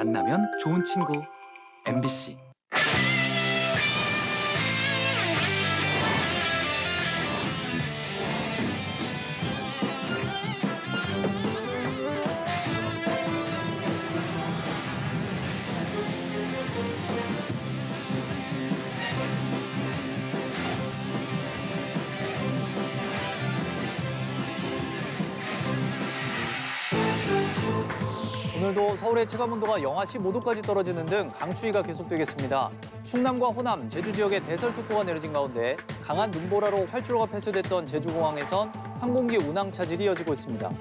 만나면 좋은 친구 MBC. 오늘도 서울의 체감온도가 영하 15도까지 떨어지는 등 강추위가 계속되겠습니다. 충남과 호남, 제주 지역에 대설특보가 내려진 가운데 강한 눈보라로 활주로가 폐쇄됐던 제주공항에선 항공기 운항 차질이 이어지고 있습니다.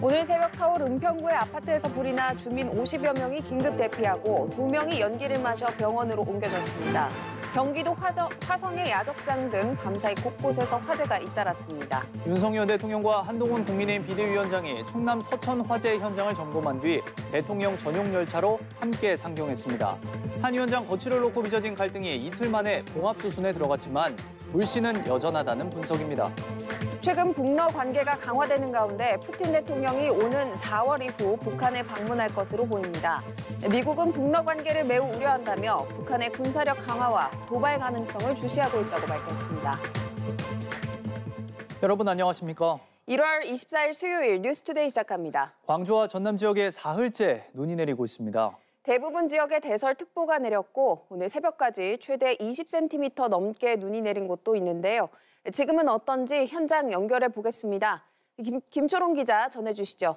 오늘 새벽 서울 은평구의 아파트에서 불이 나 주민 50여 명이 긴급 대피하고 2명이 연기를 마셔 병원으로 옮겨졌습니다. 경기도 화성의 야적장 등 밤사이 곳곳에서 화재가 잇따랐습니다. 윤석열 대통령과 한동훈 국민의힘 비대위원장이 충남 서천 화재 현장을 점검한 뒤 대통령 전용 열차로 함께 상경했습니다. 한 위원장 거취를 놓고 빚어진 갈등이 이틀 만에 봉합수순에 들어갔지만 불씨는 여전하다는 분석입니다. 최근 북러 관계가 강화되는 가운데 푸틴 대통령이 오는 4월 이후 북한을 방문할 것으로 보입니다. 미국은 북러 관계를 매우 우려한다며 북한의 군사력 강화와 도발 가능성을 주시하고 있다고 밝혔습니다. 여러분 안녕하십니까? 1월 24일 수요일 뉴스투데이 시작합니다. 광주와 전남 지역에 사흘째 눈이 내리고 있습니다. 대부분 지역에 대설특보가 내렸고 오늘 새벽까지 최대 20cm 넘게 눈이 내린 곳도 있는데요. 지금은 어떤지 현장 연결해 보겠습니다. 김초롱 기자 전해주시죠.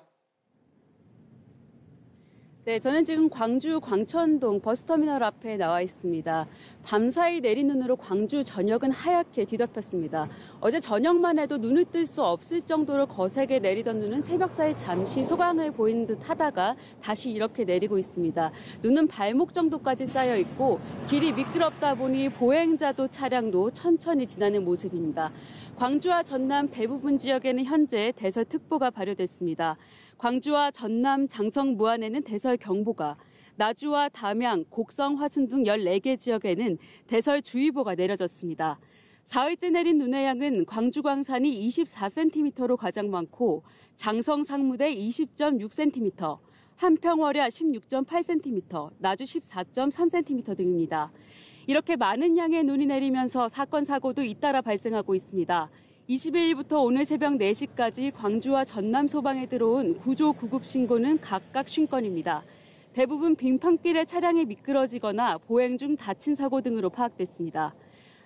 네, 저는 지금 광주 광천동 버스터미널 앞에 나와 있습니다. 밤사이 내린 눈으로 광주 전역은 하얗게 뒤덮였습니다. 어제 저녁만 해도 눈을 뜰 수 없을 정도로 거세게 내리던 눈은 새벽 사이 잠시 소강을 보이는 듯 하다가 다시 이렇게 내리고 있습니다. 눈은 발목 정도까지 쌓여 있고 길이 미끄럽다 보니 보행자도 차량도 천천히 지나는 모습입니다. 광주와 전남 대부분 지역에는 현재 대설특보가 발효됐습니다. 광주와 전남, 장성, 무안에는 대설경보가, 나주와 담양, 곡성, 화순 등 14개 지역에는 대설주의보가 내려졌습니다. 사흘째 내린 눈의 양은 광주 광산이 24cm로 가장 많고 장성 상무대 20.6cm, 한평월야 16.8cm, 나주 14.3cm 등입니다. 이렇게 많은 양의 눈이 내리면서 사건, 사고도 잇따라 발생하고 있습니다. 22일부터 오늘 새벽 4시까지 광주와 전남 소방에 들어온 구조 구급 신고는 각각 50건입니다. 대부분 빙판길에 차량이 미끄러지거나 보행 중 다친 사고 등으로 파악됐습니다.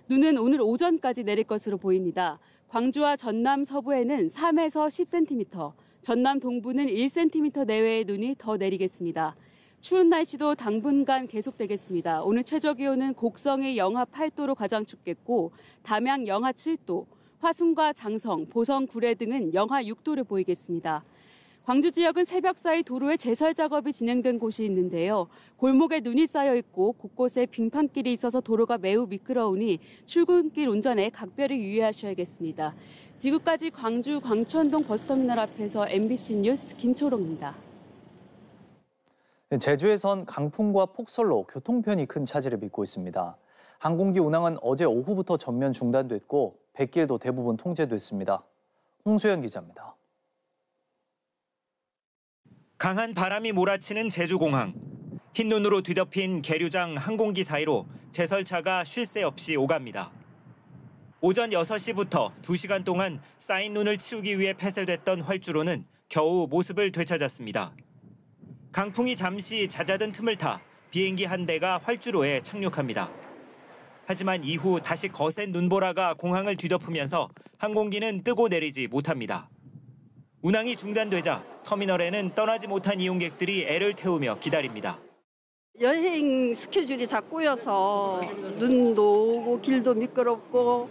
눈은 오늘 오전까지 내릴 것으로 보입니다. 광주와 전남 서부에는 3에서 10cm, 전남 동부는 1cm 내외의 눈이 더 내리겠습니다. 추운 날씨도 당분간 계속되겠습니다. 오늘 최저기온은 곡성의 영하 8도로 가장 춥겠고 담양 영하 7도, 화순과 장성, 보성, 구례 등은 영하 6도를 보이겠습니다. 광주 지역은 새벽 사이 도로에 제설 작업이 진행된 곳이 있는데요. 골목에 눈이 쌓여 있고 곳곳에 빙판길이 있어서 도로가 매우 미끄러우니 출근길 운전에 각별히 유의하셔야겠습니다. 지금까지 광주 광천동 버스터미널 앞에서 MBC 뉴스 김초롱입니다. 제주에선 강풍과 폭설로 교통편이 큰 차질을 빚고 있습니다. 항공기 운항은 어제 오후부터 전면 중단됐고 백길도 대부분 통제됐습니다. 홍수연 기자입니다. 강한 바람이 몰아치는 제주공항. 흰눈으로 뒤덮인 계류장 항공기 사이로 제설차가 쉴 새 없이 오갑니다. 오전 6시부터 2시간 동안 쌓인 눈을 치우기 위해 폐쇄됐던 활주로는 겨우 모습을 되찾았습니다. 강풍이 잠시 잦아든 틈을 타 비행기 한 대가 활주로에 착륙합니다. 하지만 이후 다시 거센 눈보라가 공항을 뒤덮으면서 항공기는 뜨고 내리지 못합니다. 운항이 중단되자 터미널에는 떠나지 못한 이용객들이 애를 태우며 기다립니다. 여행 스케줄이 다 꼬여서 눈도 오고 길도 미끄럽고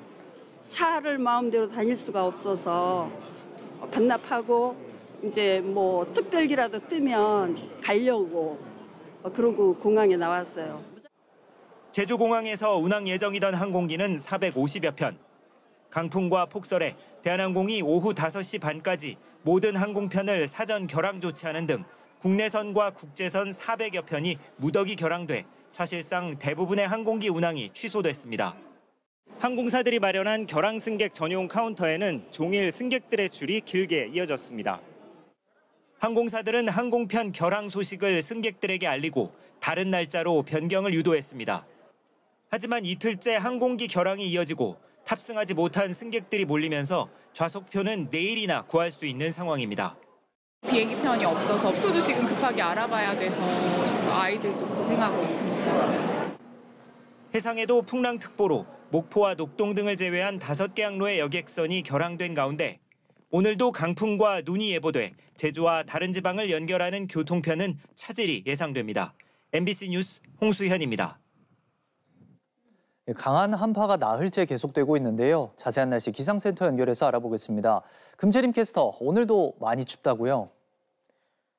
차를 마음대로 다닐 수가 없어서 반납하고 이제 뭐 특별기라도 뜨면 가려고 그러고 공항에 나왔어요. 제주공항에서 운항 예정이던 항공기는 450여 편. 강풍과 폭설에 대한항공이 오후 5시 반까지 모든 항공편을 사전 결항 조치하는 등 국내선과 국제선 400여 편이 무더기 결항돼 사실상 대부분의 항공기 운항이 취소됐습니다. 항공사들이 마련한 결항 승객 전용 카운터에는 종일 승객들의 줄이 길게 이어졌습니다. 항공사들은 항공편 결항 소식을 승객들에게 알리고 다른 날짜로 변경을 유도했습니다. 하지만 이틀째 항공기 결항이 이어지고 탑승하지 못한 승객들이 몰리면서 좌석표는 내일이나 구할 수 있는 상황입니다. 비행기편이 없어서 숙소도 지금 급하게 알아봐야 돼서 아이들도 고생하고 있습니다. 해상에도 풍랑특보로 목포와 녹동 등을 제외한 5개 항로의 여객선이 결항된 가운데 오늘도 강풍과 눈이 예보돼 제주와 다른 지방을 연결하는 교통편은 차질이 예상됩니다. MBC 뉴스 홍수현입니다. 강한 한파가 나흘째 계속되고 있는데요. 자세한 날씨 기상센터 연결해서 알아보겠습니다. 금채림 캐스터, 오늘도 많이 춥다고요?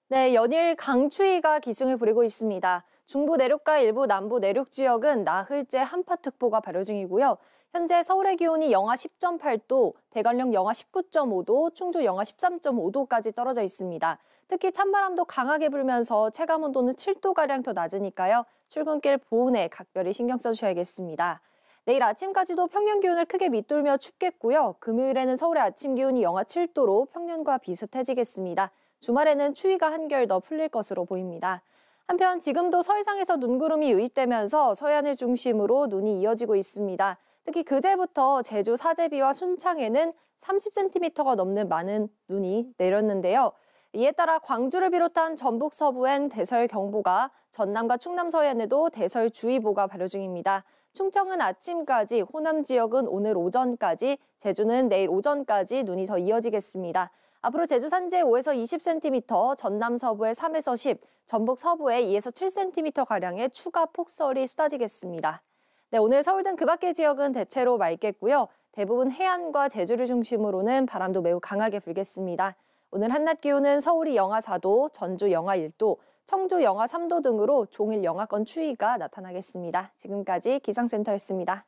네, 연일 강추위가 기승을 부리고 있습니다. 중부 내륙과 일부 남부 내륙 지역은 나흘째 한파특보가 발효 중이고요. 현재 서울의 기온이 영하 10.8도, 대관령 영하 19.5도, 충주 영하 13.5도까지 떨어져 있습니다. 특히 찬바람도 강하게 불면서 체감온도는 7도가량 더 낮으니까요. 출근길 보온에 각별히 신경 써주셔야겠습니다. 내일 아침까지도 평년 기온을 크게 밑돌며 춥겠고요. 금요일에는 서울의 아침 기온이 영하 7도로 평년과 비슷해지겠습니다. 주말에는 추위가 한결 더 풀릴 것으로 보입니다. 한편 지금도 서해상에서 눈구름이 유입되면서 서해안을 중심으로 눈이 이어지고 있습니다. 특히 그제부터 제주 사제비와 순창에는 30cm가 넘는 많은 눈이 내렸는데요. 이에 따라 광주를 비롯한 전북 서부엔 대설경보가, 전남과 충남 서해안에도 대설주의보가 발효 중입니다. 충청은 아침까지, 호남 지역은 오늘 오전까지, 제주는 내일 오전까지 눈이 더 이어지겠습니다. 앞으로 제주 산지에 5에서 20cm, 전남 서부에 3에서 10, 전북 서부에 2에서 7cm가량의 추가 폭설이 쏟아지겠습니다. 네, 오늘 서울 등 그 밖의 지역은 대체로 맑겠고요. 대부분 해안과 제주를 중심으로는 바람도 매우 강하게 불겠습니다. 오늘 한낮 기온은 서울이 영하 4도, 전주 영하 1도, 청주 영하 3도 등으로 종일 영하권 추위가 나타나겠습니다. 지금까지 기상센터였습니다.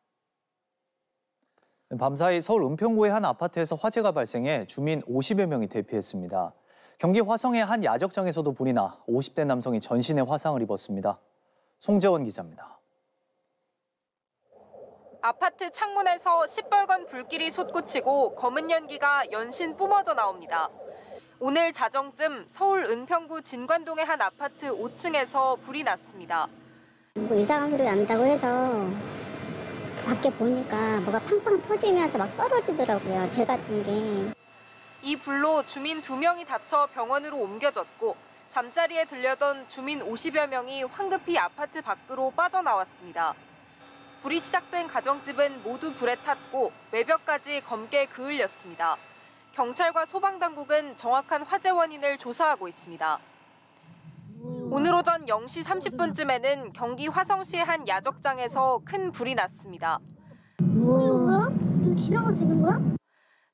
밤사이 서울 은평구의 한 아파트에서 화재가 발생해 주민 50여 명이 대피했습니다. 경기 화성의 한 야적장에서도 불이 나 50대 남성이 전신에 화상을 입었습니다. 송재원 기자입니다. 아파트 창문에서 시뻘건 불길이 솟구치고 검은 연기가 연신 뿜어져 나옵니다. 오늘 자정쯤 서울 은평구 진관동의 한 아파트 5층에서 불이 났습니다. 뭐 이상한 소리가 난다고 해서 밖에 보니까 뭐가 팡팡 터지면서 막 떨어지더라고요. 재 같은 게. 이 불로 주민 2명이 다쳐 병원으로 옮겨졌고 잠자리에 들려던 주민 50여 명이 황급히 아파트 밖으로 빠져나왔습니다. 불이 시작된 가정집은 모두 불에 탔고 외벽까지 검게 그을렸습니다. 경찰과 소방당국은 정확한 화재 원인을 조사하고 있습니다. 오늘 오전 0시 30분쯤에는 경기 화성시의 한 야적장에서 큰 불이 났습니다. 뭐야? 이거 지나가도 되는 거야?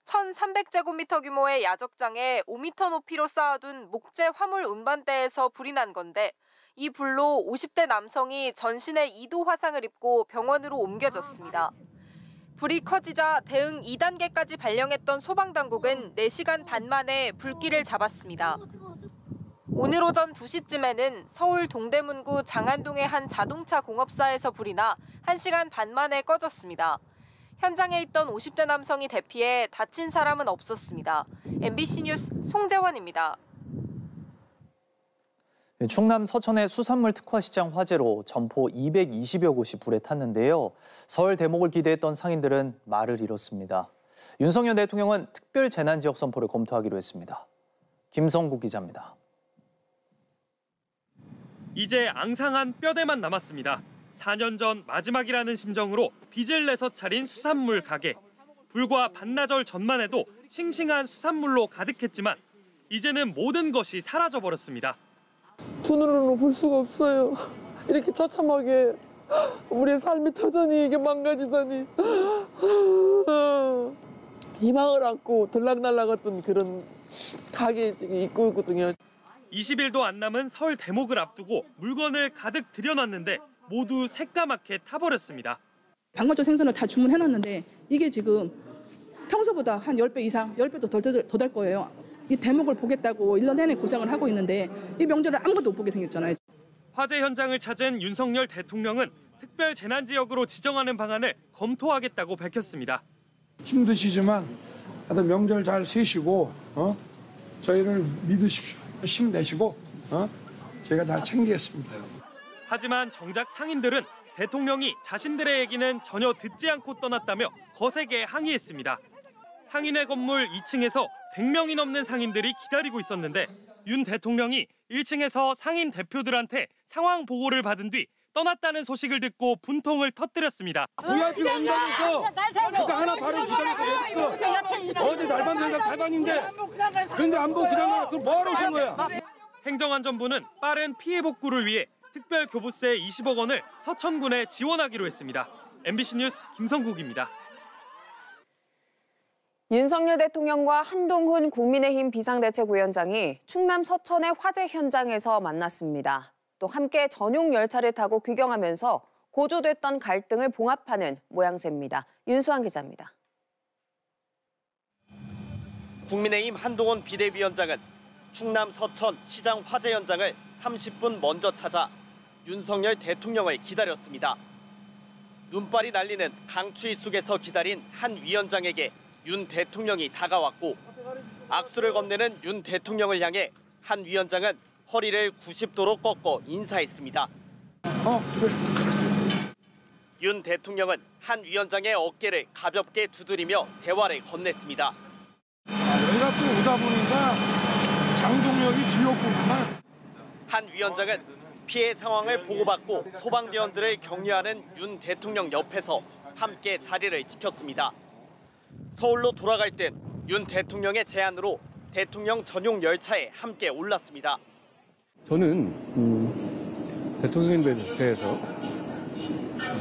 1,300제곱미터 규모의 야적장에 5m 높이로 쌓아둔 목재 화물 운반대에서 불이 난 건데 이 불로 50대 남성이 전신에 2도 화상을 입고 병원으로 옮겨졌습니다. 불이 커지자 대응 2단계까지 발령했던 소방당국은 4시간 반 만에 불길을 잡았습니다. 오늘 오전 2시쯤에는 서울 동대문구 장안동의 한 자동차 공업사에서 불이 나 1시간 반 만에 꺼졌습니다. 현장에 있던 50대 남성이 대피해 다친 사람은 없었습니다. MBC 뉴스 송재원입니다. 충남 서천의 수산물 특화시장 화재로 점포 220여 곳이 불에 탔는데요. 설 대목을 기대했던 상인들은 말을 잃었습니다. 윤석열 대통령은 특별 재난지역 선포를 검토하기로 했습니다. 김성국 기자입니다. 이제 앙상한 뼈대만 남았습니다. 4년 전 마지막이라는 심정으로 빚을 내서 차린 수산물 가게. 불과 반나절 전만 해도 싱싱한 수산물로 가득했지만 이제는 모든 것이 사라져버렸습니다. 두 눈으로 볼 수가 없어요. 이렇게 처참하게 우리의 삶이 터전히 이게 망가지다니. 희망을 안고 들락날락했던 그런 가게에 지금 있고 있거든요. 20일도 안 남은 설 대목을 앞두고 물건을 가득 들여놨는데 모두 새까맣게 타버렸습니다. 방건조 생선을 다 주문해놨는데 이게 지금 평소보다 한 10배 이상, 10배도 더 될 거예요. 이 대목을 보겠다고 1년 내내 고생을 하고 있는데 이 명절을 아무것도 못 보게 생겼잖아요. 화재 현장을 찾은 윤석열 대통령은 특별 재난지역으로 지정하는 방안을 검토하겠다고 밝혔습니다. 힘드시지만 다들 명절 잘 세시고 저희를 믿으십시오. 힘내시고 제가 잘 챙기겠습니다. 하지만 정작 상인들은 대통령이 자신들의 얘기는 전혀 듣지 않고 떠났다며 거세게 항의했습니다. 상인회 건물 2층에서 100명이 넘는 상인들이 기다리고 있었는데 윤 대통령이 1층에서 상인 대표들한테 상황 보고를 받은 뒤 떠났다는 소식을 듣고 분통을 터뜨렸습니다. VIP 온다면서 그거 하나 바로 기다려서 어디 날반 생각 달반인데 근데 안 보고 그냥 그걸 뭐하러 오신 거야? 행정안전부는 빠른 피해 복구를 위해 특별 교부세 20억 원을 서천군에 지원하기로 했습니다. MBC 뉴스 김성국입니다. 윤석열 대통령과 한동훈 국민의힘 비상대책위원장이 충남 서천의 화재 현장에서 만났습니다. 또 함께 전용 열차를 타고 귀경하면서 고조됐던 갈등을 봉합하는 모양새입니다. 윤수환 기자입니다. 국민의힘 한동훈 비대위원장은 충남 서천 시장 화재 현장을 30분 먼저 찾아 윤석열 대통령을 기다렸습니다. 눈발이 날리는 강추위 속에서 기다린 한 위원장에게 윤 대통령이 다가왔고 악수를 건네는 윤 대통령을 향해 한 위원장은 허리를 90도로 꺾어 인사했습니다. 윤 대통령은 한 위원장의 어깨를 가볍게 두드리며 대화를 건넸습니다. 내가 또 오다 보니까 장동혁이 지옥구만. 한 위원장은 피해 상황을 보고받고 소방대원들을 격려하는 윤 대통령 옆에서 함께 자리를 지켰습니다. 서울로 돌아갈 땐 윤 대통령의 제안으로 대통령 전용 열차에 함께 올랐습니다. 저는 대통령에 대해서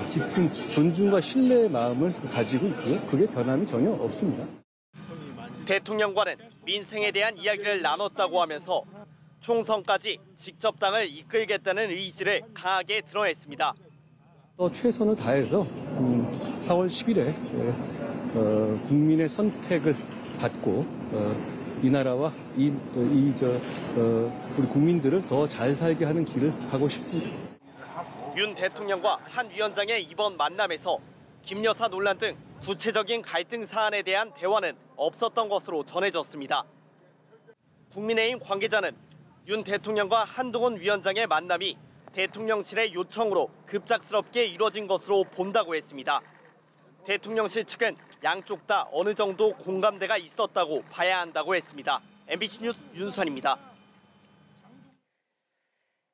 깊은 존중과 신뢰의 마음을 가지고 있고요. 그게 변함이 전혀 없습니다. 대통령과는 민생에 대한 이야기를 나눴다고 하면서 총선까지 직접 당을 이끌겠다는 의지를 강하게 드러냈습니다. 최선을 다해서 4월 10일에 국민의 선택을 받고 이 나라와 우리 국민들을 더 잘 살게 하는 길을 가고 싶습니다. 윤 대통령과 한 위원장의 이번 만남에서 김 여사 논란 등 구체적인 갈등 사안에 대한 대화는 없었던 것으로 전해졌습니다. 국민의힘 관계자는 윤 대통령과 한동훈 위원장의 만남이 대통령실의 요청으로 급작스럽게 이뤄진 것으로 본다고 했습니다. 대통령실 측은 양쪽 다 어느 정도 공감대가 있었다고 봐야 한다고 했습니다. MBC 뉴스 윤수환입니다.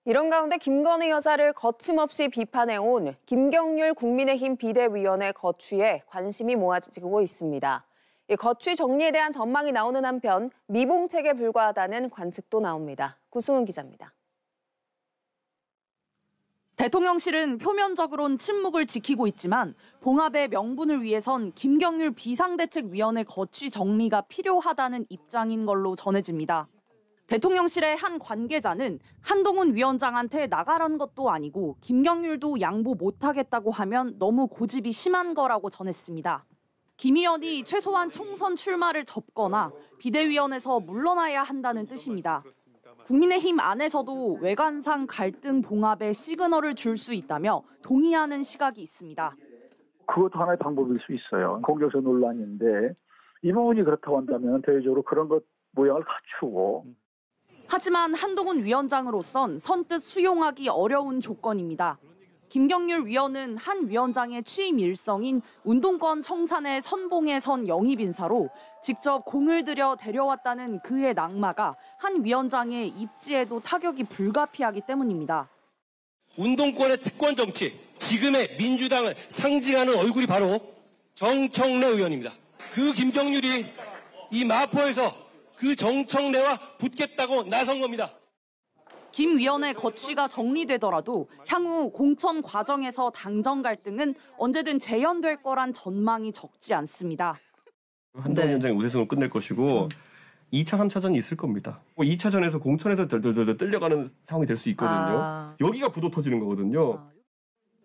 이런 가운데 김건희 여사를 거침없이 비판해온 김경률 국민의힘 비대위원의 거취에 관심이 모아지고 있습니다. 이 거취 정리에 대한 전망이 나오는 한편 미봉책에 불과하다는 관측도 나옵니다. 구승은 기자입니다. 대통령실은 표면적으로는 침묵을 지키고 있지만 봉합의 명분을 위해선 김경률 비상대책위원회 거취 정리가 필요하다는 입장인 걸로 전해집니다. 대통령실의 한 관계자는 한동훈 위원장한테 나가라는 것도 아니고 김경률도 양보 못하겠다고 하면 너무 고집이 심한 거라고 전했습니다. 김 의원이 최소한 총선 출마를 접거나 비대위원회에서 물러나야 한다는 뜻입니다. 국민의힘 안에서도 외관상 갈등 봉합에 시그널을 줄 수 있다며 동의하는 시각이 있습니다. 그것도 하나의 방법일 수 있어요. 공격성 논란인데 이 부분이 그렇다고 한다면 대외적으로 그런 것 모양을 갖추고. 하지만 한동훈 위원장으로선 선뜻 수용하기 어려운 조건입니다. 김경률 위원은 한 위원장의 취임 일성인 운동권 청산의 선봉에 선 영입 인사로 직접 공을 들여 데려왔다는 그의 낙마가 한 위원장의 입지에도 타격이 불가피하기 때문입니다. 운동권의 특권 정치, 지금의 민주당을 상징하는 얼굴이 바로 정청래 의원입니다. 그 김경률이 이 마포에서 그 정청래와 붙겠다고 나선 겁니다. 김 위원의 거취가 정리되더라도 향후 공천 과정에서 당정 갈등은 언제든 재현될 거란 전망이 적지 않습니다. 한동훈 위원장이 우세성을 끝낼 것이고 2차, 3차전이 있을 겁니다. 2차전에서 공천에서 덜덜덜 끌려가는 상황이 될 수 있거든요. 여기가 부도 터지는 거거든요.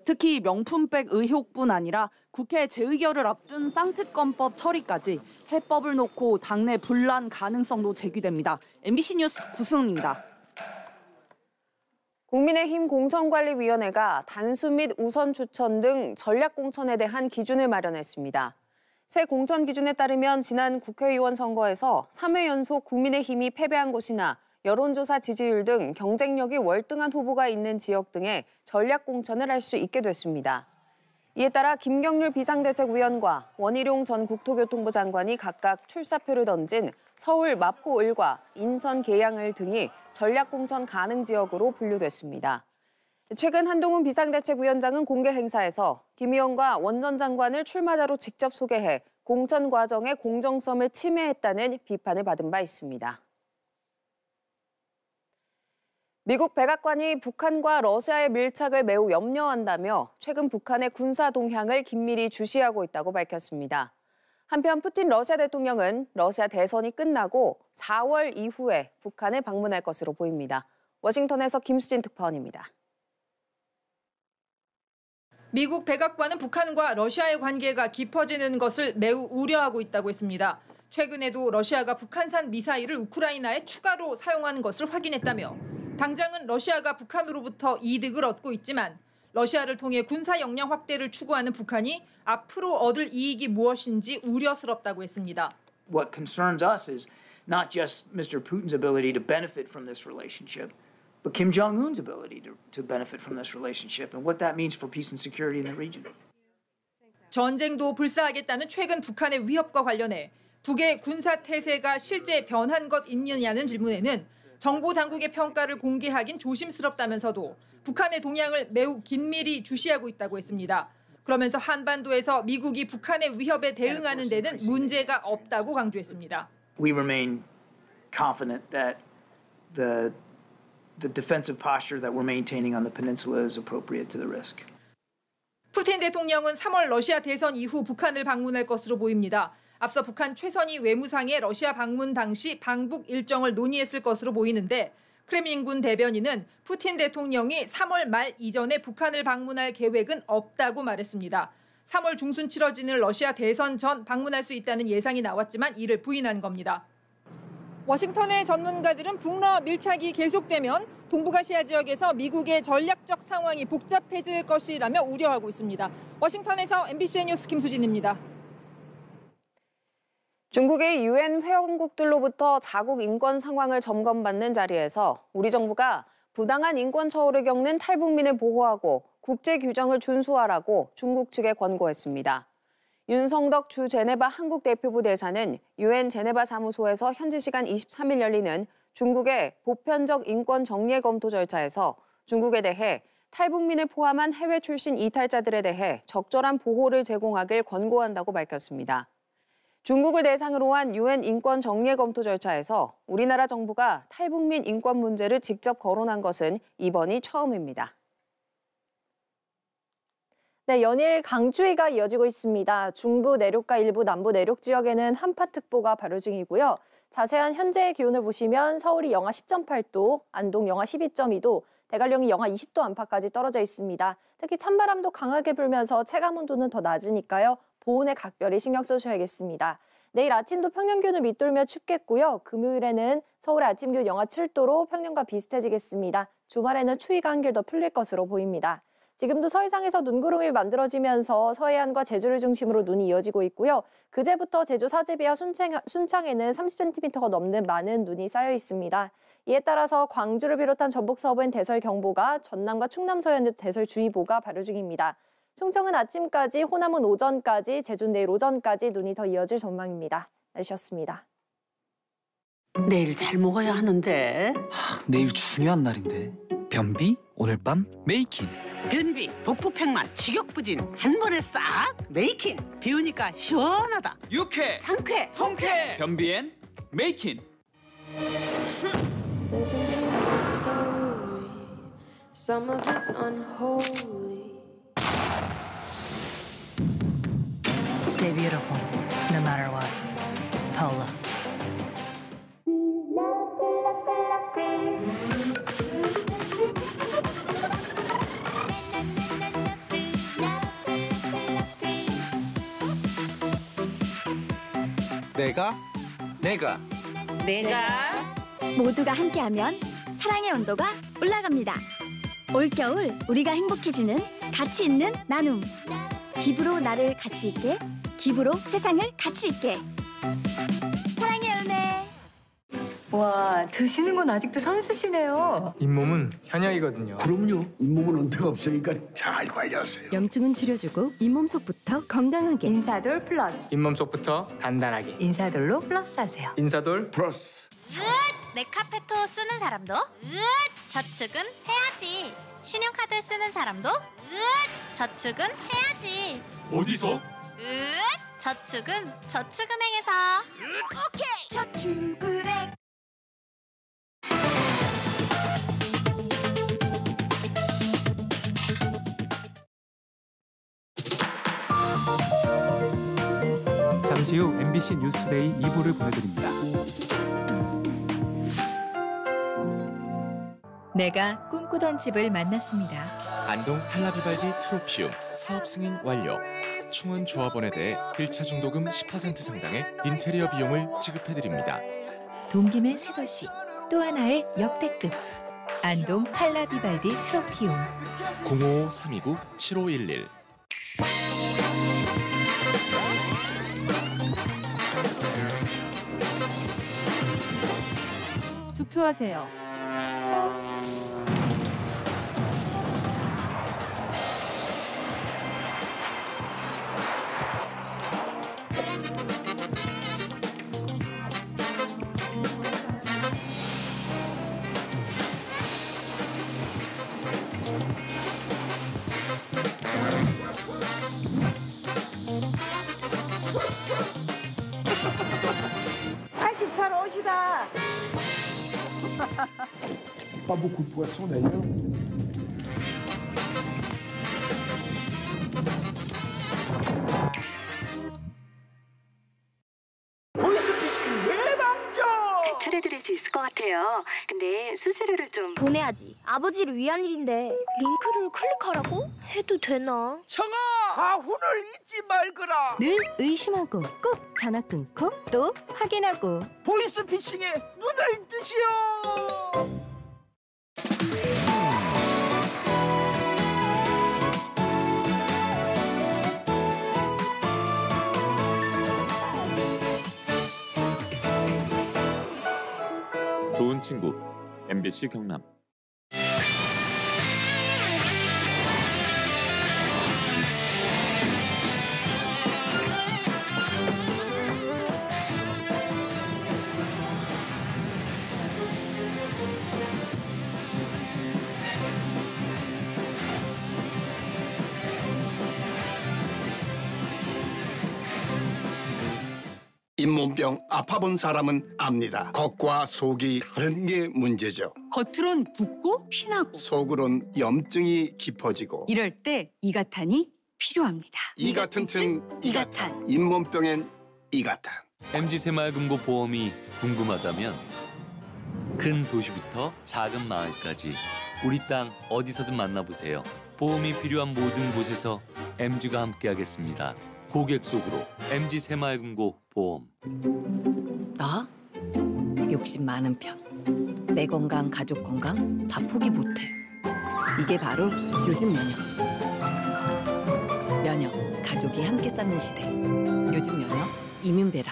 특히 명품백 의혹뿐 아니라 국회 재의결을 앞둔 쌍특검법 처리까지 해법을 놓고 당내 분란 가능성도 제기됩니다. MBC 뉴스 구승은입니다. 국민의힘 공천관리위원회가 단수 및 우선 추천 등 전략 공천에 대한 기준을 마련했습니다. 새 공천 기준에 따르면 지난 국회의원 선거에서 3회 연속 국민의힘이 패배한 곳이나 여론조사 지지율 등 경쟁력이 월등한 후보가 있는 지역 등에 전략 공천을 할 수 있게 됐습니다. 이에 따라 김경률 비상대책위원과 원희룡 전 국토교통부 장관이 각각 출사표를 던진 서울 마포을과 인천 계양을 등이 전략 공천 가능 지역으로 분류됐습니다. 최근 한동훈 비상대책위원장은 공개 행사에서 김 의원과 원 전 장관을 출마자로 직접 소개해 공천 과정의 공정성을 침해했다는 비판을 받은 바 있습니다. 미국 백악관이 북한과 러시아의 밀착을 매우 염려한다며 최근 북한의 군사 동향을 긴밀히 주시하고 있다고 밝혔습니다. 한편 푸틴 러시아 대통령은 러시아 대선이 끝나고 4월 이후에 북한을 방문할 것으로 보입니다. 워싱턴에서 김수진 특파원입니다. 미국 백악관은 북한과 러시아의 관계가 깊어지는 것을 매우 우려하고 있다고 했습니다. 최근에도 러시아가 북한산 미사일을 우크라이나에 추가로 사용하는 것을 확인했다며 당장은 러시아가 북한으로부터 이득을 얻고 있지만 러시아를 통해 군사 역량 확대를 추구하는 북한이 앞으로 얻을 이익이 무엇인지 우려스럽다고 했습니다. What concerns us is not just Mr. Putin's ability to benefit from this relationship, but Kim Jong-un's ability to benefit from this relationship and what that means for peace and security in the region. 전쟁도 불사하겠다는 최근 북한의 위협과 관련해 북의 군사 태세가 실제 변한 것 있느냐는 질문에는 정보 당국의 평가를 공개하긴 조심스럽다면서도 북한의 동향을 매우 긴밀히 주시하고 있다고 했습니다. 그러면서 한반도에서 미국이 북한의 위협에 대응하는 데는 문제가 없다고 강조했습니다. We remain confident that the defensive posture that we're maintaining on the peninsula is appropriate to the risk. 푸틴 대통령은 3월 러시아 대선 이후 북한을 방문할 것으로 보입니다. 앞서 북한 최선희 외무상의 러시아 방문 당시 방북 일정을 논의했을 것으로 보이는데 크렘린군 대변인은 푸틴 대통령이 3월 말 이전에 북한을 방문할 계획은 없다고 말했습니다. 3월 중순 치러지는 러시아 대선 전 방문할 수 있다는 예상이 나왔지만 이를 부인한 겁니다. 워싱턴의 전문가들은 북러 밀착이 계속되면 동북아시아 지역에서 미국의 전략적 상황이 복잡해질 것이라며 우려하고 있습니다. 워싱턴에서 MBC 뉴스 김수진입니다. 중국의 유엔 회원국들로부터 자국 인권 상황을 점검받는 자리에서 우리 정부가 부당한 인권 처우를 겪는 탈북민을 보호하고 국제 규정을 준수하라고 중국 측에 권고했습니다. 윤성덕 주 제네바 한국 대표부 대사는 유엔 제네바 사무소에서 현지 시간 23일 열리는 중국의 보편적 인권 정례 검토 절차에서 중국에 대해 탈북민을 포함한 해외 출신 이탈자들에 대해 적절한 보호를 제공하길 권고한다고 밝혔습니다. 중국을 대상으로 한 유엔 인권 정례 검토 절차에서 우리나라 정부가 탈북민 인권 문제를 직접 거론한 것은 이번이 처음입니다. 네, 연일 강추위가 이어지고 있습니다. 중부 내륙과 일부 남부 내륙 지역에는 한파특보가 발효 중이고요. 자세한 현재의 기온을 보시면 서울이 영하 10.8도, 안동 영하 12.2도, 대관령이 영하 20도 안팎까지 떨어져 있습니다. 특히 찬바람도 강하게 불면서 체감온도는 더 낮으니까요. 보온에 각별히 신경 써주셔야겠습니다. 내일 아침도 평년 기온을 밑돌며 춥겠고요. 금요일에는 서울의 아침 기온 영하 7도로 평년과 비슷해지겠습니다. 주말에는 추위가 한결 더 풀릴 것으로 보입니다. 지금도 서해상에서 눈구름이 만들어지면서 서해안과 제주를 중심으로 눈이 이어지고 있고요. 그제부터 제주 사제비와 순창에는 30cm가 넘는 많은 눈이 쌓여 있습니다. 이에 따라서 광주를 비롯한 전북 서부엔 대설경보가, 전남과 충남 서해안에도 대설주의보가 발효 중입니다. 충청은 아침까지, 호남은 오전까지, 제주는 내일 오전까지 눈이 더 이어질 전망입니다. 날씨였습니다. 내일 잘 먹어야 하는데. 내일 중요한 날인데. 변비 오늘 밤 메이킹. 변비, 복부팽만, 식욕부진 한 번에 싹 메이킹. 비우니까 시원하다. 유쾌, 상쾌, 통쾌. 변비엔 메이킹. Some of it's unholy. Stay beautiful, no matter what. Paula. 내가 모두가 함께하면 사랑의 온도가 올라갑니다. 올겨울 우리가 행복해지는 가치 있는 나눔. 기부로 나를 가치 있게, 기부로 세상을 가치 있게. 사랑의 열매. 와, 드시는 건 아직도 선수시네요. 잇몸은 현역이거든요. 그럼요. 잇몸은 은퇴가 없으니까 잘 관리하세요. 염증은 줄여주고 잇몸속부터 건강하게. 인사돌 플러스. 잇몸속부터 단단하게. 인사돌로 플러스 하세요. 인사돌 플러스. 네카페토 쓰는 사람도 저축은 해야지. 신용카드 쓰는 사람도 저축은 해야지. 어디서? 저축은 저축은행에서. 오케이. 저축은행. 잠시 후 MBC 뉴스데이 2부를 보내드립니다. 내가 꿈꾸던 집을 만났습니다. 안동 팔라비발디 트로피움 사업 승인 완료. 충원 조합원에 대해 1차 중도금 10% 상당의 인테리어 비용을 지급해드립니다. 동김의 새 도시, 또 하나의 역대급. 안동 팔라비발디 트로피움. 055-329-7511. 투표하세요. Pas beaucoup de poissons d'ailleurs. 보이스피싱 예방전! 제출해드릴 수 있을 것 같아요. 근데 수수료를 좀... 보내야지. 아버지를 위한 일인데 링크를 클릭하라고? 해도 되나? 청아! 가훈을 잊지 말거라! 늘 의심하고 꼭 전화 끊고 또 확인하고. 보이스피싱에 눈을 뜨시오! 좋은 친구 MBC 경남. 잇몸병 아파본 사람은 압니다. 겉과 속이 다른 게 문제죠. 겉으론 붓고 피나고 속으론 염증이 깊어지고 이럴 때 이가탄이 필요합니다. 이가 튼튼 이가탄. 잇몸병엔 이가탄. MG 새마을금고 보험이 궁금하다면 큰 도시부터 작은 마을까지 우리 땅 어디서든 만나보세요. 보험이 필요한 모든 곳에서 MG가 함께하겠습니다. 고객 속으로 MG 새마을금고 보험. 나? 욕심 많은 편. 내 건강, 가족 건강 다 포기 못해. 이게 바로 요즘 면역. 면역, 가족이 함께 쌓는 시대. 요즘 면역, 이뮨베라.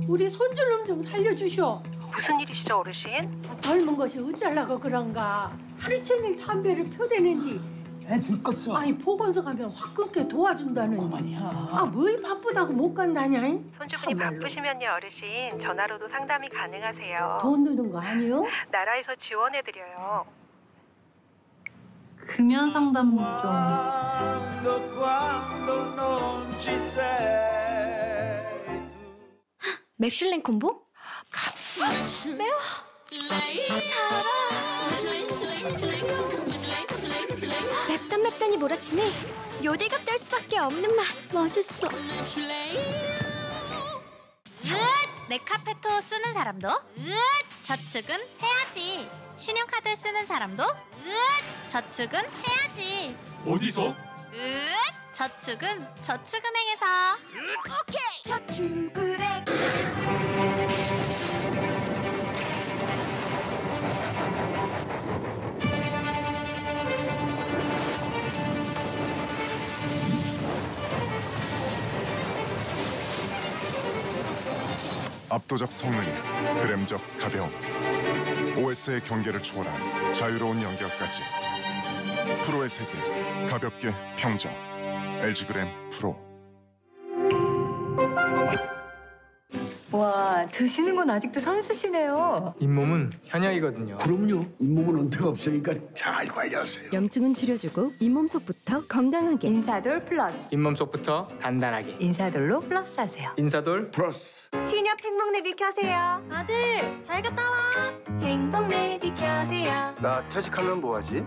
우리 손주놈 좀 살려주쇼. 무슨 일이시죠, 어르신? 젊은 것이 어쩌려고 그런가. 하루 종일 담배를 펴대는디. 애들 껐어. 아니 보건소 가면 화끈하게 도와준다는데. 그만이야. 아 뭐이 바쁘다고 못 간다냐? 손주분이 바쁘시면요, 어르신. 전화로도 상담이 가능하세요. 돈 드는 거 아니요? 나라에서 지원해드려요. 금연 상담 좀. 맵슐랭 콤보? 매워. 맵단이 몰아치네. 요대갑 될 수밖에 없는 맛. 맛있어. 네카페토 쓰는 사람도 저축은 해야지. 신용카드 쓰는 사람도 저축은 해야지. 어디서? 저축은 저축은행에서. 오케이. 저축은행. 압도적 성능이 그램적 가벼움, OS의 경계를 초월한 자유로운 연결까지. 프로의 세계, 가볍게 평정. LG 그램 프로. 와, 드시는 건 아직도 선수시네요. 잇몸은 현역이거든요. 그럼요. 잇몸은 은퇴가 없으니까 잘 관리하세요. 염증은 줄여주고 잇몸속부터 건강하게. 인사돌 플러스. 잇몸 속부터 단단하게. 인사돌로 플러스 하세요. 인사돌 플러스. 신협 행복 내비 켜세요. 아들, 잘 갔다 와. 행복 내비 켜세요. 나 퇴직하면 뭐하지?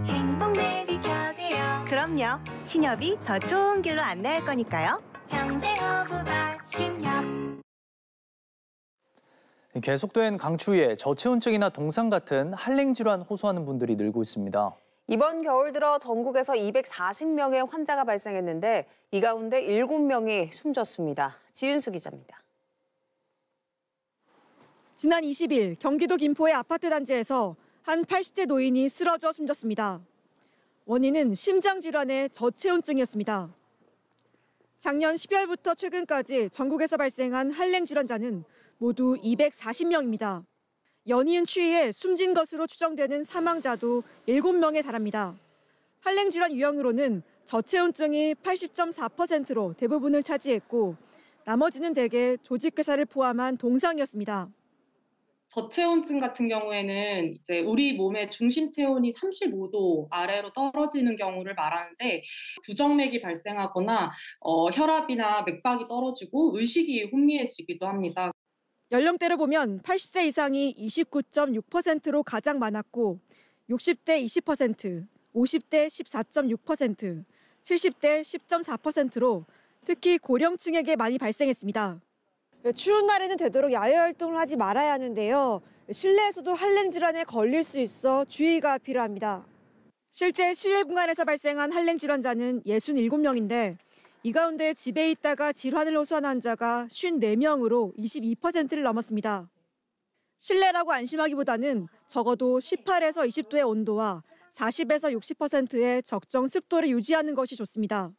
행복 내비 켜세요. 그럼요. 신협이 더 좋은 길로 안내할 거니까요. 평생 어부바 신협. 계속된 강추위에 저체온증이나 동상 같은 한랭 질환 호소하는 분들이 늘고 있습니다. 이번 겨울 들어 전국에서 240명의 환자가 발생했는데 이 가운데 7명이 숨졌습니다. 지윤수 기자입니다. 지난 20일 경기도 김포의 아파트 단지에서 한 80대 노인이 쓰러져 숨졌습니다. 원인은 심장 질환의 저체온증이었습니다. 작년 12월부터 최근까지 전국에서 발생한 한랭 질환자는 모두 240명입니다. 연이은 추위에 숨진 것으로 추정되는 사망자도 7명에 달합니다. 한랭 질환 유형으로는 저체온증이 80.4%로 대부분을 차지했고 나머지는 대개 조직괴사를 포함한 동상이었습니다. 저체온증 같은 경우에는 이제 우리 몸의 중심 체온이 35도 아래로 떨어지는 경우를 말하는데 부정맥이 발생하거나 혈압이나 맥박이 떨어지고 의식이 혼미해지기도 합니다. 연령대로 보면 80세 이상이 29.6%로 가장 많았고 60대 20%, 50대 14.6%, 70대 10.4%로 특히 고령층에게 많이 발생했습니다. 추운 날에는 되도록 야외 활동을 하지 말아야 하는데요. 실내에서도 한랭 질환에 걸릴 수 있어 주의가 필요합니다. 실제 실내 공간에서 발생한 한랭 질환자는 67명인데 이 가운데 집에 있다가 질환을 호소한 환자가 54명으로 22%를 넘었습니다. 실내라고 안심하기보다는 적어도 18에서 20도의 온도와 40에서 60%의 적정 습도를 유지하는 것이 좋습니다.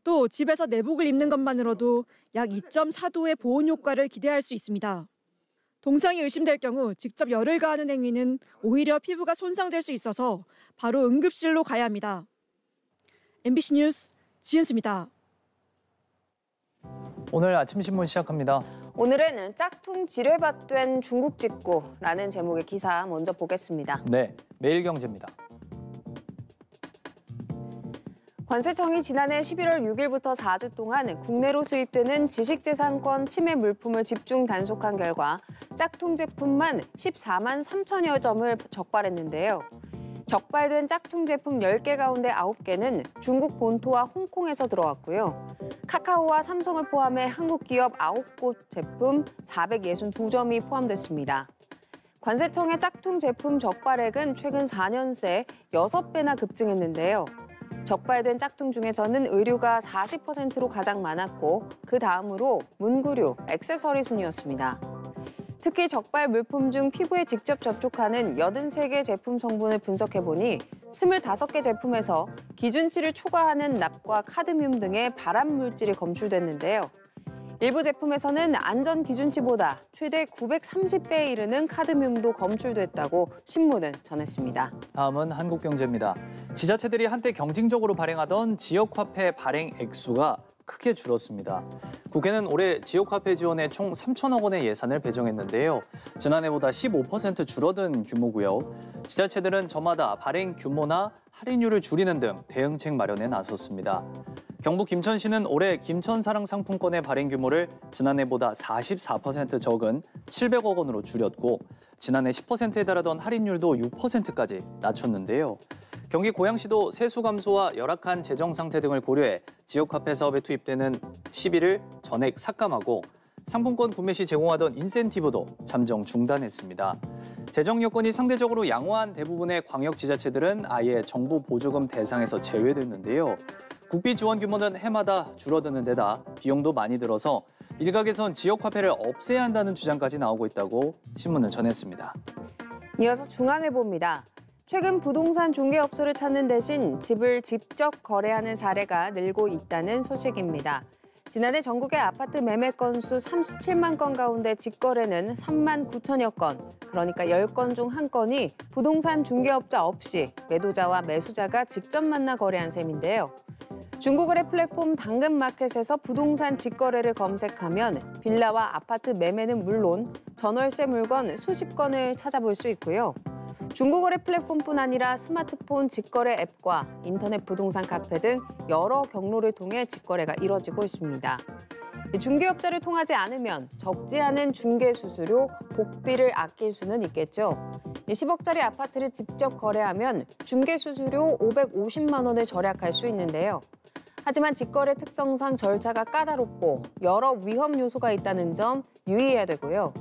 또 집에서 내복을 입는 것만으로도 약 2.4도의 보온 효과를 기대할 수 있습니다. 동상이 의심될 경우 직접 열을 가하는 행위는 오히려 피부가 손상될 수 있어서 바로 응급실로 가야 합니다. MBC 뉴스 지은수입니다. 오늘 아침 신문 시작합니다. 오늘은 짝퉁 지뢰밭된 중국 직구라는 제목의 기사 먼저 보겠습니다. 네, 매일경제입니다. 관세청이 지난해 11월 6일부터 4주 동안 국내로 수입되는 지식재산권 침해 물품을 집중 단속한 결과 짝퉁 제품만 14만 3천여 점을 적발했는데요. 적발된 짝퉁 제품 10개 가운데 9개는 중국 본토와 홍콩에서 들어왔고요. 카카오와 삼성을 포함해 한국 기업 9곳 제품 462점이 포함됐습니다. 관세청의 짝퉁 제품 적발액은 최근 4년 새 6배나 급증했는데요. 적발된 짝퉁 중에서는 의류가 40%로 가장 많았고 그 다음으로 문구류, 액세서리 순이었습니다. 특히 적발 물품 중 피부에 직접 접촉하는 83개 제품 성분을 분석해보니 25개 제품에서 기준치를 초과하는 납과 카드뮴 등의 발암 물질이 검출됐는데요. 일부 제품에서는 안전 기준치보다 최대 930배에 이르는 카드뮴도 검출됐다고 신문은 전했습니다. 다음은 한국경제입니다. 지자체들이 한때 경쟁적으로 발행하던 지역화폐 발행 액수가 크게 줄었습니다. 국회는 올해 지역화폐 지원에 총 3천억 원의 예산을 배정했는데요. 지난해보다 15% 줄어든 규모고요. 지자체들은 저마다 발행 규모나 할인율을 줄이는 등 대응책 마련에 나섰습니다. 경북 김천시는 올해 김천사랑 상품권의 발행 규모를 지난해보다 44% 적은 700억 원으로 줄였고 지난해 10%에 달하던 할인율도 6%까지 낮췄는데요. 경기 고양시도 세수 감소와 열악한 재정 상태 등을 고려해 지역화폐 사업에 투입되는 시비를 전액 삭감하고 상품권 구매 시 제공하던 인센티브도 잠정 중단했습니다. 재정 여건이 상대적으로 양호한 대부분의 광역지자체들은 아예 정부 보조금 대상에서 제외됐는데요. 국비 지원 규모는 해마다 줄어드는 데다 비용도 많이 들어서 일각에선 지역화폐를 없애야 한다는 주장까지 나오고 있다고 신문은 전했습니다. 이어서 중앙일보입니다. 최근 부동산 중개업소를 찾는 대신 집을 직접 거래하는 사례가 늘고 있다는 소식입니다. 지난해 전국의 아파트 매매 건수 37만 건 가운데 직거래는 3만 9천여 건, 그러니까 10건 중 1건이 부동산 중개업자 없이 매도자와 매수자가 직접 만나 거래한 셈인데요. 중고거래 플랫폼 당근마켓에서 부동산 직거래를 검색하면 빌라와 아파트 매매는 물론 전월세 물건 수십 건을 찾아볼 수 있고요. 중고거래 플랫폼뿐 아니라 스마트폰 직거래 앱과 인터넷 부동산 카페 등 여러 경로를 통해 직거래가 이뤄지고 있습니다. 중개업자를 통하지 않으면 적지 않은 중개 수수료, 복비를 아낄 수는 있겠죠. 10억짜리 아파트를 직접 거래하면 중개 수수료 550만 원을 절약할 수 있는데요. 하지만 직거래 특성상 절차가 까다롭고 여러 위험 요소가 있다는 점 유의해야 되고요.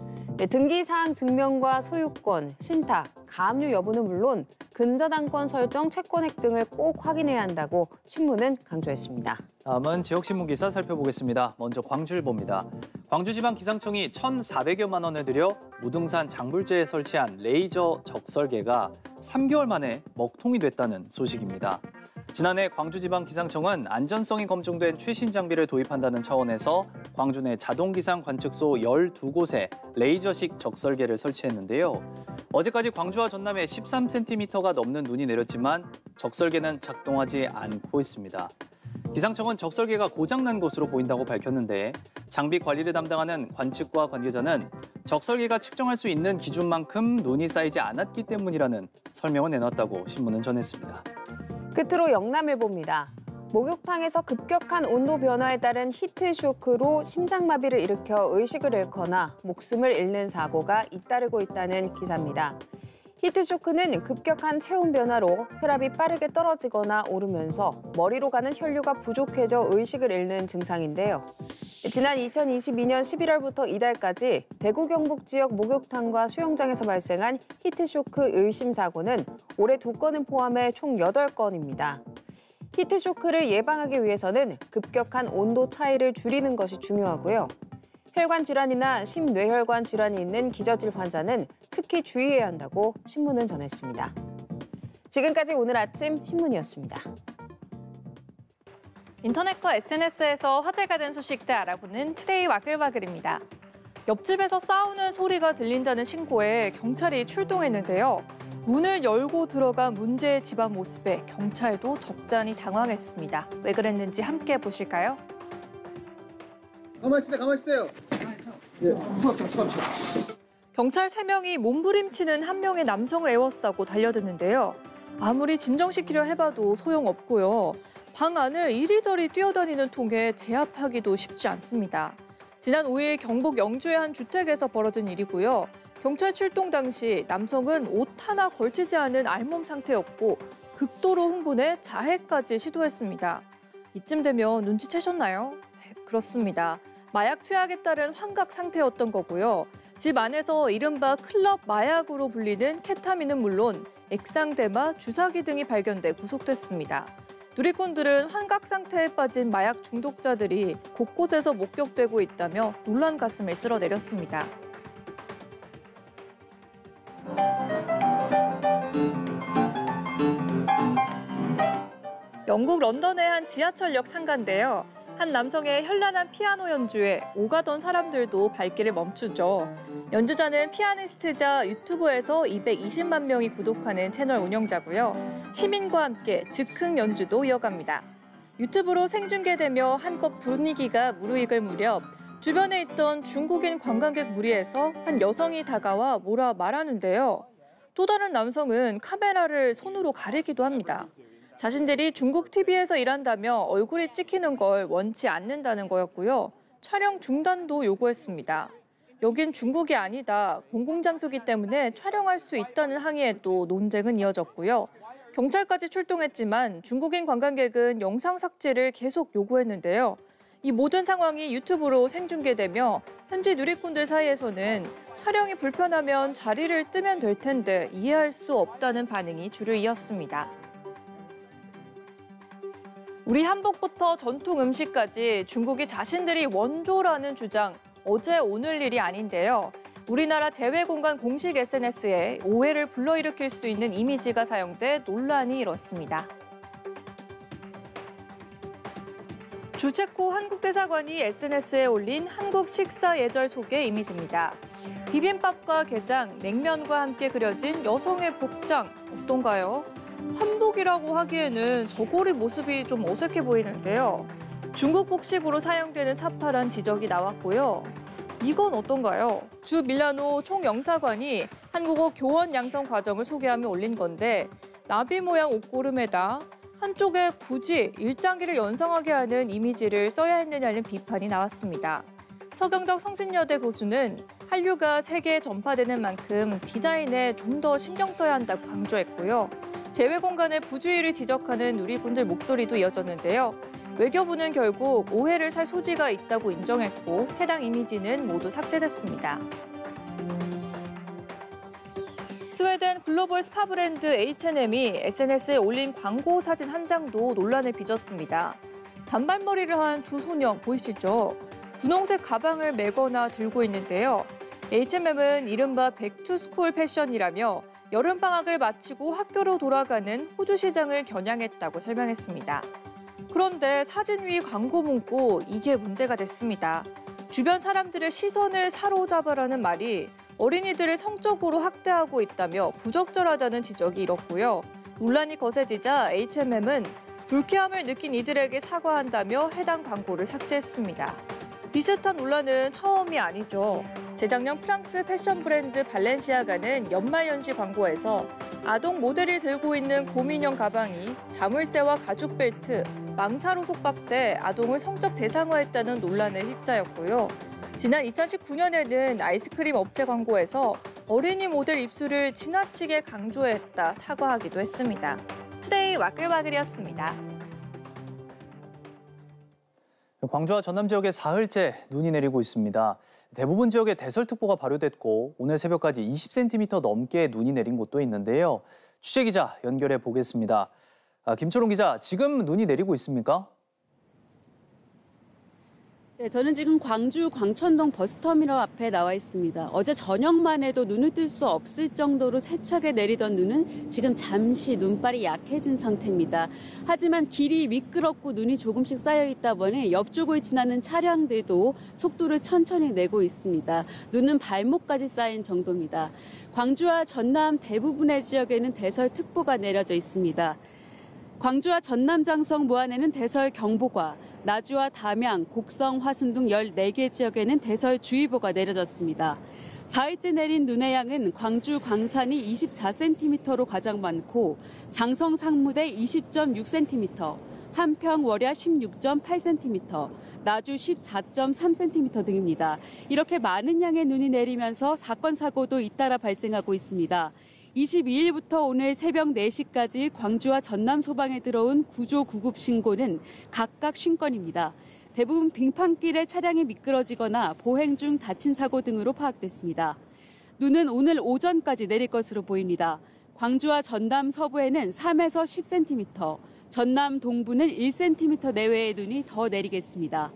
등기사항 증명과 소유권, 신탁, 가압류 여부는 물론 근저당권 설정, 채권액 등을 꼭 확인해야 한다고 신문은 강조했습니다. 다음은 지역신문 기사 살펴보겠습니다. 먼저 광주일보입니다. 광주지방기상청이 1,400여만 원을 들여 무등산 장불재에 설치한 레이저 적설계가 3개월 만에 먹통이 됐다는 소식입니다. 지난해 광주지방기상청은 안전성이 검증된 최신 장비를 도입한다는 차원에서 광주 내 자동기상 관측소 12곳에 레이저식 적설계를 설치했는데요. 어제까지 광주와 전남에 13cm가 넘는 눈이 내렸지만 적설계는 작동하지 않고 있습니다. 기상청은 적설계가 고장난 것으로 보인다고 밝혔는데 장비 관리를 담당하는 관측과 관계자는 적설계가 측정할 수 있는 기준만큼 눈이 쌓이지 않았기 때문이라는 설명을 내놨다고 신문은 전했습니다. 끝으로 영남일보입니다. 목욕탕에서 급격한 온도 변화에 따른 히트쇼크로 심장마비를 일으켜 의식을 잃거나 목숨을 잃는 사고가 잇따르고 있다는 기사입니다. 히트쇼크는 급격한 체온 변화로 혈압이 빠르게 떨어지거나 오르면서 머리로 가는 혈류가 부족해져 의식을 잃는 증상인데요. 지난 2022년 11월부터 이달까지 대구 경북 지역 목욕탕과 수영장에서 발생한 히트쇼크 의심 사고는 올해 2건을 포함해 총 8건입니다. 히트쇼크를 예방하기 위해서는 급격한 온도 차이를 줄이는 것이 중요하고요. 혈관 질환이나 심뇌혈관 질환이 있는 기저질 환자는 특히 주의해야 한다고 신문은 전했습니다. 지금까지 오늘 아침 신문이었습니다. 인터넷과 SNS에서 화제가 된 소식들 알아보는 투데이 와글와글입니다. 옆집에서 싸우는 소리가 들린다는 신고에 경찰이 출동했는데요. 문을 열고 들어간 문제의 집안 모습에 경찰도 적잖이 당황했습니다. 왜 그랬는지 함께 보실까요? 가만히 있어요. 네, 경찰 3명이 몸부림치는 한 명의 남성을 에워싸고 달려드는데요. 아무리 진정시키려 해봐도 소용없고요. 방 안을 이리저리 뛰어다니는 통에 제압하기도 쉽지 않습니다. 지난 5일 경북 영주의 한 주택에서 벌어진 일이고요. 경찰 출동 당시 남성은 옷 하나 걸치지 않은 알몸 상태였고 극도로 흥분해 자해까지 시도했습니다. 이쯤 되면 눈치채셨나요? 네, 그렇습니다. 마약 투약에 따른 환각 상태였던 거고요. 집 안에서 이른바 클럽 마약으로 불리는 케타민은 물론 액상대마, 주사기 등이 발견돼 구속됐습니다. 누리꾼들은 환각 상태에 빠진 마약 중독자들이 곳곳에서 목격되고 있다며 놀란 가슴을 쓸어내렸습니다. 영국 런던의 한 지하철역 상가인데요. 한 남성의 현란한 피아노 연주에 오가던 사람들도 발길을 멈추죠. 연주자는 피아니스트자 유튜브에서 220만 명이 구독하는 채널 운영자고요. 시민과 함께 즉흥 연주도 이어갑니다. 유튜브로 생중계되며 한껏 분위기가 무르익을 무렵 주변에 있던 중국인 관광객 무리에서 한 여성이 다가와 뭐라 말하는데요. 또 다른 남성은 카메라를 손으로 가리기도 합니다. 자신들이 중국 TV에서 일한다며 얼굴이 찍히는 걸 원치 않는다는 거였고요. 촬영 중단도 요구했습니다. 여긴 중국이 아니다. 공공장소기 때문에 촬영할 수 있다는 항의에도 논쟁은 이어졌고요. 경찰까지 출동했지만 중국인 관광객은 영상 삭제를 계속 요구했는데요. 이 모든 상황이 유튜브로 생중계되며 현지 누리꾼들 사이에서는 촬영이 불편하면 자리를 뜨면 될 텐데 이해할 수 없다는 반응이 줄을 이었습니다. 우리 한복부터 전통 음식까지 중국이 자신들이 원조라는 주장, 어제 오늘 일이 아닌데요. 우리나라 재외공간 공식 SNS에 오해를 불러일으킬 수 있는 이미지가 사용돼 논란이 일었습니다. 주체코 한국대사관이 SNS에 올린 한국 식사 예절 소개 이미지입니다. 비빔밥과 게장, 냉면과 함께 그려진 여성의 복장 어떤가요? 한복이라고 하기에는 저고리 모습이 좀 어색해 보이는데요. 중국 복식으로 사용되는 사파란 지적이 나왔고요. 이건 어떤가요? 주 밀라노 총영사관이 한국어 교원 양성 과정을 소개하며 올린 건데 나비 모양 옷고름에다 한쪽에 굳이 일장기를 연상하게 하는 이미지를 써야 했느냐는 비판이 나왔습니다. 서경덕 성신여대 교수는 한류가 세계에 전파되는 만큼 디자인에 좀 더 신경 써야 한다고 강조했고요. 제외 공간의 부주의를 지적하는 누리꾼들 목소리도 이어졌는데요. 외교부는 결국 오해를 살 소지가 있다고 인정했고 해당 이미지는 모두 삭제됐습니다. 스웨덴 글로벌 스파 브랜드 H&M이 SNS에 올린 광고 사진 한 장도 논란을 빚었습니다. 단발머리를 한 두 소녀 보이시죠? 분홍색 가방을 메거나 들고 있는데요. H&M은 이른바 백투스쿨 패션이라며 여름방학을 마치고 학교로 돌아가는 호주 시장을 겨냥했다고 설명했습니다. 그런데 사진 위 광고 문구 이게 문제가 됐습니다. 주변 사람들의 시선을 사로잡으라는 말이 어린이들을 성적으로 학대하고 있다며 부적절하다는 지적이 일었고요. 논란이 거세지자 H&M은 불쾌함을 느낀 이들에게 사과한다며 해당 광고를 삭제했습니다. 비슷한 논란은 처음이 아니죠. 재작년 프랑스 패션 브랜드 발렌시아가는 연말연시 광고에서 아동 모델이 들고 있는 곰인형 가방이 자물쇠와 가죽 벨트, 망사로 속박돼 아동을 성적 대상화했다는 논란에 휩싸였고요. 지난 2019년에는 아이스크림 업체 광고에서 어린이 모델 입술을 지나치게 강조했다 사과하기도 했습니다. 투데이 와글와글이었습니다. 광주와 전남 지역에 사흘째 눈이 내리고 있습니다. 대부분 지역에 대설특보가 발효됐고 오늘 새벽까지 20cm 넘게 눈이 내린 곳도 있는데요. 취재기자 연결해 보겠습니다. 김초롱 기자, 지금 눈이 내리고 있습니까? 네, 저는 지금 광주 광천동 버스터미널 앞에 나와 있습니다. 어제 저녁만 해도 눈을 뜰 수 없을 정도로 세차게 내리던 눈은 지금 잠시 눈발이 약해진 상태입니다. 하지만 길이 미끄럽고 눈이 조금씩 쌓여 있다 보니 옆쪽을 지나는 차량들도 속도를 천천히 내고 있습니다. 눈은 발목까지 쌓인 정도입니다. 광주와 전남 대부분의 지역에는 대설특보가 내려져 있습니다. 광주와 전남 장성 무안에는 대설경보가, 나주와 담양, 곡성, 화순 등 14개 지역에는 대설주의보가 내려졌습니다. 4일째 내린 눈의 양은 광주 광산이 24cm로 가장 많고 장성 상무대 20.6cm, 한평 월야 16.8cm, 나주 14.3cm 등입니다. 이렇게 많은 양의 눈이 내리면서 사건, 사고도 잇따라 발생하고 있습니다. 22일부터 오늘 새벽 4시까지 광주와 전남 소방에 들어온 구조 구급 신고는 각각 50건입니다. 대부분 빙판길에 차량이 미끄러지거나 보행 중 다친 사고 등으로 파악됐습니다. 눈은 오늘 오전까지 내릴 것으로 보입니다. 광주와 전남 서부에는 3에서 10cm, 전남 동부는 1cm 내외의 눈이 더 내리겠습니다.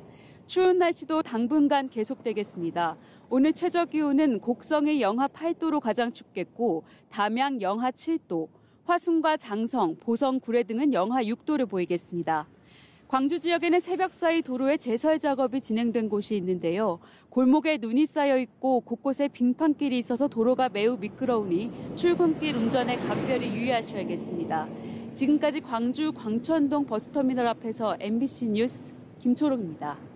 추운 날씨도 당분간 계속되겠습니다. 오늘 최저 기온은 곡성이 영하 8도로 가장 춥겠고 담양 영하 7도, 화순과 장성, 보성, 구례 등은 영하 6도를 보이겠습니다. 광주 지역에는 새벽 사이 도로에 제설 작업이 진행된 곳이 있는데요. 골목에 눈이 쌓여 있고 곳곳에 빙판길이 있어서 도로가 매우 미끄러우니 출근길 운전에 각별히 유의하셔야겠습니다. 지금까지 광주 광천동 버스터미널 앞에서 MBC 뉴스 김초롱입니다.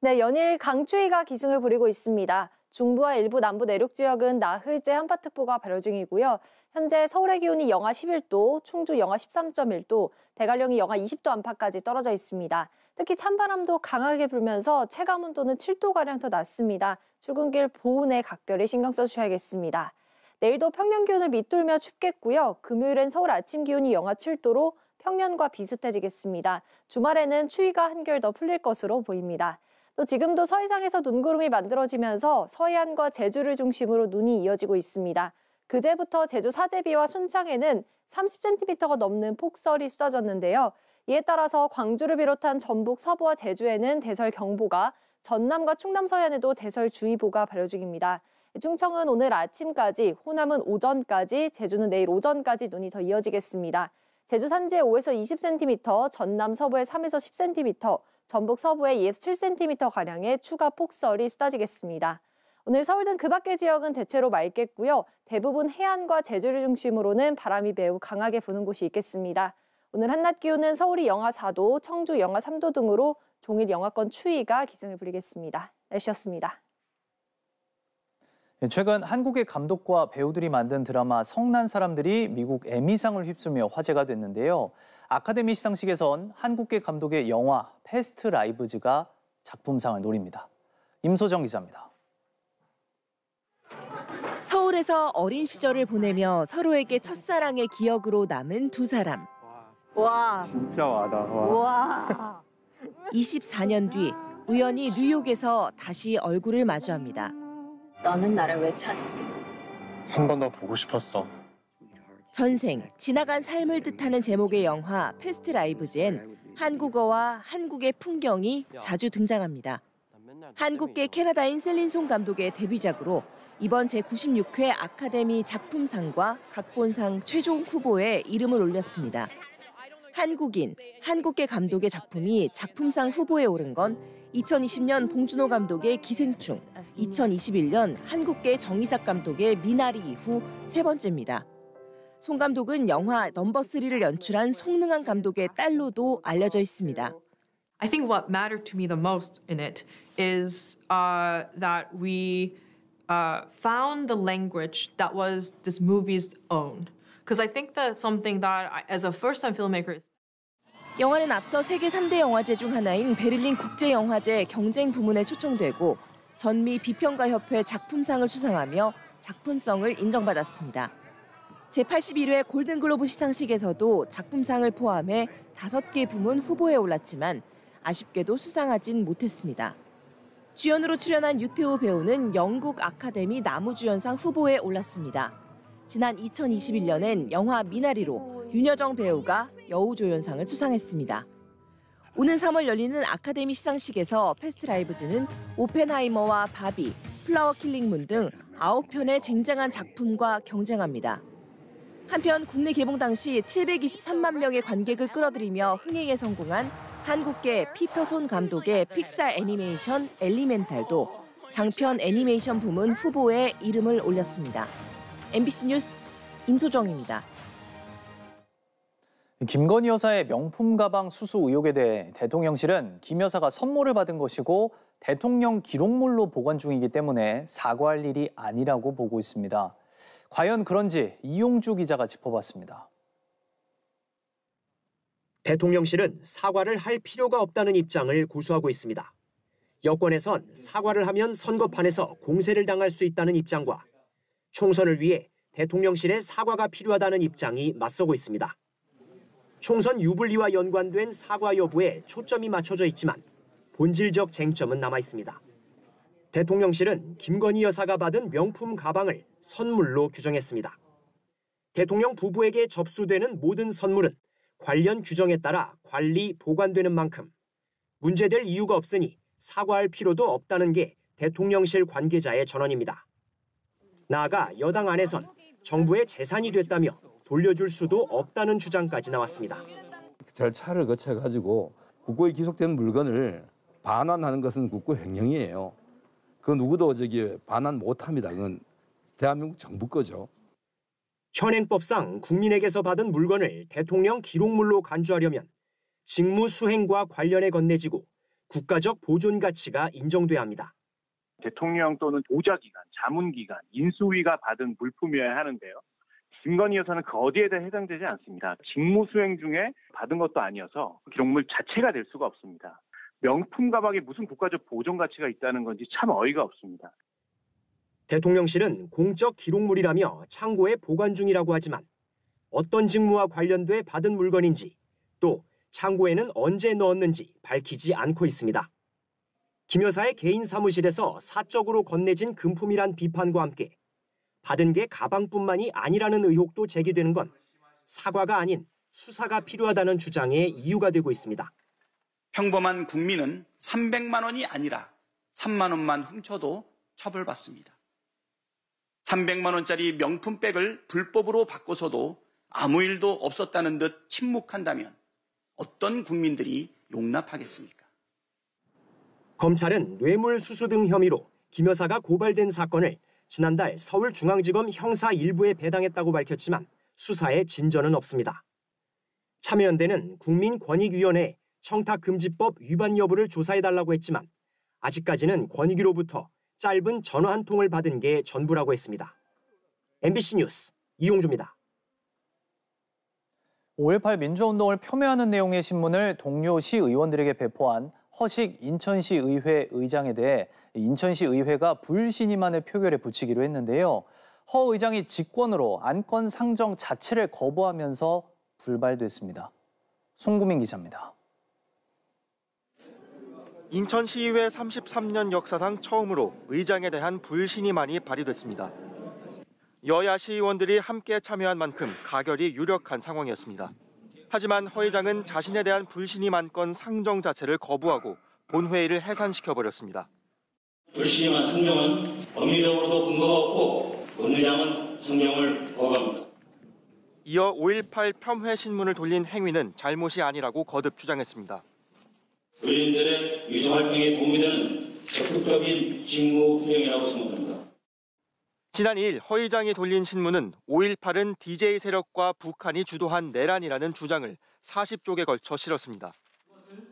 네, 연일 강추위가 기승을 부리고 있습니다. 중부와 일부 남부 내륙 지역은 나흘째 한파특보가 발효 중이고요. 현재 서울의 기온이 영하 11도, 충주 영하 13.1도, 대관령이 영하 20도 안팎까지 떨어져 있습니다. 특히 찬바람도 강하게 불면서 체감온도는 7도가량 더 낮습니다. 출근길 보온에 각별히 신경 써주셔야겠습니다. 내일도 평년 기온을 밑돌며 춥겠고요. 금요일엔 서울 아침 기온이 영하 7도로 평년과 비슷해지겠습니다. 주말에는 추위가 한결 더 풀릴 것으로 보입니다. 또 지금도 서해상에서 눈구름이 만들어지면서 서해안과 제주를 중심으로 눈이 이어지고 있습니다. 그제부터 제주 사제비와 순창에는 30cm가 넘는 폭설이 쏟아졌는데요. 이에 따라서 광주를 비롯한 전북 서부와 제주에는 대설경보가, 전남과 충남 서해안에도 대설주의보가 발효 중입니다. 충청은 오늘 아침까지, 호남은 오전까지, 제주는 내일 오전까지 눈이 더 이어지겠습니다. 제주 산지에 5에서 20cm, 전남 서부에 3에서 10cm, 전북 서부에 2에서 7cm가량의 추가 폭설이 쏟아지겠습니다. 오늘 서울 등 그 밖의 지역은 대체로 맑겠고요. 대부분 해안과 제주를 중심으로는 바람이 매우 강하게 부는 곳이 있겠습니다. 오늘 한낮 기온은 서울이 영하 4도, 청주 영하 3도 등으로 종일 영하권 추위가 기승을 부리겠습니다. 날씨였습니다. 최근 한국의 감독과 배우들이 만든 드라마 성난 사람들이 미국 에미상을 휩쓸며 화제가 됐는데요. 아카데미 시상식에선 한국계 감독의 영화 패스트 라이브즈가 작품상을 노립니다. 임소정 기자입니다. 서울에서 어린 시절을 보내며 서로에게 첫사랑의 기억으로 남은 두 사람. 와. 진짜 와닿아. 와. 24년 뒤 우연히 뉴욕에서 다시 얼굴을 마주합니다. 너는 나를 왜 찾았어? 한 번 더 보고 싶었어. 전생, 지나간 삶을 뜻하는 제목의 영화 패스트 라이브즈엔 한국어와 한국의 풍경이 자주 등장합니다. 한국계 캐나다인 셀린 송 감독의 데뷔작으로 이번 제96회 아카데미 작품상과 각본상 최종 후보에 이름을 올렸습니다. 한국인, 한국계 감독의 작품이 작품상 후보에 오른 건 2020년 봉준호 감독의 기생충, 2021년 한국계 정의삭 감독의 미나리 이후 세 번째입니다. 송 감독은 영화 넘버3를 연출한 송능한 감독의 딸로도 알려져 있습니다. I think what mattered to me the most in it is that we found the language that was this movie's own. Because I think that's something that, as a first-time filmmaker, 영화는 앞서 세계 3대 영화제 중 하나인 베를린 국제영화제 경쟁 부문에 초청되고 전미 비평가협회 작품상을 수상하며 작품성을 인정받았습니다. 제81회 골든글로브 시상식에서도 작품상을 포함해 5개 부문 후보에 올랐지만 아쉽게도 수상하진 못했습니다. 주연으로 출연한 유태우 배우는 영국 아카데미 나무주연상 후보에 올랐습니다. 지난 2021년엔 영화 미나리로 윤여정 배우가 여우조연상을 수상했습니다. 오는 3월 열리는 아카데미 시상식에서 패스트 라이브즈는 오펜하이머와 바비, 플라워 킬링문 등 9편의 쟁쟁한 작품과 경쟁합니다. 한편 국내 개봉 당시 723만 명의 관객을 끌어들이며 흥행에 성공한 한국계 피터손 감독의 픽사 애니메이션 엘리멘탈도 장편 애니메이션 부문 후보에 이름을 올렸습니다. MBC 뉴스 임소정입니다. 김건희 여사의 명품 가방 수수 의혹에 대해 대통령실은 김 여사가 선물을 받은 것이고 대통령 기록물로 보관 중이기 때문에 사과할 일이 아니라고 보고 있습니다. 과연 그런지 이용주 기자가 짚어봤습니다. 대통령실은 사과를 할 필요가 없다는 입장을 고수하고 있습니다. 여권에선 사과를 하면 선거판에서 공세를 당할 수 있다는 입장과 총선을 위해 대통령실의 사과가 필요하다는 입장이 맞서고 있습니다. 총선 유불리와 연관된 사과 여부에 초점이 맞춰져 있지만 본질적 쟁점은 남아 있습니다. 대통령실은 김건희 여사가 받은 명품 가방을 선물로 규정했습니다. 대통령 부부에게 접수되는 모든 선물은 관련 규정에 따라 관리, 보관되는 만큼 문제될 이유가 없으니 사과할 필요도 없다는 게 대통령실 관계자의 전언입니다. 나아가 여당 안에선 정부의 재산이 됐다며 돌려줄 수도 없다는 주장까지 나왔습니다. 절차를 거쳐가지고 국고에 기속된 물건을 반환하는 것은 국고 횡령이에요. 그 누구도 반환 못합니다. 그건 대한민국 정부 거죠. 현행법상 국민에게서 받은 물건을 대통령 기록물로 간주하려면 직무 수행과 관련해 건네지고 국가적 보존 가치가 인정돼야 합니다. 대통령 또는 보좌기관, 자문기관, 인수위가 받은 물품이어야 하는데요. 김건희 여사는 그 어디에도 해당되지 않습니다. 직무 수행 중에 받은 것도 아니어서 기록물 자체가 될 수가 없습니다. 명품 가방에 무슨 국가적 보존 가치가 있다는 건지 참 어이가 없습니다. 대통령실은 공적 기록물이라며 창고에 보관 중이라고 하지만 어떤 직무와 관련돼 받은 물건인지 또 창고에는 언제 넣었는지 밝히지 않고 있습니다. 김 여사의 개인 사무실에서 사적으로 건네진 금품이란 비판과 함께 받은 게 가방뿐만이 아니라는 의혹도 제기되는 건 사과가 아닌 수사가 필요하다는 주장의 이유가 되고 있습니다. 평범한 국민은 300만 원이 아니라 3만 원만 훔쳐도 처벌받습니다. 300만 원짜리 명품백을 불법으로 바꿔서도 아무 일도 없었다는 듯 침묵한다면 어떤 국민들이 용납하겠습니까? 검찰은 뇌물수수 등 혐의로 김 여사가 고발된 사건을 지난달 서울중앙지검 형사 1부에 배당했다고 밝혔지만 수사에 진전은 없습니다. 참여연대는 국민권익위원회에 청탁금지법 위반 여부를 조사해달라고 했지만 아직까지는 권익위로부터 짧은 전화 한 통을 받은 게 전부라고 했습니다. MBC 뉴스 이용주입니다. 5.18 민주운동을 폄훼하는 내용의 신문을 동료 시의원들에게 배포한 허식 인천시의회 의장에 대해 인천시의회가 불신임안을 표결에 붙이기로 했는데요. 허 의장이 직권으로 안건 상정 자체를 거부하면서 불발됐습니다. 송구민 기자입니다. 인천시의회 33년 역사상 처음으로 의장에 대한 불신임안이 발의됐습니다. 여야 시의원들이 함께 참여한 만큼 가결이 유력한 상황이었습니다. 하지만 허 의장은 자신에 대한 불신임 안건 상정 자체를 거부하고 본회의를 해산시켜버렸습니다. 불신임안 상정은 법리적으로도 근거가 없고 본 의장은 상정을 거부합니다. 이어 5.18 폄훼 신문을 돌린 행위는 잘못이 아니라고 거듭 주장했습니다. 의원들의 유저 활동에 도움이 되는 적극적인 직무 수행이라고 생각합니다. 지난 2일 허 의장이 돌린 신문은 5.18은 DJ 세력과 북한이 주도한 내란이라는 주장을 40쪽에 걸쳐 실었습니다.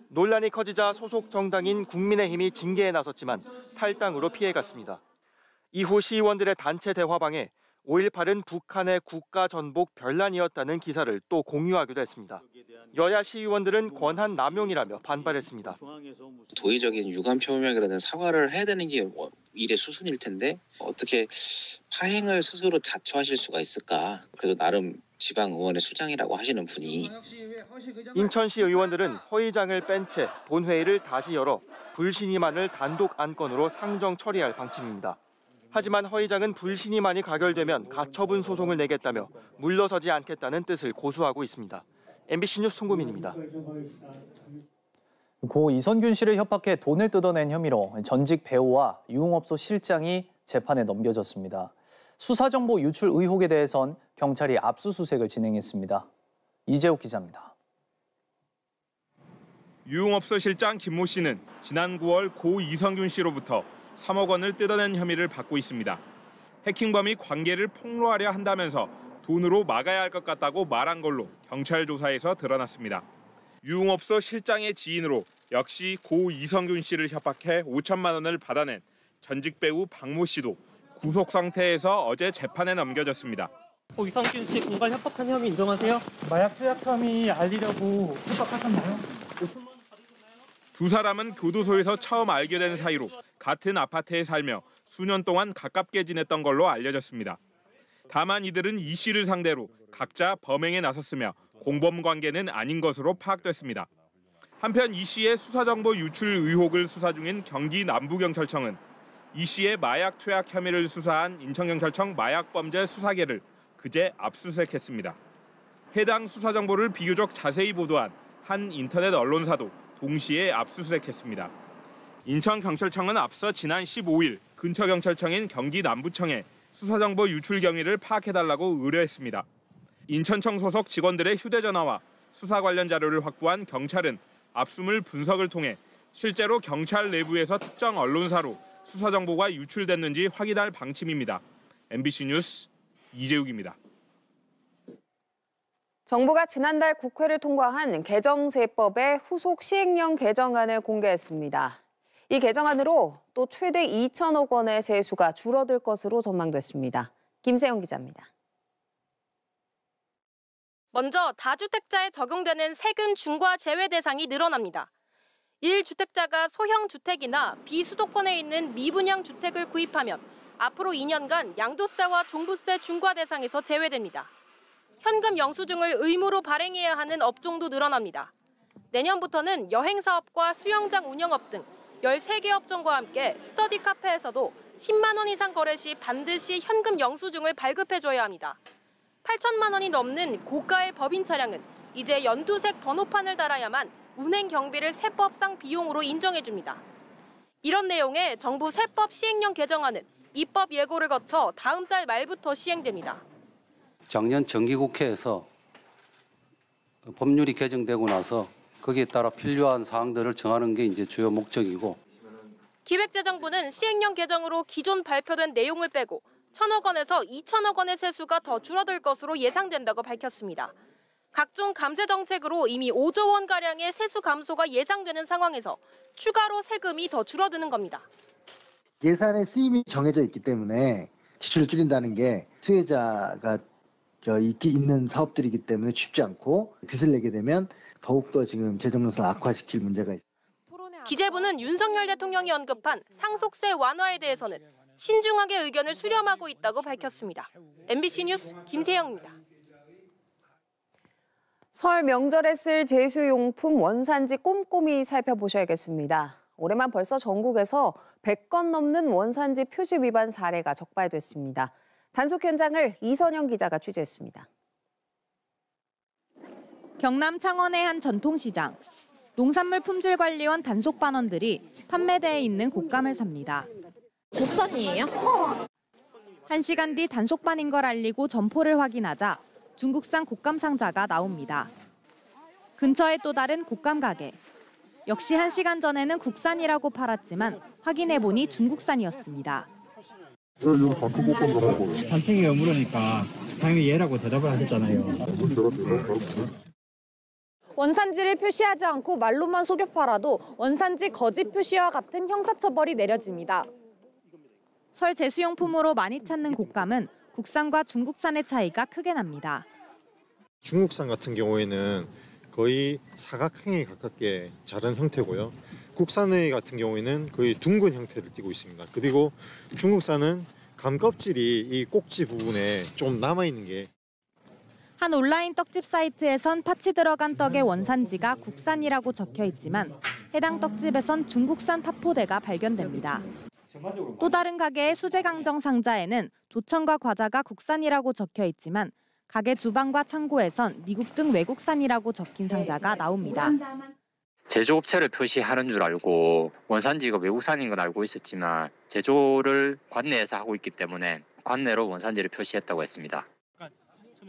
논란이 커지자 소속 정당인 국민의힘이 징계에 나섰지만 탈당으로 피해갔습니다. 이후 시의원들의 단체 대화방에 5.18은 북한의 국가 전복 변란이었다는 기사를 또 공유하기도 했습니다. 여야 시의원들은 권한 남용이라며 반발했습니다. 도의적인 유감 표명이라든 사과를 해야 되는 게 일의 수순일 텐데 어떻게 파행을 스스로 자초하실 수가 있을까? 그래도 나름 지방 의원의 수장이라고 하시는 분이. 인천시 의원들은 허 의장을 뺀 채 본회의를 다시 열어 불신임안을 단독 안건으로 상정 처리할 방침입니다. 하지만 허 의장은 불신임안이 가결되면 가처분 소송을 내겠다며 물러서지 않겠다는 뜻을 고수하고 있습니다. MBC 뉴스 송구민입니다. 고 이선균 씨를 협박해 돈을 뜯어낸 혐의로 전직 배우와 유흥업소 실장이 재판에 넘겨졌습니다. 수사정보 유출 의혹에 대해선 경찰이 압수수색을 진행했습니다. 이재욱 기자입니다. 유흥업소 실장 김모 씨는 지난 9월 고 이선균 씨로부터 3억 원을 뜯어낸 혐의를 받고 있습니다. 해킹범이 관계를 폭로하려 한다면서 돈으로 막아야 할 것 같다고 말한 걸로 경찰 조사에서 드러났습니다. 유흥업소 실장의 지인으로 역시 고 이선균 씨를 협박해 5천만 원을 받아낸 전직 배우 박모 씨도 구속 상태에서 어제 재판에 넘겨졌습니다. 고 이선균 씨 공갈 협박한 혐의 인정하세요? 마약 투약 혐의 알리려고 협박하셨나요? 두 사람은 교도소에서 처음 알게 된 사이로 같은 아파트에 살며 수년 동안 가깝게 지냈던 걸로 알려졌습니다. 다만 이들은 이 씨를 상대로 각자 범행에 나섰으며 공범 관계는 아닌 것으로 파악됐습니다. 한편 이 씨의 수사정보 유출 의혹을 수사 중인 경기 남부경찰청은 이 씨의 마약 투약 혐의를 수사한 인천경찰청 마약범죄 수사계를 그제 압수수색했습니다. 해당 수사정보를 비교적 자세히 보도한 한 인터넷 언론사도 동시에 압수수색했습니다. 인천경찰청은 앞서 지난 15일 근처경찰청인 경기 남부청에 수사정보 유출 경위를 파악해달라고 의뢰했습니다. 인천청 소속 직원들의 휴대전화와 수사 관련 자료를 확보한 경찰은 압수물 분석을 통해 실제로 경찰 내부에서 특정 언론사로 수사정보가 유출됐는지 확인할 방침입니다. MBC 뉴스 이재욱입니다. 정부가 지난달 국회를 통과한 개정세법의 후속 시행령 개정안을 공개했습니다. 이 개정안으로 또 최대 2천억 원의 세수가 줄어들 것으로 전망됐습니다. 김세영 기자입니다. 먼저 다주택자에 적용되는 세금 중과 제외 대상이 늘어납니다. 1주택자가 소형 주택이나 비수도권에 있는 미분양 주택을 구입하면 앞으로 2년간 양도세와 종부세 중과 대상에서 제외됩니다. 현금 영수증을 의무로 발행해야 하는 업종도 늘어납니다. 내년부터는 여행사업과 수영장 운영업 등 13개 업종과 함께 스터디 카페에서도 10만 원 이상 거래 시 반드시 현금 영수증을 발급해줘야 합니다. 8천만 원이 넘는 고가의 법인 차량은 이제 연두색 번호판을 달아야만 운행 경비를 세법상 비용으로 인정해줍니다. 이런 내용의 정부 세법 시행령 개정안은 입법 예고를 거쳐 다음 달 말부터 시행됩니다. 작년 정기국회에서 법률이 개정되고 나서 거기에 따라 필요한 사항들을 정하는 게 이제 주요 목적이고. 기획재정부는 시행령 개정으로 기존 발표된 내용을 빼고 1,000억 원에서 2,000억 원의 세수가 더 줄어들 것으로 예상된다고 밝혔습니다. 각종 감세 정책으로 이미 5조 원가량의 세수 감소가 예상되는 상황에서 추가로 세금이 더 줄어드는 겁니다. 예산의 쓰임이 정해져 있기 때문에 지출을 줄인다는 게 수혜자가 있는 사업들이기 때문에 쉽지 않고 빚을 내게 되면 더욱더 지금 재정노선을 악화시킬 문제가 있습니다. 기재부는 윤석열 대통령이 언급한 상속세 완화에 대해서는 신중하게 의견을 수렴하고 있다고 밝혔습니다. MBC 뉴스 김세영입니다. 설 명절에 쓸 제수용품 원산지 꼼꼼히 살펴보셔야겠습니다. 올해만 벌써 전국에서 100건 넘는 원산지 표시 위반 사례가 적발됐습니다. 단속 현장을 이선영 기자가 취재했습니다. 경남 창원의 한 전통시장. 농산물 품질관리원 단속반원들이 판매대에 있는 곶감을 삽니다. 국산이에요? 1시간 뒤 단속반인 걸 알리고 점포를 확인하자 중국산 곶감 상자가 나옵니다. 근처에 또 다른 곶감 가게. 역시 1시간 전에는 국산이라고 팔았지만 확인해보니 중국산이었습니다. 이거 단품 곶감 나가고요. 단탱이가 물으니까 당연히 얘라고 대답을 하셨잖아요. 원산지를 표시하지 않고 말로만 속여 팔아도 원산지 거짓 표시와 같은 형사처벌이 내려집니다. 설 제수용품으로 많이 찾는 곶감은 국산과 중국산의 차이가 크게 납니다. 중국산 같은 경우에는 거의 사각형에 가깝게 자른 형태고요. 국산의 같은 경우에는 거의 둥근 형태를 띠고 있습니다. 그리고 중국산은 감 껍질이 이 꼭지 부분에 좀 남아있는 게. 한 온라인 떡집 사이트에선 팥이 들어간 떡의 원산지가 국산이라고 적혀 있지만 해당 떡집에선 중국산 팥포대가 발견됩니다. 또 다른 가게의 수제강정 상자에는 조청과 과자가 국산이라고 적혀 있지만 가게 주방과 창고에선 미국 등 외국산이라고 적힌 상자가 나옵니다. 제조업체를 표시하는 줄 알고 원산지가 외국산인 건 알고 있었지만 제조를 관내에서 하고 있기 때문에 관내로 원산지를 표시했다고 했습니다.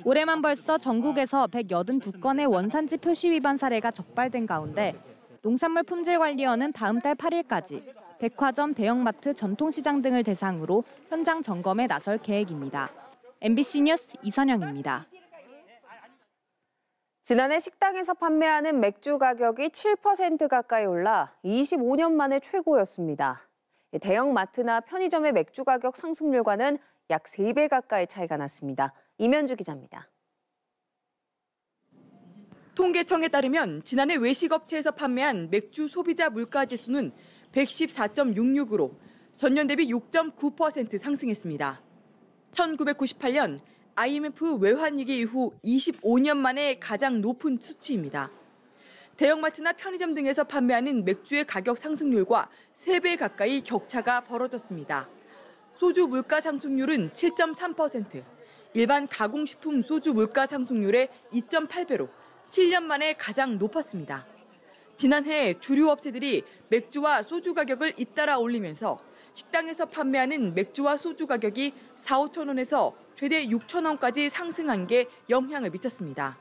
올해만 벌써 전국에서 182건의 원산지 표시 위반 사례가 적발된 가운데 농산물 품질관리원은 다음 달 8일까지 백화점, 대형마트, 전통시장 등을 대상으로 현장 점검에 나설 계획입니다. MBC 뉴스 이선영입니다. 지난해 식당에서 판매하는 맥주 가격이 7% 가까이 올라 25년 만에 최고였습니다. 대형마트나 편의점의 맥주 가격 상승률과는 약 3배 가까이 차이가 났습니다. 이면주 기자입니다. 통계청에 따르면 지난해 외식업체에서 판매한 맥주 소비자 물가지수는 114.66으로 전년 대비 6.9% 상승했습니다. 1998년 IMF 외환위기 이후 25년 만에 가장 높은 수치입니다. 대형마트나 편의점 등에서 판매하는 맥주의 가격 상승률과 3배 가까이 격차가 벌어졌습니다. 소주 물가 상승률은 7.3%, 일반 가공식품 소주 물가 상승률의 2.8배로 7년 만에 가장 높았습니다. 지난해 주류 업체들이 맥주와 소주 가격을 잇따라 올리면서 식당에서 판매하는 맥주와 소주 가격이 4,5천 원에서 최대 6천 원까지 상승한 게 영향을 미쳤습니다.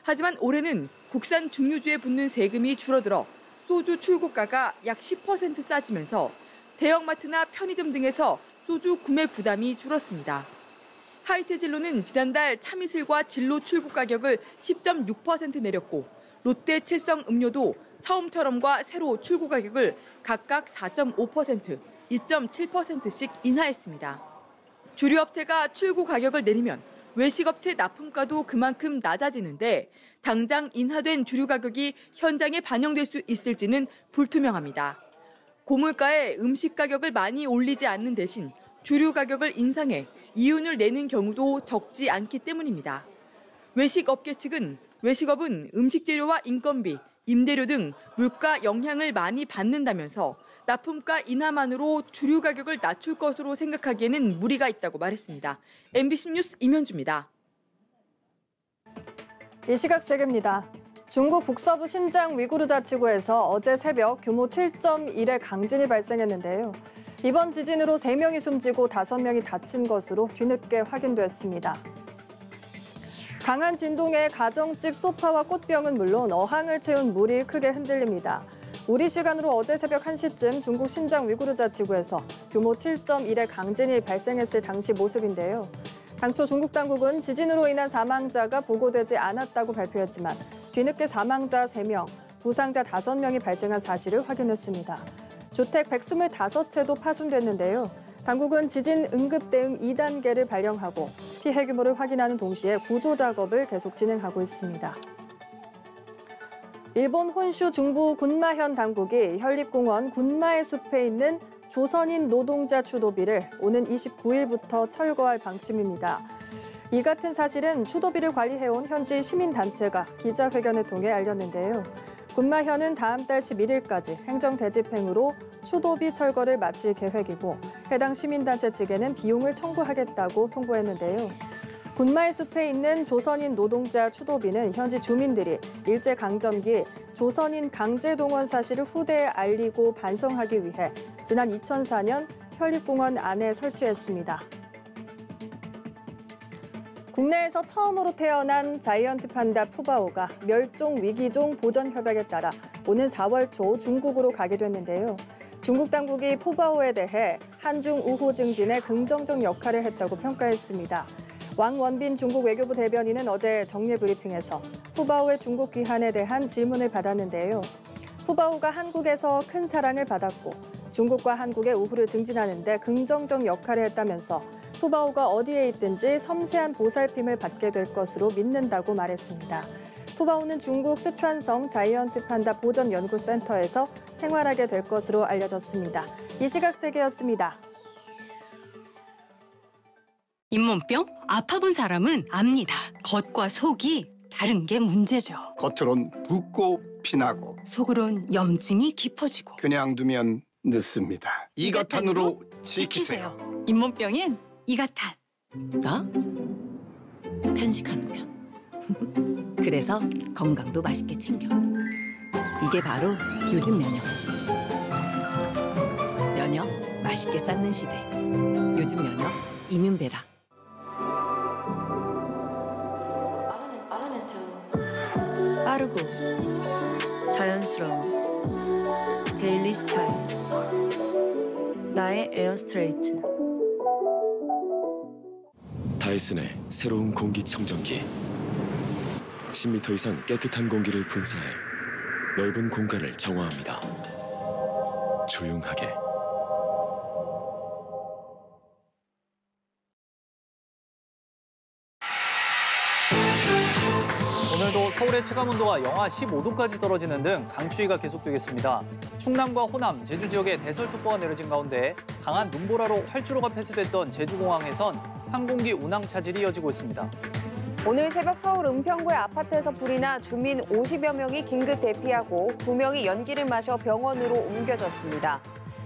하지만 올해는 국산 증류주에 붙는 세금이 줄어들어 소주 출고가가 약 10% 싸지면서 대형마트나 편의점 등에서 소주 구매 부담이 줄었습니다. 하이트진로는 지난달 참이슬과 진로 출고 가격을 10.6% 내렸고 롯데 칠성 음료도 처음처럼과 새로 출고 가격을 각각 4.5%, 2.7%씩 인하했습니다. 주류업체가 출고 가격을 내리면 외식업체 납품가도 그만큼 낮아지는데 당장 인하된 주류 가격이 현장에 반영될 수 있을지는 불투명합니다. 고물가에 음식 가격을 많이 올리지 않는 대신 주류 가격을 인상해 이윤을 내는 경우도 적지 않기 때문입니다. 외식업계 측은 외식업은 음식 재료와 인건비, 임대료 등 물가 영향을 많이 받는다면서 납품가 인하만으로 주류 가격을 낮출 것으로 생각하기에는 무리가 있다고 말했습니다. MBC 뉴스 이면주입니다. 이 시각 세계입니다. 중국 북서부 신장 위구르 자치구에서 어제 새벽 규모 7.1의 강진이 발생했는데요. 이번 지진으로 3명이 숨지고 5명이 다친 것으로 뒤늦게 확인됐습니다. 강한 진동에 가정집 소파와 꽃병은 물론 어항을 채운 물이 크게 흔들립니다. 우리 시간으로 어제 새벽 1시쯤 중국 신장 위구르자 지구에서 규모 7.1의 강진이 발생했을 당시 모습인데요. 당초 중국 당국은 지진으로 인한 사망자가 보고되지 않았다고 발표했지만 뒤늦게 사망자 3명, 부상자 5명이 발생한 사실을 확인했습니다. 주택 125채도 파손됐는데요. 당국은 지진 응급 대응 2단계를 발령하고 피해 규모를 확인하는 동시에 구조 작업을 계속 진행하고 있습니다. 일본 혼슈 중부 군마현 당국이 현립공원 군마의 숲에 있는 조선인 노동자 추도비를 오는 29일부터 철거할 방침입니다. 이 같은 사실은 추도비를 관리해온 현지 시민단체가 기자회견을 통해 알렸는데요. 군마현은 다음 달 11일까지 행정대집행으로 추도비 철거를 마칠 계획이고 해당 시민단체 측에는 비용을 청구하겠다고 통보했는데요. 군마의 숲에 있는 조선인 노동자 추도비는 현지 주민들이 일제강점기 조선인 강제동원 사실을 후대에 알리고 반성하기 위해 지난 2004년 현립공원 안에 설치했습니다. 국내에서 처음으로 태어난 자이언트 판다 푸바오가 멸종 위기종 보전 협약에 따라 오는 4월 초 중국으로 가게 됐는데요. 중국 당국이 푸바오에 대해 한중 우호 증진에 긍정적 역할을 했다고 평가했습니다. 왕원빈 중국 외교부 대변인은 어제 정례 브리핑에서 푸바오의 중국 귀환에 대한 질문을 받았는데요. 푸바오가 한국에서 큰 사랑을 받았고 중국과 한국의 우호를 증진하는 데 긍정적 역할을 했다면서 푸바오가 어디에 있든지 섬세한 보살핌을 받게 될 것으로 믿는다고 말했습니다. 푸바오는 중국 스촨성 자이언트 판다 보전연구센터에서 생활하게 될 것으로 알려졌습니다. 이 시각 세계였습니다. 잇몸병? 아파본 사람은 압니다. 겉과 속이 다른 게 문제죠. 겉으론 붓고 피나고 속으론 염증이 깊어지고 그냥 두면 늦습니다. 이가탄으로 지키세요. 잇몸병엔 이가탄. 나? 편식하는 편. 그래서 건강도 맛있게 챙겨. 이게 바로 요즘 면역. 면역 맛있게 쌓는 시대. 요즘 면역 이뮨베라. 빠르고 자연스러운 데일리 스타일. 나의 에어스트레이트. 다이슨의 새로운 공기청정기. 10m 이상 깨끗한 공기를 분사해 넓은 공간을 정화합니다. 조용하게. 오늘도 서울의 체감온도가 영하 15도까지 떨어지는 등 강추위가 계속되겠습니다. 충남과 호남, 제주 지역에 대설특보가 내려진 가운데 강한 눈보라로 활주로가 폐쇄됐던 제주공항에선 항공기 운항 차질이 이어지고 있습니다. 오늘 새벽 서울 은평구의 아파트에서 불이 나 주민 50여 명이 긴급 대피하고 2명이 연기를 마셔 병원으로 옮겨졌습니다.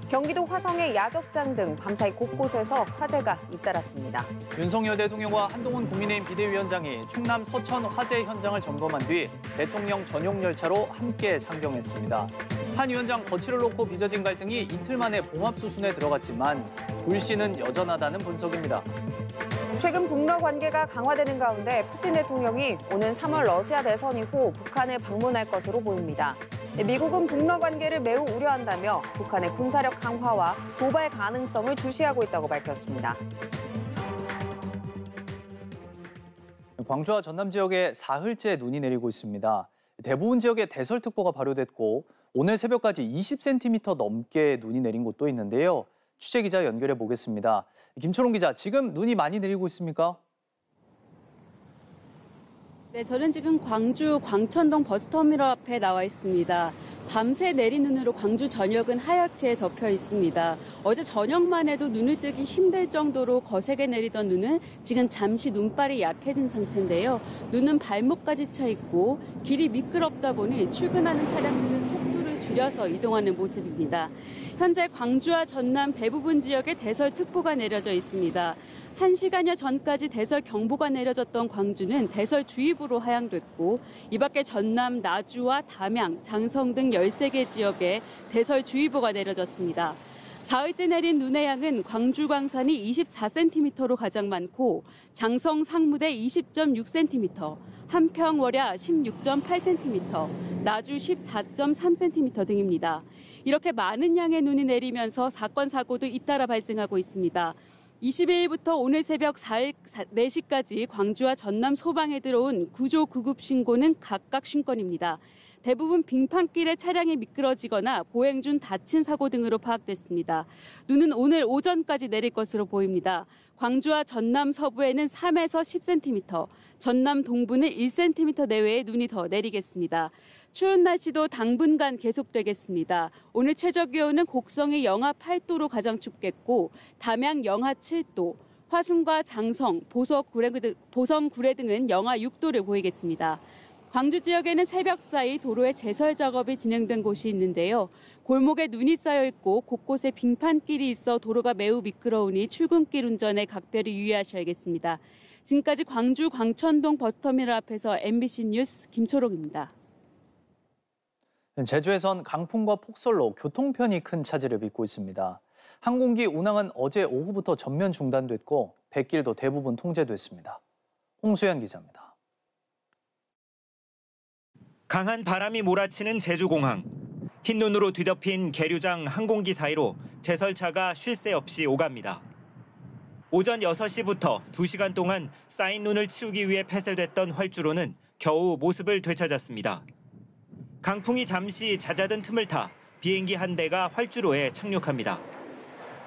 경기도 화성의 야적장 등 밤사이 곳곳에서 화재가 잇따랐습니다. 윤석열 대통령과 한동훈 국민의힘 비대위원장이 충남 서천 화재 현장을 점검한 뒤 대통령 전용 열차로 함께 상경했습니다. 한 위원장 거취를 놓고 빚어진 갈등이 이틀 만에 봉합 수순에 들어갔지만 불씨는 여전하다는 분석입니다. 최근 북러 관계가 강화되는 가운데 푸틴 대통령이 오는 3월 러시아 대선 이후 북한을 방문할 것으로 보입니다. 미국은 북러 관계를 매우 우려한다며 북한의 군사력 강화와 도발 가능성을 주시하고 있다고 밝혔습니다. 광주와 전남 지역에 사흘째 눈이 내리고 있습니다. 대부분 지역에 대설특보가 발효됐고 오늘 새벽까지 20cm 넘게 눈이 내린 곳도 있는데요. 취재기자 연결해 보겠습니다. 김초롱 기자, 지금 눈이 많이 내리고 있습니까? 네, 저는 지금 광주 광천동 버스터미널 앞에 나와 있습니다. 밤새 내린 눈으로 광주 전역은 하얗게 덮여 있습니다. 어제 저녁만 해도 눈을 뜨기 힘들 정도로 거세게 내리던 눈은 지금 잠시 눈발이 약해진 상태인데요. 눈은 발목까지 차 있고 길이 미끄럽다 보니 출근하는 차량들은 속도를 줄여서 이동하는 모습입니다. 현재 광주와 전남 대부분 지역에 대설특보가 내려져 있습니다. 1시간여 전까지 대설경보가 내려졌던 광주는 대설주의보로 하향됐고 이 밖에 전남, 나주와 담양, 장성 등 13개 지역에 대설주의보가 내려졌습니다. 사흘째 내린 눈의 양은 광주 광산이 24cm로 가장 많고 장성 상무대 20.6cm, 한평 월야 16.8cm, 나주 14.3cm 등입니다. 이렇게 많은 양의 눈이 내리면서 사건 사고도 잇따라 발생하고 있습니다. 22일부터 오늘 새벽 4시까지 광주와 전남 소방에 들어온 구조 구급 신고는 각각 50건입니다. 대부분 빙판길에 차량이 미끄러지거나 보행 중 다친 사고 등으로 파악됐습니다. 눈은 오늘 오전까지 내릴 것으로 보입니다. 광주와 전남 서부에는 3에서 10cm, 전남 동부는 1cm 내외의 눈이 더 내리겠습니다. 추운 날씨도 당분간 계속되겠습니다. 오늘 최저기온은 곡성이 영하 8도로 가장 춥겠고 담양 영하 7도, 화순과 장성, 보성 구례 등은 영하 6도를 보이겠습니다. 광주 지역에는 새벽 사이 도로에 제설 작업이 진행된 곳이 있는데요. 골목에 눈이 쌓여 있고 곳곳에 빙판길이 있어 도로가 매우 미끄러우니 출근길 운전에 각별히 유의하셔야겠습니다. 지금까지 광주 광천동 버스터미널 앞에서 MBC 뉴스 김초롱입니다. 제주에선 강풍과 폭설로 교통편이 큰 차질을 빚고 있습니다. 항공기 운항은 어제 오후부터 전면 중단됐고 백길도 대부분 통제됐습니다. 홍수연 기자입니다. 강한 바람이 몰아치는 제주공항. 흰눈으로 뒤덮인 계류장 항공기 사이로 제설차가 쉴 새 없이 오갑니다. 오전 6시부터 2시간 동안 쌓인 눈을 치우기 위해 폐쇄됐던 활주로는 겨우 모습을 되찾았습니다. 강풍이 잠시 잦아든 틈을 타 비행기 한 대가 활주로에 착륙합니다.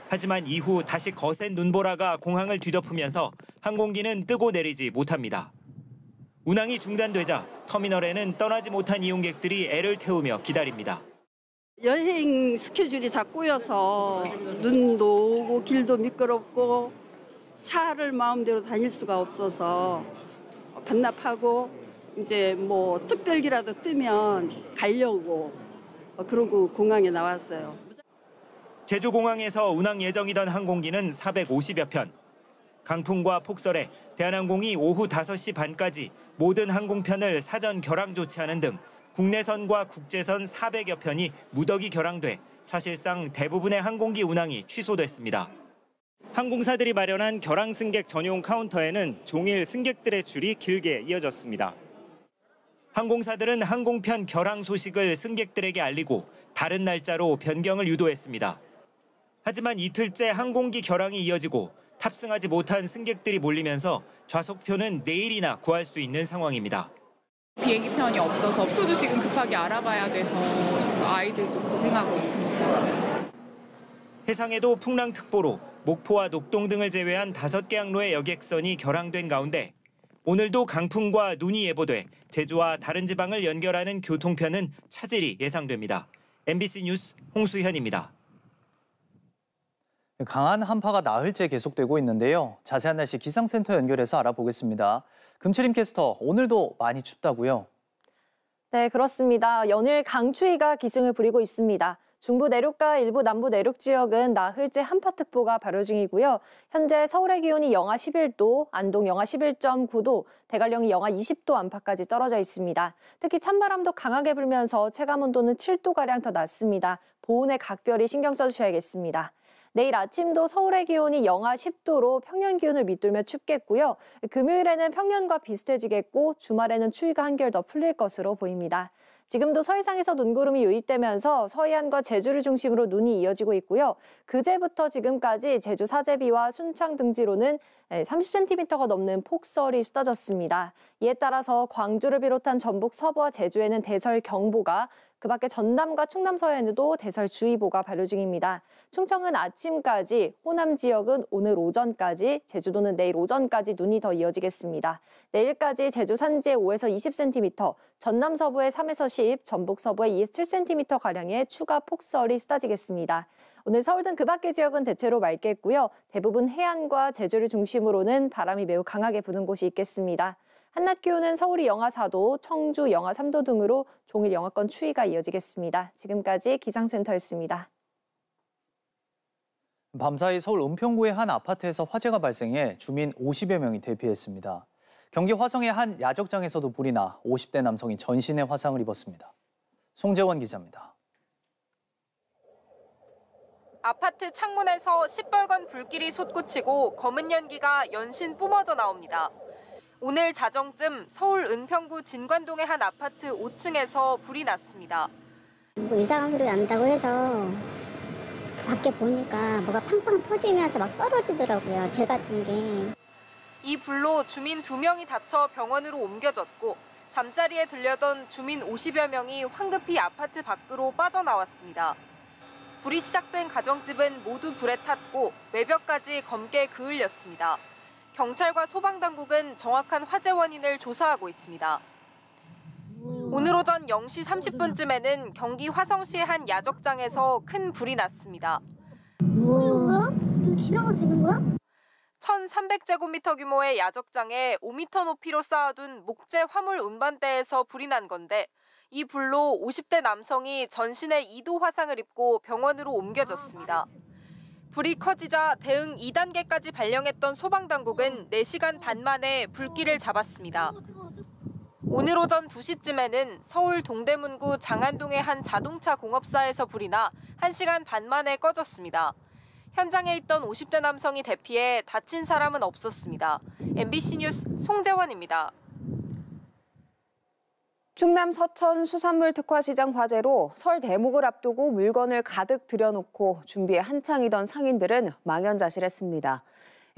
하지만 이후 다시 거센 눈보라가 공항을 뒤덮으면서 항공기는 뜨고 내리지 못합니다. 운항이 중단되자 터미널에는 떠나지 못한 이용객들이 애를 태우며 기다립니다. 여행 스케줄이 다 꼬여서 눈도 오고 길도 미끄럽고 차를 마음대로 다닐 수가 없어서 반납하고 이제 뭐 특별기라도 뜨면 가려고 그러고 공항에 나왔어요. 제주공항에서 운항 예정이던 항공기는 450여 편. 강풍과 폭설에 대한항공이 오후 5시 반까지 모든 항공편을 사전 결항 조치하는 등 국내선과 국제선 400여 편이 무더기 결항돼 사실상 대부분의 항공기 운항이 취소됐습니다. 항공사들이 마련한 결항 승객 전용 카운터에는 종일 승객들의 줄이 길게 이어졌습니다. 항공사들은 항공편 결항 소식을 승객들에게 알리고 다른 날짜로 변경을 유도했습니다. 하지만 이틀째 항공기 결항이 이어지고 탑승하지 못한 승객들이 몰리면서 좌석표는 내일이나 구할 수 있는 상황입니다. 비행기편이 없어서 숙소도 지금 급하게 알아봐야 돼서 아이들도 고생하고 있습니다. 해상에도 풍랑특보로 목포와 녹동 등을 제외한 5개 항로의 여객선이 결항된 가운데 오늘도 강풍과 눈이 예보돼 제주와 다른 지방을 연결하는 교통편은 차질이 예상됩니다. MBC 뉴스 홍수현입니다. 강한 한파가 나흘째 계속되고 있는데요. 자세한 날씨 기상센터 연결해서 알아보겠습니다. 금칠임 캐스터, 오늘도 많이 춥다고요? 네, 그렇습니다. 연일 강추위가 기승을 부리고 있습니다. 중부 내륙과 일부 남부 내륙 지역은 나흘째 한파특보가 발효 중이고요. 현재 서울의 기온이 영하 11도, 안동 영하 11.9도, 대관령이 영하 20도 안팎까지 떨어져 있습니다. 특히 찬바람도 강하게 불면서 체감온도는 7도가량 더 낮습니다. 보온에 각별히 신경 써주셔야겠습니다. 내일 아침도 서울의 기온이 영하 10도로 평년 기온을 밑돌며 춥겠고요. 금요일에는 평년과 비슷해지겠고 주말에는 추위가 한결 더 풀릴 것으로 보입니다. 지금도 서해상에서 눈구름이 유입되면서 서해안과 제주를 중심으로 눈이 이어지고 있고요. 그제부터 지금까지 제주 사제비와 순창 등지로는 30cm가 넘는 폭설이 쏟아졌습니다. 이에 따라서 광주를 비롯한 전북 서부와 제주에는 대설경보가, 그밖에 전남과 충남 서해안에도 대설주의보가 발효 중입니다. 충청은 아침까지, 호남 지역은 오늘 오전까지, 제주도는 내일 오전까지 눈이 더 이어지겠습니다. 내일까지 제주 산지에 5에서 20cm, 전남 서부에 3에서 10, 전북 서부에 2에서 7cm가량의 추가 폭설이 쏟아지겠습니다. 오늘 서울 등 그밖의 지역은 대체로 맑겠고요. 대부분 해안과 제주를 중심으로는 바람이 매우 강하게 부는 곳이 있겠습니다. 한낮 기온은 서울이 영하 4도, 청주 영하 3도 등으로 종일 영하권 추위가 이어지겠습니다. 지금까지 기상센터였습니다. 밤사이 서울 은평구의 한 아파트에서 화재가 발생해 주민 50여 명이 대피했습니다. 경기 화성의 한 야적장에서도 불이 나 50대 남성이 전신에 화상을 입었습니다. 송재원 기자입니다. 아파트 창문에서 시뻘건 불길이 솟구치고 검은 연기가 연신 뿜어져 나옵니다. 오늘 자정쯤 서울 은평구 진관동의 한 아파트 5층에서 불이 났습니다. 뭐 이상한 소리가 난다고 해서 밖에 보니까 뭐가 팡팡 터지면서 막 떨어지더라고요. 재 같은 게. 이 불로 주민 2명이 다쳐 병원으로 옮겨졌고 잠자리에 들려던 주민 50여 명이 황급히 아파트 밖으로 빠져나왔습니다. 불이 시작된 가정집은 모두 불에 탔고 외벽까지 검게 그을렸습니다. 경찰과 소방당국은 정확한 화재 원인을 조사하고 있습니다. 오늘 오전 0시 30분쯤에는 경기 화성시의 한 야적장에서 큰 불이 났습니다. 뭐야? 이거 지나가도 되는 거야? 1,300제곱미터 규모의 야적장에 5m 높이로 쌓아둔 목재 화물 운반대에서 불이 난 건데 이 불로 50대 남성이 전신에 2도 화상을 입고 병원으로 옮겨졌습니다. 불이 커지자 대응 2단계까지 발령했던 소방당국은 4시간 반 만에 불길을 잡았습니다. 오늘 오전 2시쯤에는 서울 동대문구 장안동의 한 자동차 공업사에서 불이 나 1시간 반 만에 꺼졌습니다. 현장에 있던 50대 남성이 대피해 다친 사람은 없었습니다. MBC 뉴스 송재원입니다. 충남 서천 수산물 특화시장 화재로 설 대목을 앞두고 물건을 가득 들여놓고 준비에 한창이던 상인들은 망연자실했습니다.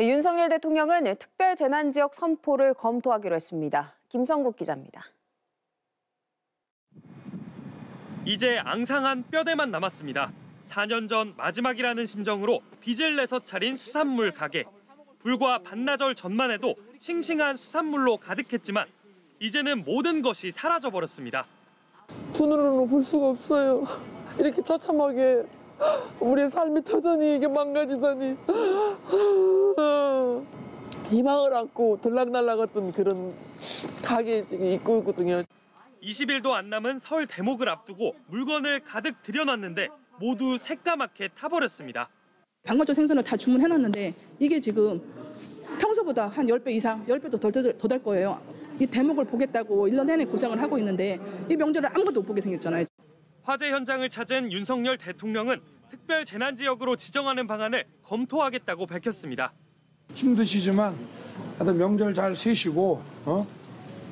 윤석열 대통령은 특별 재난지역 선포를 검토하기로 했습니다. 김성국 기자입니다. 이제 앙상한 뼈대만 남았습니다. 4년 전 마지막이라는 심정으로 빚을 내서 차린 수산물 가게. 불과 반나절 전만 해도 싱싱한 수산물로 가득했지만 이제는 모든 것이 사라져버렸습니다. 두 눈으로 볼 수가 없어요. 이렇게 처참하게 우리의 삶이 터전히 이게 망가지다니. 희망을 안고 들락날락했던 그런 가게에 지금 있고 있거든요. 20일도 안 남은 설 대목을 앞두고 물건을 가득 들여놨는데 모두 새까맣게 타버렸습니다. 방건조 생선을 다 주문해놨는데 이게 지금 평소보다 한 10배 이상, 10배도 더 될 거예요. 이 대목을 보겠다고 1년 내내 고생을 하고 있는데 이 명절을 아무것도 못 보게 생겼잖아요. 화재 현장을 찾은 윤석열 대통령은 특별 재난지역으로 지정하는 방안을 검토하겠다고 밝혔습니다. 힘드시지만 다들 명절 잘 쉬시고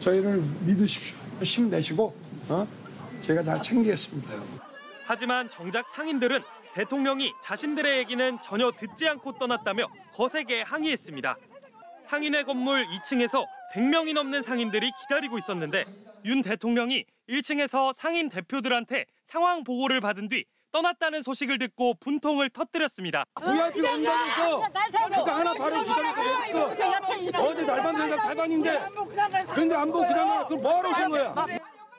저희를 믿으십시오. 힘내시고 제가 잘 챙기겠습니다. 하지만 정작 상인들은 대통령이 자신들의 얘기는 전혀 듣지 않고 떠났다며 거세게 항의했습니다. 상인회 건물 2층에서 100명이 넘는 상인들이 기다리고 있었는데 윤 대통령이 1층에서 상인 대표들한테 상황 보고를 받은 뒤 떠났다는 소식을 듣고 분통을 터뜨렸습니다. VIP 공간에서 그거 하나 바로 기다려서 어디 날반 생각 달반인데 근데 안 보고 그냥 그걸 뭐하러 오신 거야?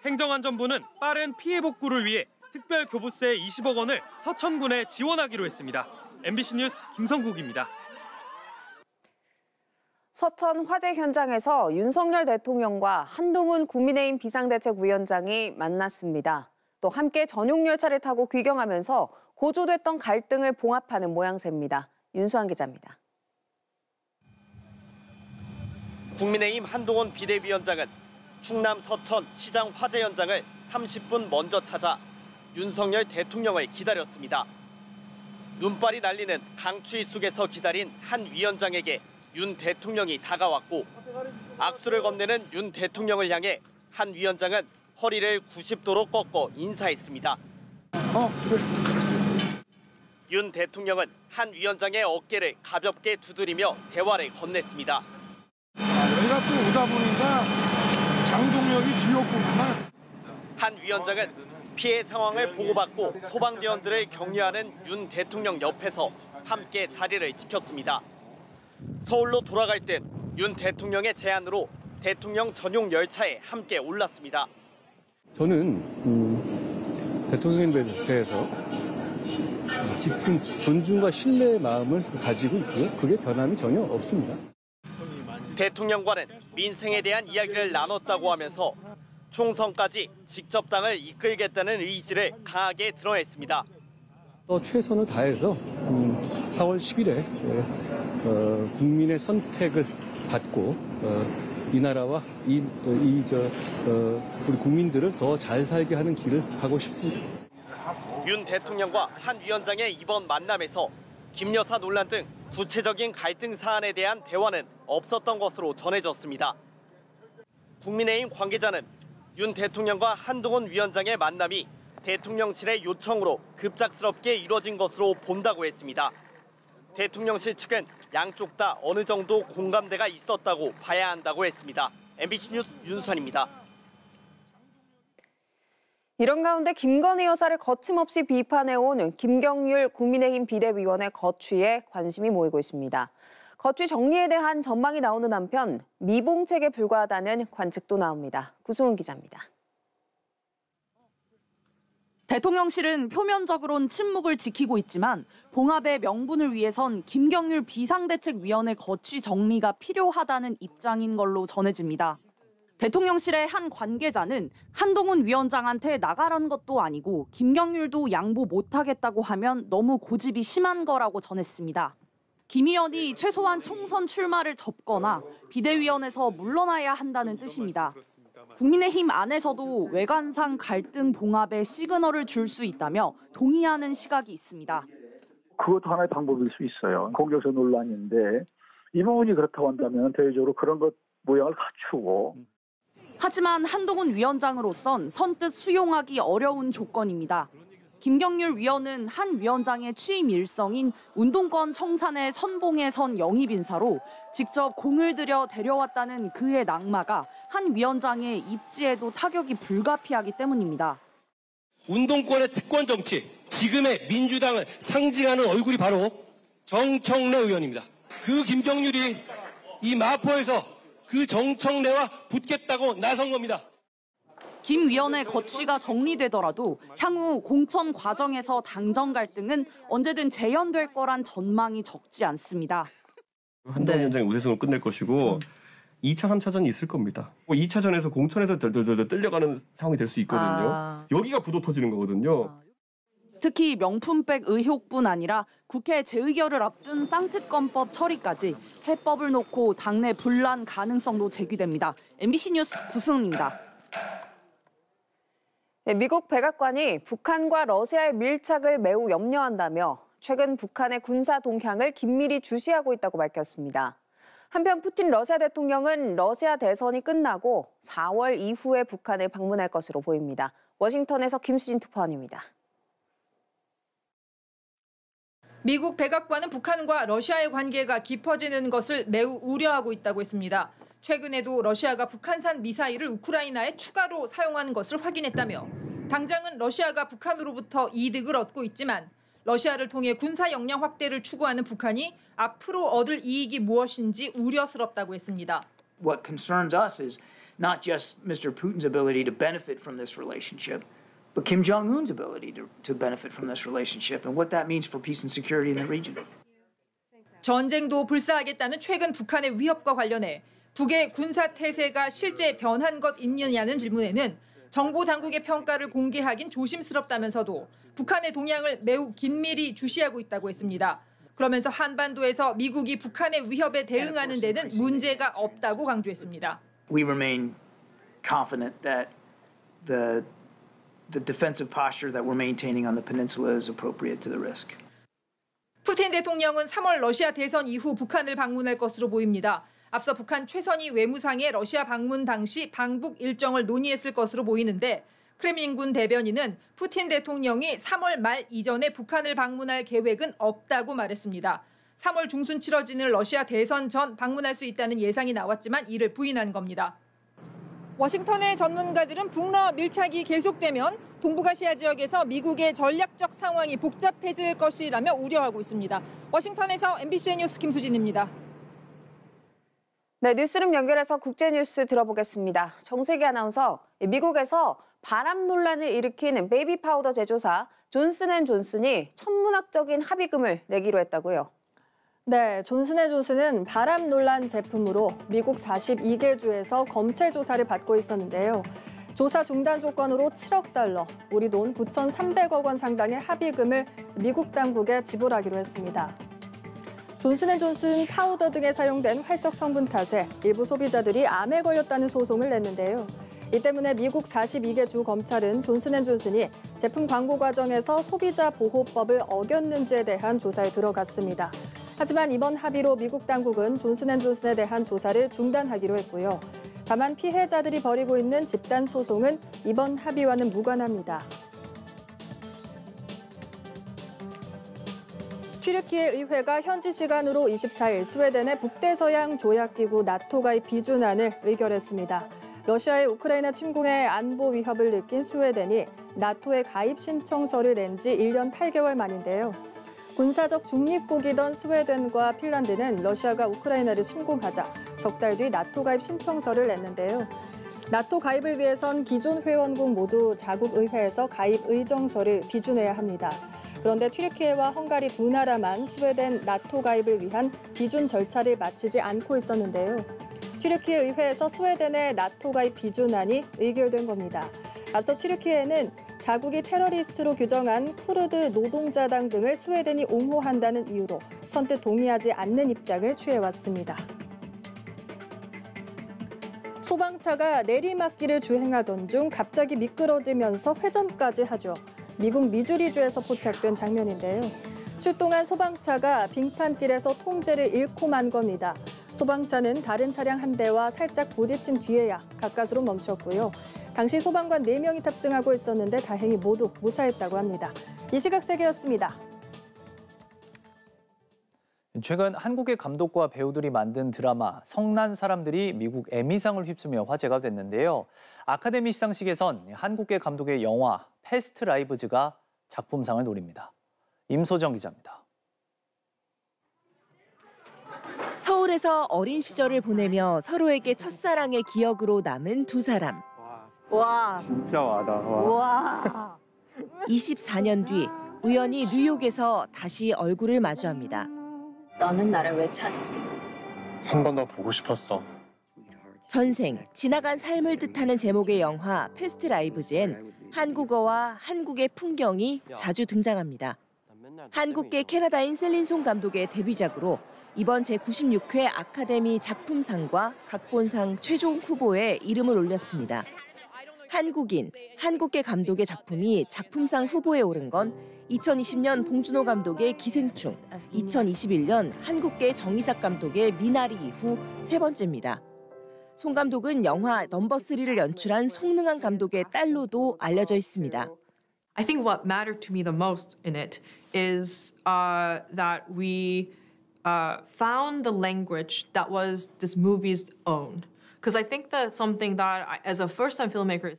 행정안전부는 빠른 피해 복구를 위해 특별 교부세 20억 원을 서천군에 지원하기로 했습니다. MBC 뉴스 김성국입니다. 서천 화재 현장에서 윤석열 대통령과 한동훈 국민의힘 비상대책위원장이 만났습니다. 또 함께 전용 열차를 타고 귀경하면서 고조됐던 갈등을 봉합하는 모양새입니다. 윤수환 기자입니다. 국민의힘 한동훈 비대위원장은 충남 서천 시장 화재 현장을 30분 먼저 찾아 윤석열 대통령을 기다렸습니다. 눈발이 날리는 강추위 속에서 기다린 한 위원장에게 윤 대통령이 다가왔고 악수를 건네는 윤 대통령을 향해 한 위원장은 허리를 90도로 꺾어 인사했습니다. 윤 대통령은 한 위원장의 어깨를 가볍게 두드리며 대화를 건넸습니다. 여기가 또 오다 보니까 장동혁이 지역구구만. 한 위원장은 피해 상황을 보고받고 소방대원들을 격려하는 윤 대통령 옆에서 함께 자리를 지켰습니다. 서울로 돌아갈 땐 윤 대통령의 제안으로 대통령 전용 열차에 함께 올랐습니다. 저는 대통령에 대해서 깊은 존중과 신뢰의 마음을 가지고 있고요. 그게 변함이 전혀 없습니다. 대통령과는 민생에 대한 이야기를 나눴다고 하면서 총선까지 직접 당을 이끌겠다는 의지를 강하게 드러냈습니다. 최선을 다해서 4월 10일에 국민의 선택을 받고 이 나라와 우리 국민들을 더 잘 살게 하는 길을 가고 싶습니다. 윤 대통령과 한 위원장의 이번 만남에서 김 여사 논란 등 구체적인 갈등 사안에 대한 대화는 없었던 것으로 전해졌습니다. 국민의힘 관계자는 윤 대통령과 한동훈 위원장의 만남이 대통령실의 요청으로 급작스럽게 이뤄진 것으로 본다고 했습니다. 대통령실 측은 양쪽 다 어느 정도 공감대가 있었다고 봐야 한다고 했습니다. MBC 뉴스 윤수환입니다. 이런 가운데 김건희 여사를 거침없이 비판해온 김경률 국민의힘 비대위원의 거취에 관심이 모이고 있습니다. 거취 정리에 대한 전망이 나오는 한편 미봉책에 불과하다는 관측도 나옵니다. 구승훈 기자입니다. 대통령실은 표면적으론 침묵을 지키고 있지만 봉합의 명분을 위해선 김경률 비상대책위원회 거취 정리가 필요하다는 입장인 걸로 전해집니다. 대통령실의 한 관계자는 한동훈 위원장한테 나가라는 것도 아니고 김경률도 양보 못하겠다고 하면 너무 고집이 심한 거라고 전했습니다. 김 의원이 최소한 총선 출마를 접거나 비대위원회에서 물러나야 한다는 뜻입니다. 국민의힘 안에서도 외관상 갈등 봉합에 시그널을 줄 수 있다며 동의하는 시각이 있습니다. 그것도 하나의 방법일 수 있어요. 공격적 논란인데 이 부분이 그렇다고 한다면 대외적으로 그런 것 모양을 갖추고. 하지만 한동훈 위원장으로선 선뜻 수용하기 어려운 조건입니다. 김경률 위원은 한 위원장의 취임 일성인 운동권 청산의 선봉에 선 영입 인사로 직접 공을 들여 데려왔다는 그의 낙마가 한 위원장의 입지에도 타격이 불가피하기 때문입니다. 운동권의 특권 정치, 지금의 민주당을 상징하는 얼굴이 바로 정청래 의원입니다. 그 김경률이 이 마포에서 그 정청래와 붙겠다고 나선 겁니다. 김 위원의 거취가 정리되더라도 향후 공천 과정에서 당정 갈등은 언제든 재현될 거란 전망이 적지 않습니다. 한동훈 위원장이 우세성을 끝낼 것이고 2차, 3차전이 있을 겁니다. 2차전에서 공천에서 덜덜덜 끌려가는 상황이 될 수 있거든요. 여기가 부도 터지는 거거든요. 특히 명품백 의혹뿐 아니라 국회 재의결을 앞둔 쌍특검법 처리까지 해법을 놓고 당내 분란 가능성도 제기됩니다. MBC 뉴스 구승훈입니다. 미국 백악관이 북한과 러시아의 밀착을 매우 염려한다며 최근 북한의 군사 동향을 긴밀히 주시하고 있다고 밝혔습니다. 한편 푸틴 러시아 대통령은 러시아 대선이 끝나고 4월 이후에 북한을 방문할 것으로 보입니다. 워싱턴에서 김수진 특파원입니다. 미국 백악관은 북한과 러시아의 관계가 깊어지는 것을 매우 우려하고 있다고 했습니다. 최근에도 러시아가 북한산 미사일을 우크라이나에 추가로 사용하는 것을 확인했다며 당장은 러시아가 북한으로부터 이득을 얻고 있지만 러시아를 통해 군사 역량 확대를 추구하는 북한이 앞으로 얻을 이익이 무엇인지 우려스럽다고 했습니다. What concerns us is not just Mr. Putin's ability to benefit from this relationship, but Kim Jong-un's ability to benefit from this relationship and what that means for peace and security in the region. 전쟁도 불사하겠다는 최근 북한의 위협과 관련해 북의 군사 태세가 실제 변한 것 있느냐는 질문에는 정보 당국의 평가를 공개하긴 조심스럽다면서도 북한의 동향을 매우 긴밀히 주시하고 있다고 했습니다. 그러면서 한반도에서 미국이 북한의 위협에 대응하는 데는 문제가 없다고 강조했습니다. We remain confident that the defensive posture that we're maintaining on the peninsula is appropriate to the risk. 푸틴 대통령은 3월 러시아 대선 이후 북한을 방문할 것으로 보입니다. 앞서 북한 최선희 외무상의 러시아 방문 당시 방북 일정을 논의했을 것으로 보이는데 크렘린군 대변인은 푸틴 대통령이 3월 말 이전에 북한을 방문할 계획은 없다고 말했습니다. 3월 중순 치러지는 러시아 대선 전 방문할 수 있다는 예상이 나왔지만 이를 부인한 겁니다. 워싱턴의 전문가들은 북러 밀착이 계속되면 동북아시아 지역에서 미국의 전략적 상황이 복잡해질 것이라며 우려하고 있습니다. 워싱턴에서 MBC 뉴스 김수진입니다. 네, 뉴스룸 연결해서 국제뉴스 들어보겠습니다. 정세기 아나운서, 미국에서 바람 논란을 일으킨 베이비 파우더 제조사 존슨앤존슨이 천문학적인 합의금을 내기로 했다고요. 네, 존슨앤존슨은 바람 논란 제품으로 미국 42개 주에서 검찰 조사를 받고 있었는데요. 조사 중단 조건으로 7억 달러, 우리 돈 9,300억 원 상당의 합의금을 미국 당국에 지불하기로 했습니다. 존슨앤존슨 파우더 등에 사용된 활석 성분 탓에 일부 소비자들이 암에 걸렸다는 소송을 냈는데요. 이 때문에 미국 42개 주 검찰은 존슨앤존슨이 제품 광고 과정에서 소비자 보호법을 어겼는지에 대한 조사에 들어갔습니다. 하지만 이번 합의로 미국 당국은 존슨앤존슨에 대한 조사를 중단하기로 했고요. 다만 피해자들이 벌이고 있는 집단 소송은 이번 합의와는 무관합니다. 튀르키예 의회가 현지 시간으로 24일 스웨덴의 북대서양 조약기구 나토 가입 비준안을 의결했습니다. 러시아의 우크라이나 침공에 안보 위협을 느낀 스웨덴이 나토에 가입 신청서를 낸 지 1년 8개월 만인데요. 군사적 중립국이던 스웨덴과 핀란드는 러시아가 우크라이나를 침공하자 석 달 뒤 나토 가입 신청서를 냈는데요. 나토 가입을 위해선 기존 회원국 모두 자국 의회에서 가입 의정서를 비준해야 합니다. 그런데 튀르키예와 헝가리 두 나라만 스웨덴 나토 가입을 위한 비준 절차를 마치지 않고 있었는데요. 튀르키예 의회에서 스웨덴의 나토 가입 비준안이 의결된 겁니다. 앞서 튀르키예는 자국이 테러리스트로 규정한 쿠르드 노동자당 등을 스웨덴이 옹호한다는 이유로 선뜻 동의하지 않는 입장을 취해왔습니다. 소방차가 내리막길을 주행하던 중 갑자기 미끄러지면서 회전까지 하죠. 미국 미주리주에서 포착된 장면인데요. 출동한 소방차가 빙판길에서 통제를 잃고 만 겁니다. 소방차는 다른 차량 한 대와 살짝 부딪힌 뒤에야 가까스로 멈췄고요. 당시 소방관 4명이 탑승하고 있었는데 다행히 모두 무사했다고 합니다. 이 시각 세계였습니다. 최근 한국의 감독과 배우들이 만든 드라마 성난 사람들이 미국 에미상을 휩쓰며 화제가 됐는데요. 아카데미 시상식에선 한국계 감독의 영화 패스트 라이브즈가 작품상을 노립니다. 임소정 기자입니다. 서울에서 어린 시절을 보내며 서로에게 첫사랑의 기억으로 남은 두 사람. 와. 진짜 와다. 와. 24년 뒤 우연히 뉴욕에서 다시 얼굴을 마주합니다. 너는 나를 왜 찾았어? 한 번 더 보고 싶었어. 전생, 지나간 삶을 뜻하는 제목의 영화 패스트 라이브즈엔 한국어와 한국의 풍경이 자주 등장합니다. 한국계 캐나다인 셀린 송 감독의 데뷔작으로 이번 제96회 아카데미 작품상과 각본상 최종 후보에 이름을 올렸습니다. 한국인, 한국계 감독의 작품이 작품상 후보에 오른 건 2020년 봉준호 감독의 기생충, 2021년 한국계 정의삭 감독의 미나리 이후 세 번째입니다. 송 감독은 영화 넘버3를 연출한 송능한 감독의 딸로도 알려져 있습니다. I think what mattered to me the most in it is that we found the language that was this movie's own. Because I think that's something that, as a first-time filmmaker,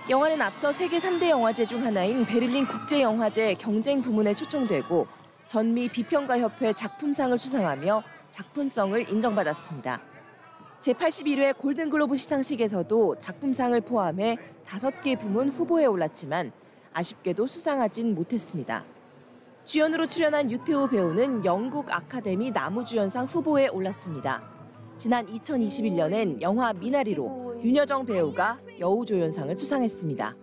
영화는 앞서 세계 3대 영화제 중 하나인 베를린 국제영화제 경쟁 부문에 초청되고 전미 비평가협회 작품상을 수상하며 작품성을 인정받았습니다. 제81회 골든글로브 시상식에서도 작품상을 포함해 5개 부문 후보에 올랐지만 아쉽게도 수상하진 못했습니다. 주연으로 출연한 유태우 배우는 영국 아카데미 나무주연상 후보에 올랐습니다. 지난 2021년엔 영화 미나리로 윤여정 배우가 여우조연상을 수상했습니다.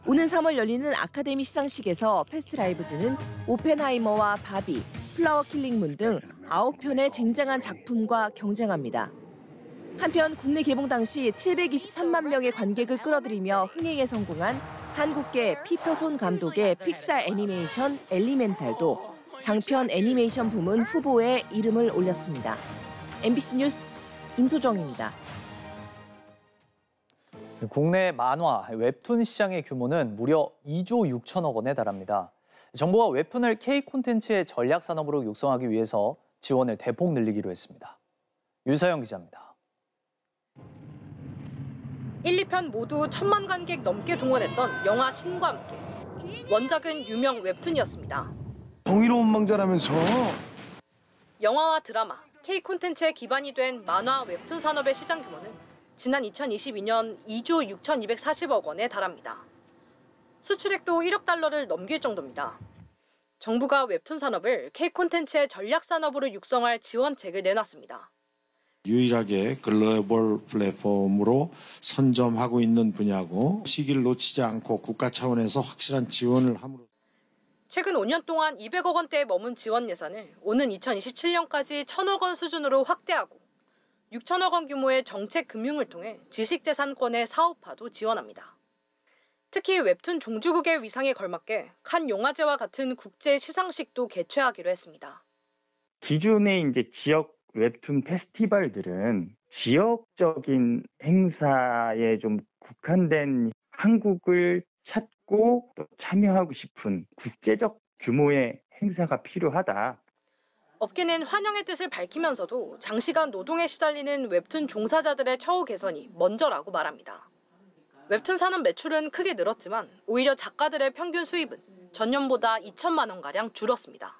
오는 3월 열리는 아카데미 시상식에서 패스트 라이브즈는 오펜하이머와 바비, 플라워 킬링문 등 9편의 쟁쟁한 작품과 경쟁합니다. 한편 국내 개봉 당시 723만 명의 관객을 끌어들이며 흥행에 성공한 한국계 피터손 감독의 픽사 애니메이션 엘리멘탈도 장편 애니메이션 부문 후보에 이름을 올렸습니다. MBC 뉴스 임소정입니다. 국내 만화, 웹툰 시장의 규모는 무려 2조 6천억 원에 달합니다. 정부가 웹툰을 K 콘텐츠의 전략 산업으로 육성하기 위해서 지원을 대폭 늘리기로 했습니다. 유서영 기자입니다. 1, 2편 모두 1,000만 관객 넘게 동원했던 영화 신과 함께. 원작은 유명 웹툰이었습니다. 정의로운 망자라면서. 영화와 드라마, K 콘텐츠의 기반이 된 만화 웹툰 산업의 시장 규모는 지난 2022년 2조 6,240억 원에 달합니다. 수출액도 1억 달러를 넘길 정도입니다. 정부가 웹툰 산업을 K 콘텐츠의 전략 산업으로 육성할 지원책을 내놨습니다. 유일하게 글로벌 플랫폼으로 선점하고 있는 분야고 시기를 놓치지 않고 국가 차원에서 확실한 지원을 함으로 최근 5년 동안 200억 원대에 머문 지원 예산을 오는 2027년까지 1,000억 원 수준으로 확대하고 6천억 원 규모의 정책 금융을 통해 지식재산권의 사업화도 지원합니다. 특히 웹툰 종주국의 위상에 걸맞게 칸 영화제와 같은 국제 시상식도 개최하기로 했습니다. 기존의 이제 지역 웹툰 페스티벌들은 지역적인 행사에 좀 국한된 한국을 찾고 또 참여하고 싶은 국제적 규모의 행사가 필요하다. 업계는 환영의 뜻을 밝히면서도 장시간 노동에 시달리는 웹툰 종사자들의 처우 개선이 먼저라고 말합니다. 웹툰 산업 매출은 크게 늘었지만 오히려 작가들의 평균 수입은 전년보다 2천만 원가량 줄었습니다.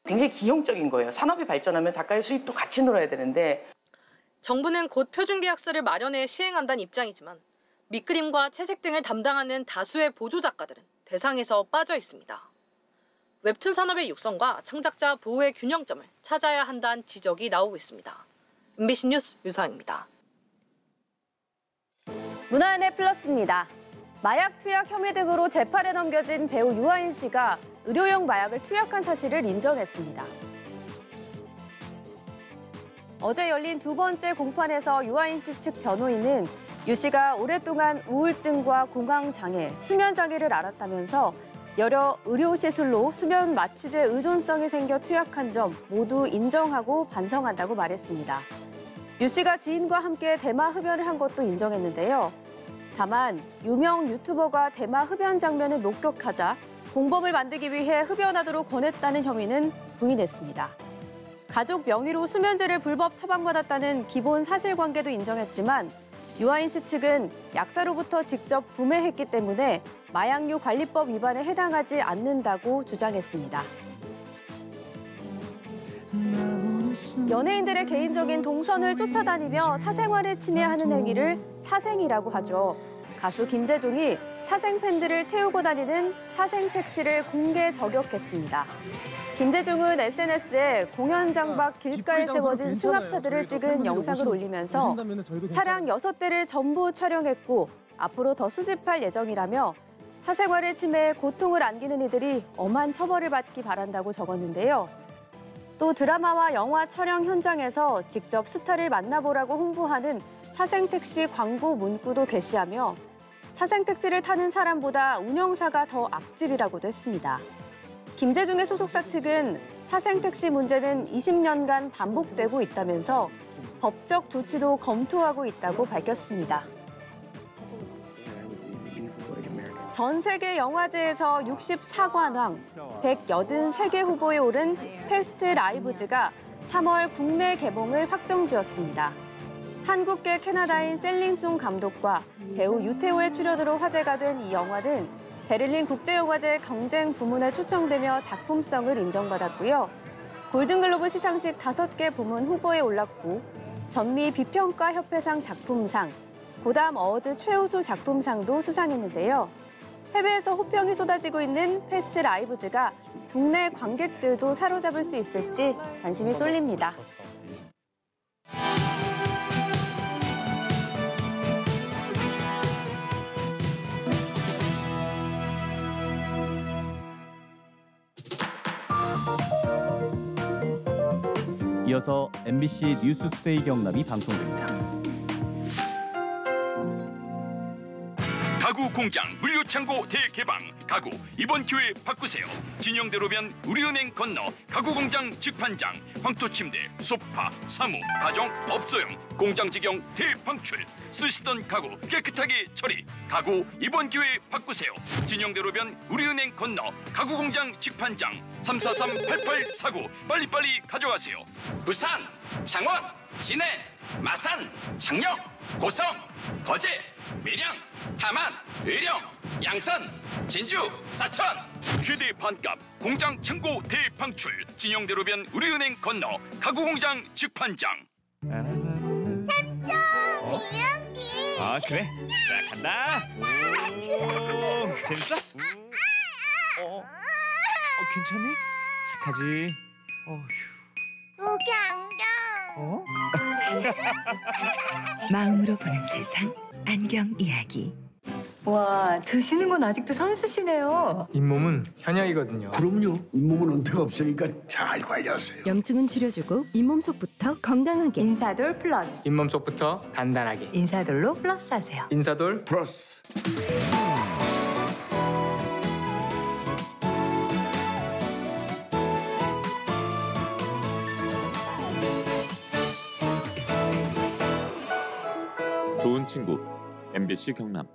굉장히 기형적인 거예요. 산업이 발전하면 작가의 수입도 같이 늘어야 되는데. 정부는 곧 표준계약서를 마련해 시행한다는 입장이지만 밑그림과 채색 등을 담당하는 다수의 보조 작가들은 대상에서 빠져 있습니다. 웹툰 산업의 육성과 창작자 보호의 균형점을 찾아야 한다는 지적이 나오고 있습니다. MBC 뉴스 유서영입니다. 문화인의 플러스입니다. 마약 투약 혐의 등으로 재판에 넘겨진 배우 유아인 씨가 의료용 마약을 투약한 사실을 인정했습니다. 어제 열린 두 번째 공판에서 유아인 씨 측 변호인은 유 씨가 오랫동안 우울증과 공황장애, 수면장애를 앓았다면서 여러 의료시술로 수면 마취제 의존성이 생겨 투약한 점 모두 인정하고 반성한다고 말했습니다. 유 씨가 지인과 함께 대마 흡연을 한 것도 인정했는데요. 다만 유명 유튜버가 대마 흡연 장면을 목격하자 공범을 만들기 위해 흡연하도록 권했다는 혐의는 부인했습니다. 가족 명의로 수면제를 불법 처방받았다는 기본 사실관계도 인정했지만 유아인 씨 측은 약사로부터 직접 구매했기 때문에 마약류 관리법 위반에 해당하지 않는다고 주장했습니다. 연예인들의 개인적인 동선을 쫓아다니며 사생활을 침해하는 행위를 사생이라고 하죠. 가수 김재종이 사생 팬들을 태우고 다니는 사생 택시를 공개 저격했습니다. 김재종은 SNS에 공연장 밖 길가에 세워진 승합차들을 찍은 영상을 올리면서 차량 6대를 전부 촬영했고 앞으로 더 수집할 예정이라며 사생활을 침해해 고통을 안기는 이들이 엄한 처벌을 받기 바란다고 적었는데요. 또 드라마와 영화 촬영 현장에서 직접 스타를 만나보라고 홍보하는 사생택시 광고 문구도 게시하며 사생택시를 타는 사람보다 운영사가 더 악질이라고도 했습니다. 김재중의 소속사 측은 사생택시 문제는 20년간 반복되고 있다면서 법적 조치도 검토하고 있다고 밝혔습니다. 전 세계 영화제에서 64관왕, 183개 후보에 오른 패스트 라이브즈가 3월 국내 개봉을 확정지었습니다. 한국계 캐나다인 셀링송 감독과 배우 유태호의 출연으로 화제가 된 이 영화는 베를린 국제영화제 경쟁 부문에 초청되며 작품성을 인정받았고요. 골든글로브 시상식 5개 부문 후보에 올랐고 전미 비평가협회상 작품상, 고담 어워즈 최우수 작품상도 수상했는데요. 해외에서 호평이 쏟아지고 있는 패스트 라이브즈가 국내 관객들도 사로잡을 수 있을지 관심이 쏠립니다. 이어서 MBC 뉴스투데이 경남이 방송됩니다. 가구 공장 물류창고 대개방. 가구 이번 기회에 바꾸세요. 진영대로변 우리은행 건너 가구공장 직판장. 황토침대, 소파, 사무, 가정, 업소용, 공장 직영 대방출. 쓰시던 가구 깨끗하게 처리. 가구 이번 기회에 바꾸세요. 진영대로변 우리은행 건너 가구공장 직판장. 343-8849 빨리빨리 가져가세요. 부산, 창원, 진해, 마산, 창녕, 고성, 거제, 밀양, 함안, 의령, 양산, 진주, 사천. 최대 반값 공장 창고 대방출. 진영대로변 우리은행 건너 가구공장 직판장. 삼촌 비행기. 아 그래? 자 간다. 오, 재밌어? 괜찮니? 착하지? 여기 안경. 마음으로 보는 세상 안경 이야기. 와, 드시는 건 아직도 선수시네요. 잇몸은 현역이거든요. 그럼요. 잇몸은 은퇴가 없으니까 잘 관리하세요. 염증은 줄여주고 잇몸속부터 건강하게. 인사돌 플러스. 잇몸속부터 단단하게. 인사돌로 플러스 하세요. 인사돌 플러스. 좋은 친구 MBC 경남.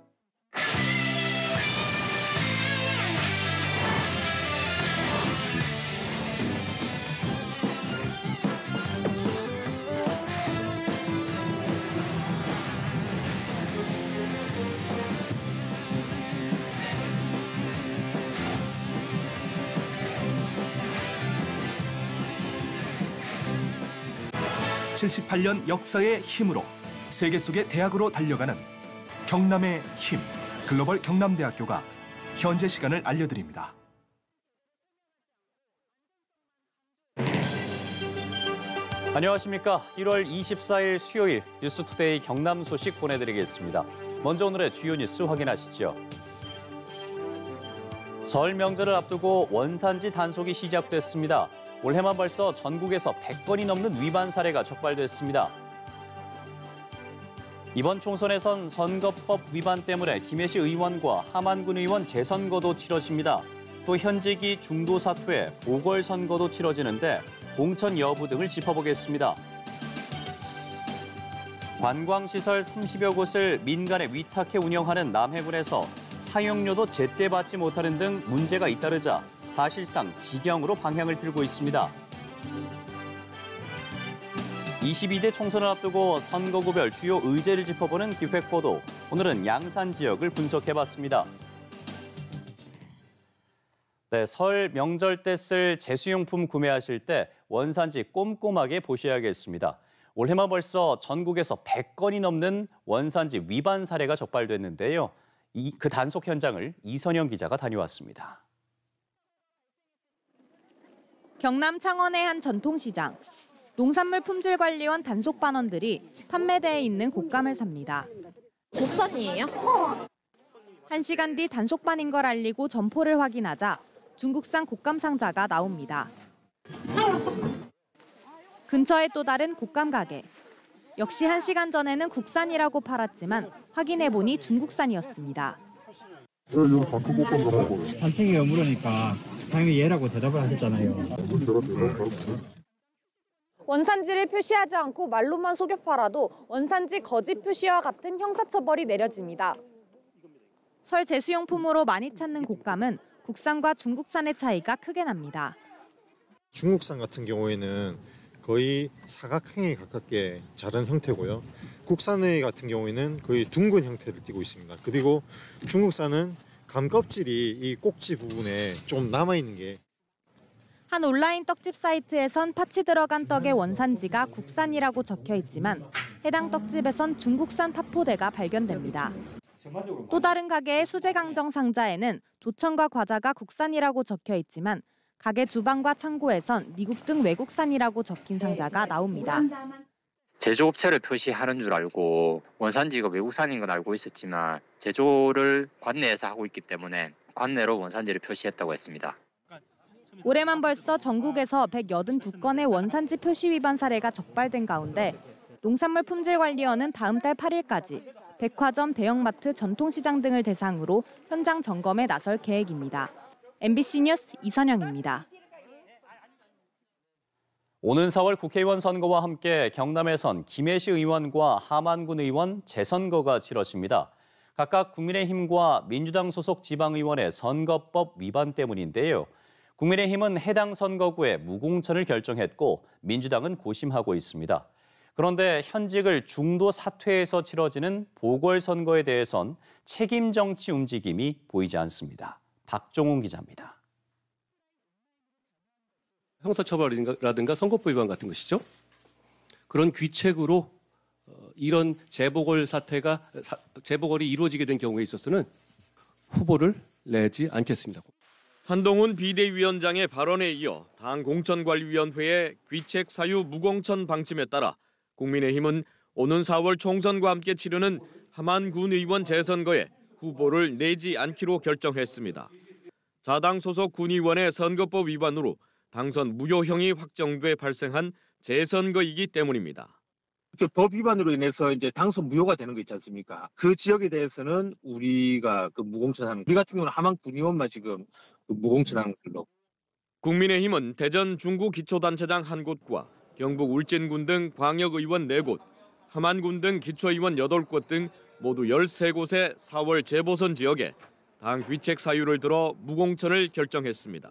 (78년) 역사의 힘으로 세계 속의 대학으로 달려가는 경남의 힘, 글로벌 경남대학교가 현재 시간을 알려드립니다. 안녕하십니까. 1월 24일 수요일 뉴스투데이 경남 소식 보내드리겠습니다. 먼저 오늘의 주요 뉴스 확인하시죠. 설 명절을 앞두고 원산지 단속이 시작됐습니다. 올해만 벌써 전국에서 100건이 넘는 위반 사례가 적발됐습니다. 이번 총선에선 선거법 위반 때문에 김해시 의원과 함안군 의원 재선거도 치러집니다. 또 현직이 중도 사퇴, 보궐선거도 치러지는데 공천 여부 등을 짚어보겠습니다. 관광시설 30여 곳을 민간에 위탁해 운영하는 남해군에서 사용료도 제때 받지 못하는 등 문제가 잇따르자 사실상 직영으로 방향을 틀고 있습니다. 22대 총선을 앞두고 선거구별 주요 의제를 짚어보는 기획보도. 오늘은 양산 지역을 분석해봤습니다. 네, 설 명절 때 쓸 제수용품 구매하실 때 원산지 꼼꼼하게 보셔야겠습니다. 올해만 벌써 전국에서 100건이 넘는 원산지 위반 사례가 적발됐는데요. 그 단속 현장을 이선영 기자가 다녀왔습니다. 경남 창원의 한 전통시장. 농산물 품질관리원 단속반원들이 판매대에 있는 곶감을 삽니다. 국산이에요? 1시간 뒤 단속반인 걸 알리고 점포를 확인하자 중국산 곶감 상자가 나옵니다. 근처에 또 다른 곶감 가게. 역시 1시간 전에는 국산이라고 팔았지만 확인해보니 중국산이었습니다. 산책이 여물으니까 당연히 얘라고 대답을 하셨잖아요. 원산지를 표시하지 않고 말로만 속여 팔아도 원산지 거짓 표시와 같은 형사처벌이 내려집니다. 설 제수용품으로 많이 찾는 곶감은 국산과 중국산의 차이가 크게 납니다. 중국산 같은 경우에는 거의 사각형에 가깝게 자른 형태고요. 국산의 같은 경우에는 거의 둥근 형태를 띠고 있습니다. 그리고 중국산은 감 껍질이 이 꼭지 부분에 좀 남아있는 게 한 온라인 떡집 사이트에선 팥이 들어간 떡의 원산지가 국산이라고 적혀 있지만 해당 떡집에선 중국산 팥포대가 발견됩니다. 또 다른 가게의 수제 강정 상자에는 조청과 과자가 국산이라고 적혀 있지만 가게 주방과 창고에선 미국 등 외국산이라고 적힌 상자가 나옵니다. 제조업체를 표시하는 줄 알고 원산지가 외국산인 건 알고 있었지만 제조를 관내에서 하고 있기 때문에 관내로 원산지를 표시했다고 했습니다. 올해만 벌써 전국에서 182건의 원산지 표시 위반 사례가 적발된 가운데 농산물 품질관리원은 다음 달 8일까지 백화점, 대형마트, 전통시장 등을 대상으로 현장 점검에 나설 계획입니다. MBC 뉴스 이선영입니다. 오는 4월 국회의원 선거와 함께 경남에선 김해시 의원과 함안군 의원 재선거가 치러집니다. 각각 국민의힘과 민주당 소속 지방의원의 선거법 위반 때문인데요. 국민의힘은 해당 선거구에 무공천을 결정했고 민주당은 고심하고 있습니다. 그런데 현직을 중도 사퇴해서 치러지는 보궐선거에 대해선 책임 정치 움직임이 보이지 않습니다. 박종훈 기자입니다. 형사처벌이라든가 선거법 위반 같은 것이죠. 그런 귀책으로 이런 재보궐이 이루어지게 된 경우에 있어서는 후보를 내지 않겠습니다. 한동훈 비대위원장의 발언에 이어 당 공천관리위원회의 귀책 사유 무공천 방침에 따라 국민의힘은 오는 4월 총선과 함께 치르는 함안군 의원 재선거에 후보를 내지 않기로 결정했습니다. 자당 소속 군의원의 선거법 위반으로 당선 무효형이 확정돼 발생한 재선거이기 때문입니다. 법 위반으로 인해서 이제 당선 무효가 되는 거 있지 않습니까? 그 지역에 대해서는 우리가 무공천하는, 우리 같은 경우는 함안 군의원만 지금 무공천하는 걸로. 국민의힘은 대전 중구 기초단체장 1곳과 경북 울진군 등 광역의원 4곳, 함안군 등 기초의원 8곳 등 모두 13곳의 4월 재보선 지역에 당 귀책 사유를 들어 무공천을 결정했습니다.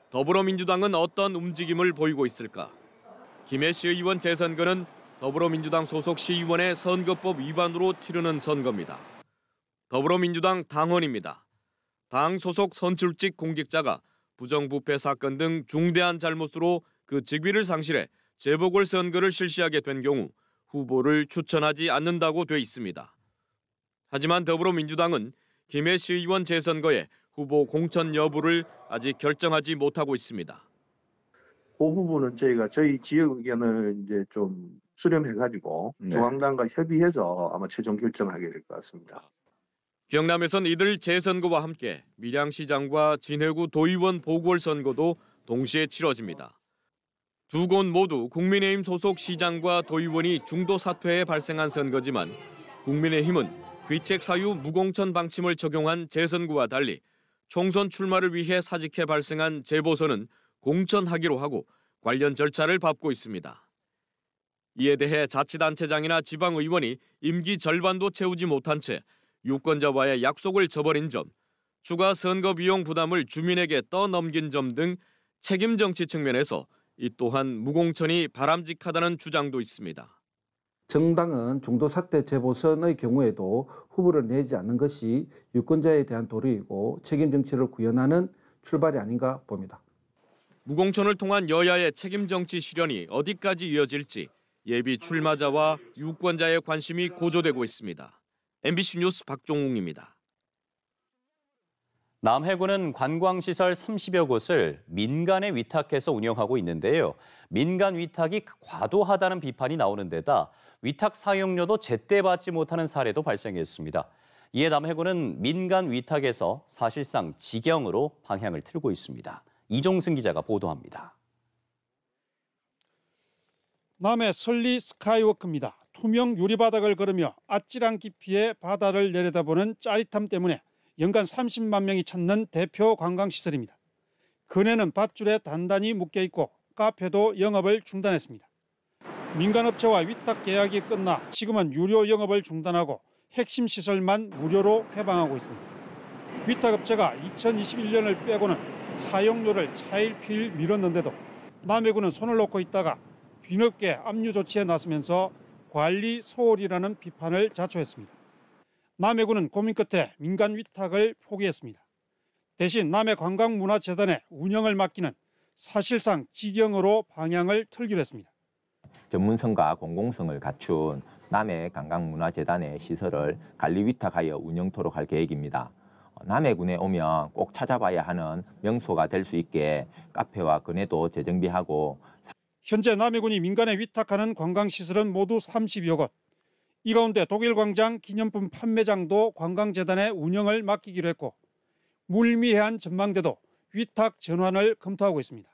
더불어민주당은 어떤 움직임을 보이고 있을까? 김해시 의원 재선거는 더불어민주당 소속 시의원의 선거법 위반으로 치르는 선거입니다. 더불어민주당 당헌입니다. 당 소속 선출직 공직자가 부정부패 사건 등 중대한 잘못으로 그 직위를 상실해 재보궐선거를 실시하게 된 경우 후보를 추천하지 않는다고 돼 있습니다. 하지만 더불어민주당은 김해시 의원 재선거의 후보 공천 여부를 아직 결정하지 못하고 있습니다. 그 부분은 저희가 저희 지역 의견을 이제 좀 수렴해가지고 중앙당과 협의해서 아마 최종 결정하게 될 것 같습니다. 경남에선 이들 재선거와 함께 밀양시장과 진해구 도의원 보궐선거도 동시에 치러집니다. 두 곳 모두 국민의힘 소속 시장과 도의원이 중도 사퇴에 발생한 선거지만 국민의힘은 귀책 사유 무공천 방침을 적용한 재선거와 달리 총선 출마를 위해 사직해 발생한 재보선은 공천하기로 하고 관련 절차를 밟고 있습니다. 이에 대해 자치단체장이나 지방의원이 임기 절반도 채우지 못한 채 유권자와의 약속을 저버린 점, 추가 선거 비용 부담을 주민에게 떠넘긴 점 등 책임 정치 측면에서 이 또한 무공천이 바람직하다는 주장도 있습니다. 정당은 중도 사퇴 재보선의 경우에도 후보를 내지 않는 것이 유권자에 대한 도리이고 책임 정치를 구현하는 출발이 아닌가 봅니다. 무공천을 통한 여야의 책임 정치 실현이 어디까지 이어질지 예비 출마자와 유권자의 관심이 고조되고 있습니다. MBC 뉴스 박종웅입니다. 남해군은 관광시설 30여 곳을 민간에 위탁해서 운영하고 있는데요. 민간 위탁이 과도하다는 비판이 나오는 데다 위탁 사용료도 제때 받지 못하는 사례도 발생했습니다. 이에 남해군은 민간 위탁에서 사실상 직영으로 방향을 틀고 있습니다. 이종승 기자가 보도합니다. 남해 설리 스카이워크입니다. 투명 유리바닥을 걸으며 아찔한 깊이의 바다를 내려다보는 짜릿함 때문에 연간 30만 명이 찾는 대표 관광시설입니다. 근해는 밧줄에 단단히 묶여있고 카페도 영업을 중단했습니다. 민간업체와 위탁 계약이 끝나 지금은 유료 영업을 중단하고 핵심 시설만 무료로 개방하고 있습니다. 위탁업체가 2021년을 빼고는 사용료를 차일피일 미뤘는데도 남해군은 손을 놓고 있다가 뒤늦게 압류 조치에 나서면서 관리 소홀이라는 비판을 자초했습니다. 남해군은 고민 끝에 민간 위탁을 포기했습니다. 대신 남해관광문화재단에 운영을 맡기는 사실상 직영으로 방향을 틀기로 했습니다. 전문성과 공공성을 갖춘 남해관광문화재단의 시설을 관리 위탁하여 운영토록 할 계획입니다. 남해군에 오면 꼭 찾아봐야 하는 명소가 될 수 있게 카페와 근해도 재정비하고 현재 남해군이 민간에 위탁하는 관광시설은 모두 30여 곳. 이 가운데 독일광장 기념품 판매장도 관광재단에 운영을 맡기기로 했고 물미해안 전망대도 위탁 전환을 검토하고 있습니다.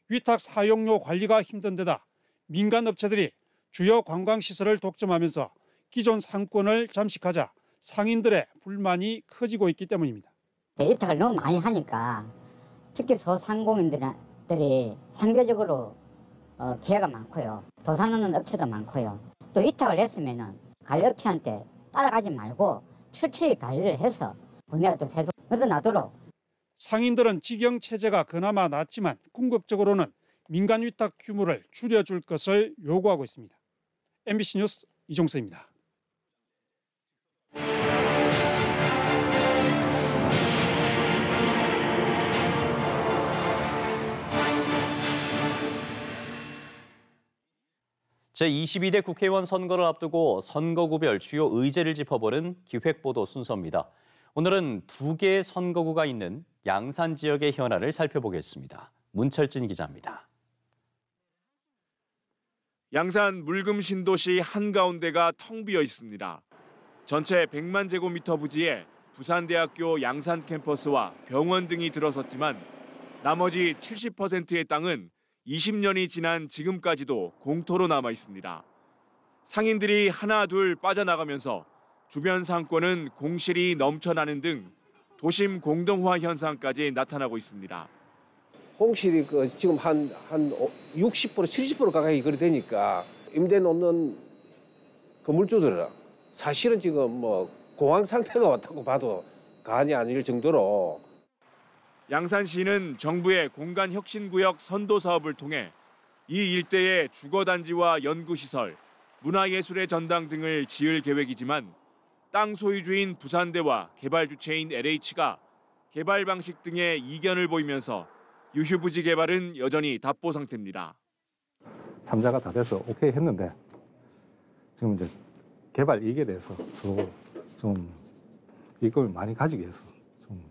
위탁 사용료 관리가 힘든 데다 민간 업체들이 주요 관광시설을 독점하면서 기존 상권을 잠식하자 상인들의 불만이 커지고 있기 때문입니다. 위탁을 너무 많이 하니까 특히 소상공인들이 상대적으로 기회가 많고요. 도산하는 업체도 많고요. 또 위탁을 했으면 관리업체한테 따라가지 말고 철저히 관리를 해서 분야가 또 계속 늘어나도록. 상인들은 직영 체제가 그나마 낫지만 궁극적으로는 민간 위탁 규모를 줄여줄 것을 요구하고 있습니다. MBC 뉴스 이종서입니다. 제22대 국회의원 선거를 앞두고 선거구별 주요 의제를 짚어보는 기획보도 순서입니다. 오늘은 두 개의 선거구가 있는 양산 지역의 현안을 살펴보겠습니다. 문철진 기자입니다. 양산 물금 신도시 한가운데가 텅 비어 있습니다. 전체 100만 제곱미터 부지에 부산대학교 양산 캠퍼스와 병원 등이 들어섰지만 나머지 70%의 땅은 20년이 지난 지금까지도 공터로 남아 있습니다. 상인들이 하나 둘 빠져나가면서 주변 상권은 공실이 넘쳐나는 등 도심 공동화 현상까지 나타나고 있습니다. 공실이 지금 한 60%, 70% 가까이 그리 되니까 임대 놓는 건물주들은 사실은 지금 뭐 공황 상태가 왔다고 봐도 과언이 아닐 정도로. 양산시는 정부의 공간혁신구역 선도 사업을 통해 이 일대의 주거단지와 연구시설, 문화예술의 전당 등을 지을 계획이지만 땅 소유주인 부산대와 개발 주체인 LH가 개발 방식 등에 이견을 보이면서 유휴부지 개발은 여전히 답보 상태입니다. 3자가 다 돼서 오케이 했는데 지금 이제 개발 이익에 대해서 서로 좀 이걸 많이 가지기 위해서 좀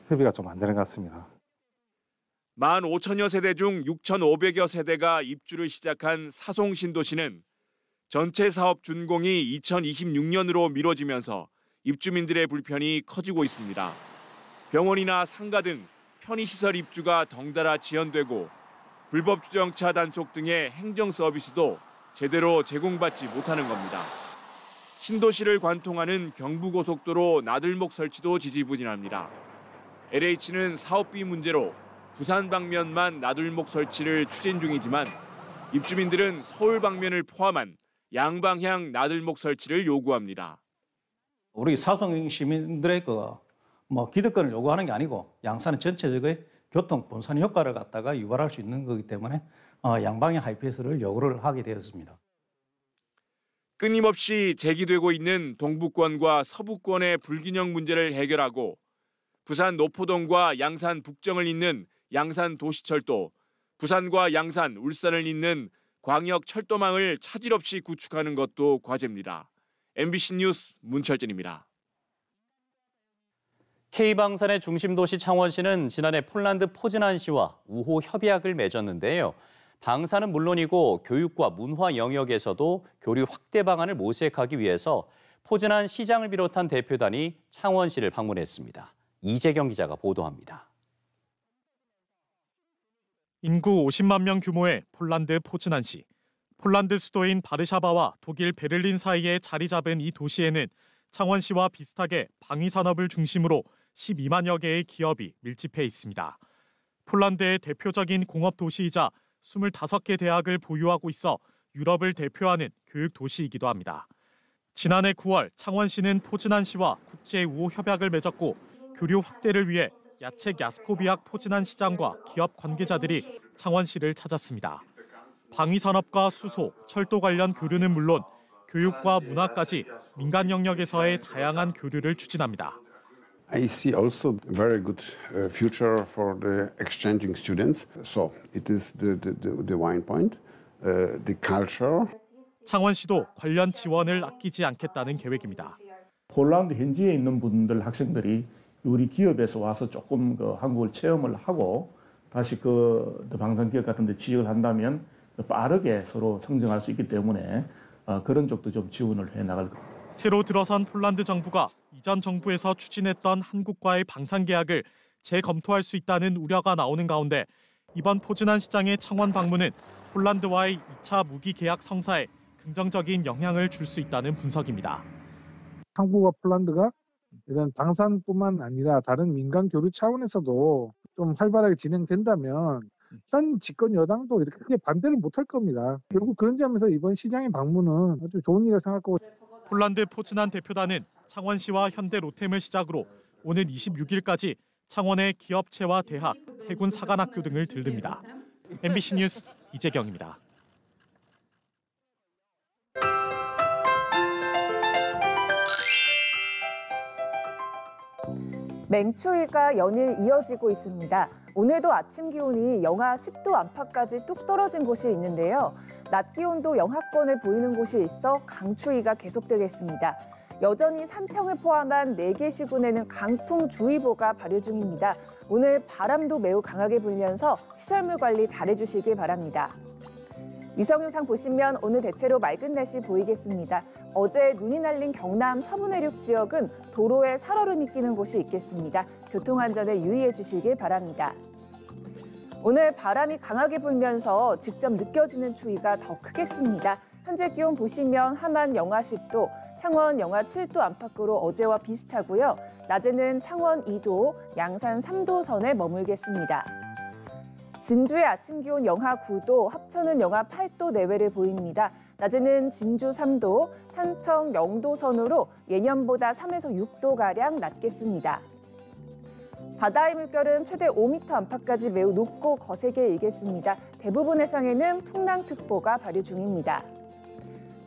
협의가 좀 안 되는 것 같습니다. 15,000여 세대 중 6,500여 세대가 입주를 시작한 사송 신도시는 전체 사업 준공이 2026년으로 미뤄지면서 입주민들의 불편이 커지고 있습니다. 병원이나 상가 등 편의시설 입주가 덩달아 지연되고 불법 주정차 단속 등의 행정 서비스도 제대로 제공받지 못하는 겁니다. 신도시를 관통하는 경부고속도로 나들목 설치도 지지부진합니다. LH는 사업비 문제로 부산 방면만 나들목 설치를 추진 중이지만 입주민들은 서울 방면을 포함한 양방향 나들목 설치를 요구합니다. 우리 사송 시민들의 기득권을 요구하는 게 아니고 양산은 전체적인 교통 분산 효과를 갖다가 유발할 수 있는 거기 때문에 양방향 하이패스를 요구를 하게 되었습니다. 끊임없이 제기되고 있는 동부권과 서부권의 불균형 문제를 해결하고 부산 노포동과 양산 북정을 잇는 양산 도시철도, 부산과 양산, 울산을 잇는 광역 철도망을 차질 없이 구축하는 것도 과제입니다. MBC 뉴스 문철진입니다. K방산의 중심도시 창원시는 지난해 폴란드 포즈난시와 우호 협약을 맺었는데요. 방산은 물론이고 교육과 문화 영역에서도 교류 확대 방안을 모색하기 위해서 포즈난 시장을 비롯한 대표단이 창원시를 방문했습니다. 이재경 기자가 보도합니다. 인구 50만 명 규모의 폴란드 포즈난시. 폴란드 수도인 바르샤바와 독일 베를린 사이에 자리 잡은 이 도시에는 창원시와 비슷하게 방위산업을 중심으로 12만여 개의 기업이 밀집해 있습니다. 폴란드의 대표적인 공업 도시이자 25개 대학을 보유하고 있어 유럽을 대표하는 교육 도시이기도 합니다. 지난해 9월 창원시는 포즈난시와 국제우호 협약을 맺었고 교류 확대를 위해 야책 야스코비악 포즈난 시장과 기업 관계자들이 창원시를 찾았습니다. 방위산업과 수소, 철도 관련 교류는 물론 교육과 문화까지 민간 영역에서의 다양한 교류를 추진합니다. I see also a very good future for the exchanging students. So it is the wine point, the culture. 창원시도 관련 지원을 아끼지 않겠다는 계획입니다. 폴란드 현지에 있는 분들 학생들이 우리 기업에서 와서 조금 한국을 체험을 하고 다시 방산기업 같은 데 취직을 한다면 빠르게 서로 성장할 수 있기 때문에 그런 쪽도 좀 지원을 해나갈 겁니다. 새로 들어선 폴란드 정부가 이전 정부에서 추진했던 한국과의 방산 계약을 재검토할 수 있다는 우려가 나오는 가운데 이번 포즈난 시장의 창원 방문은 폴란드와의 2차 무기 계약 성사에 긍정적인 영향을 줄 수 있다는 분석입니다. 한국과 폴란드가 이런 방산뿐만 아니라 다른 민간 교류 차원에서도 좀 활발하게 진행된다면 현 집권 여당도 이렇게 크게 반대를 못할 겁니다. 결국 그런 점에서 이번 시장의 방문은 아주 좋은 일이라고 생각하고. 폴란드 포즈난 대표단은 창원시와 현대 로템을 시작으로 오는 26일까지 창원의 기업체와 대학, 해군 사관학교 등을 들릅니다. MBC 뉴스 이재경입니다. 맹추위가 연일 이어지고 있습니다. 오늘도 아침 기온이 영하 10도 안팎까지 뚝 떨어진 곳이 있는데요. 낮 기온도 영하권을 보이는 곳이 있어 강추위가 계속되겠습니다. 여전히 산청을 포함한 4개 시군에는 강풍주의보가 발효 중입니다. 오늘 바람도 매우 강하게 불면서 시설물 관리 잘해주시길 바랍니다. 위성 영상 보시면 오늘 대체로 맑은 날씨 보이겠습니다. 어제 눈이 날린 경남 서부 내륙 지역은 도로에 살얼음이 끼는 곳이 있겠습니다. 교통안전에 유의해 주시길 바랍니다. 오늘 바람이 강하게 불면서 직접 느껴지는 추위가 더 크겠습니다. 현재 기온 보시면 함안 영하 10도, 창원 영하 7도 안팎으로 어제와 비슷하고요. 낮에는 창원 2도, 양산 3도 선에 머물겠습니다. 진주의 아침 기온 영하 9도, 합천은 영하 8도 내외를 보입니다. 낮에는 진주 3도, 산청 0도 선으로 예년보다 3에서 6도가량 낮겠습니다. 바다의 물결은 최대 5m 안팎까지 매우 높고 거세게 일겠습니다. 대부분 해상에는 풍랑특보가 발효 중입니다.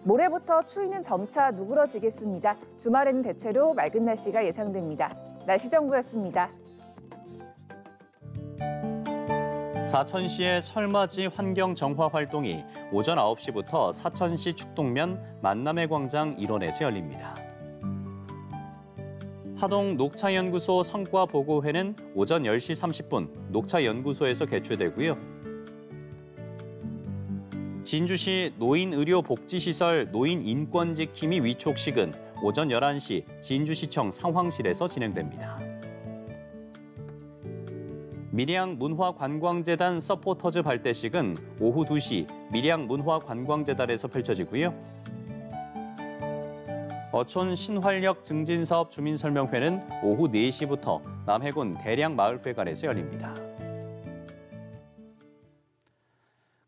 모레부터 추위는 점차 누그러지겠습니다. 주말에는 대체로 맑은 날씨가 예상됩니다. 날씨 정보였습니다. 사천시의 설맞이 환경 정화 활동이 오전 9시부터 사천시 축동면 만남의 광장 일원에서 열립니다. 하동 녹차연구소 성과 보고회는 오전 10시 30분 녹차연구소에서 개최되고요. 진주시 노인의료복지시설 노인인권지킴이 위촉식은 오전 11시 진주시청 상황실에서 진행됩니다. 밀양문화관광재단 서포터즈 발대식은 오후 2시 밀양문화관광재단에서 펼쳐지고요. 어촌 신활력 증진사업 주민설명회는 오후 4시부터 남해군 대량마을회관에서 열립니다.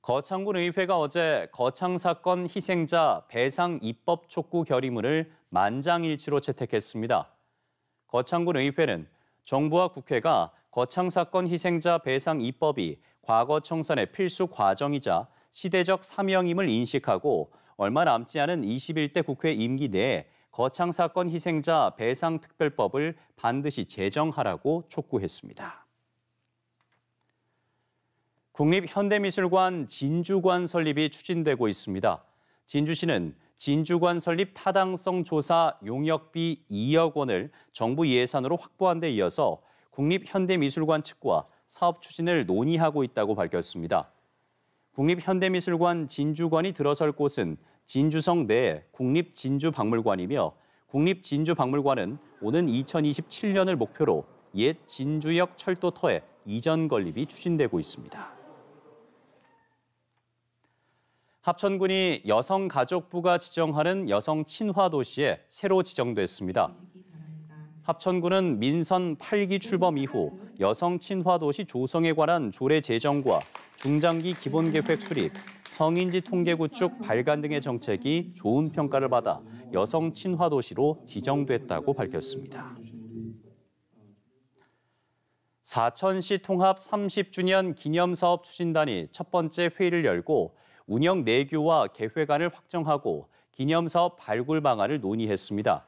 거창군 의회가 어제 거창사건 희생자 배상 입법 촉구 결의문을 만장일치로 채택했습니다. 거창군 의회는 정부와 국회가 거창사건 희생자 배상 입법이 과거 청산의 필수 과정이자 시대적 사명임을 인식하고 얼마 남지 않은 21대 국회 임기 내에 거창사건 희생자 배상특별법을 반드시 제정하라고 촉구했습니다. 국립현대미술관 진주관 설립이 추진되고 있습니다. 진주시는 진주관 설립 타당성 조사 용역비 2억 원을 정부 예산으로 확보한 데 이어서 국립현대미술관 측과 사업 추진을 논의하고 있다고 밝혔습니다. 국립현대미술관 진주관이 들어설 곳은 진주성 내 국립진주박물관이며 국립진주박물관은 오는 2027년을 목표로 옛 진주역 철도터의 이전 건립이 추진되고 있습니다. 합천군이 여성가족부가 지정하는 여성 친화도시에 새로 지정됐습니다. 합천군은 민선 8기 출범 이후 여성 친화도시 조성에 관한 조례 제정과 중장기 기본계획 수립, 성인지 통계 구축 발간 등의 정책이 좋은 평가를 받아 여성 친화도시로 지정됐다고 밝혔습니다. 사천시 통합 30주년 기념사업 추진단이 첫 번째 회의를 열고 운영 내규와 계획안을 확정하고 기념사업 발굴 방안을 논의했습니다.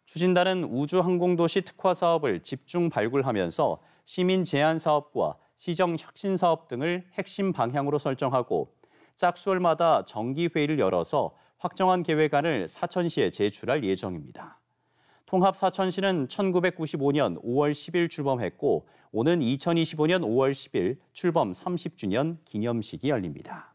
추진단은 우주항공도시 특화 사업을 집중 발굴하면서 시민 제안 사업과 시정 혁신 사업 등을 핵심 방향으로 설정하고 짝수월마다 정기회의를 열어서 확정한 계획안을 사천시에 제출할 예정입니다. 통합 사천시는 1995년 5월 10일 출범했고 오는 2025년 5월 10일 출범 30주년 기념식이 열립니다.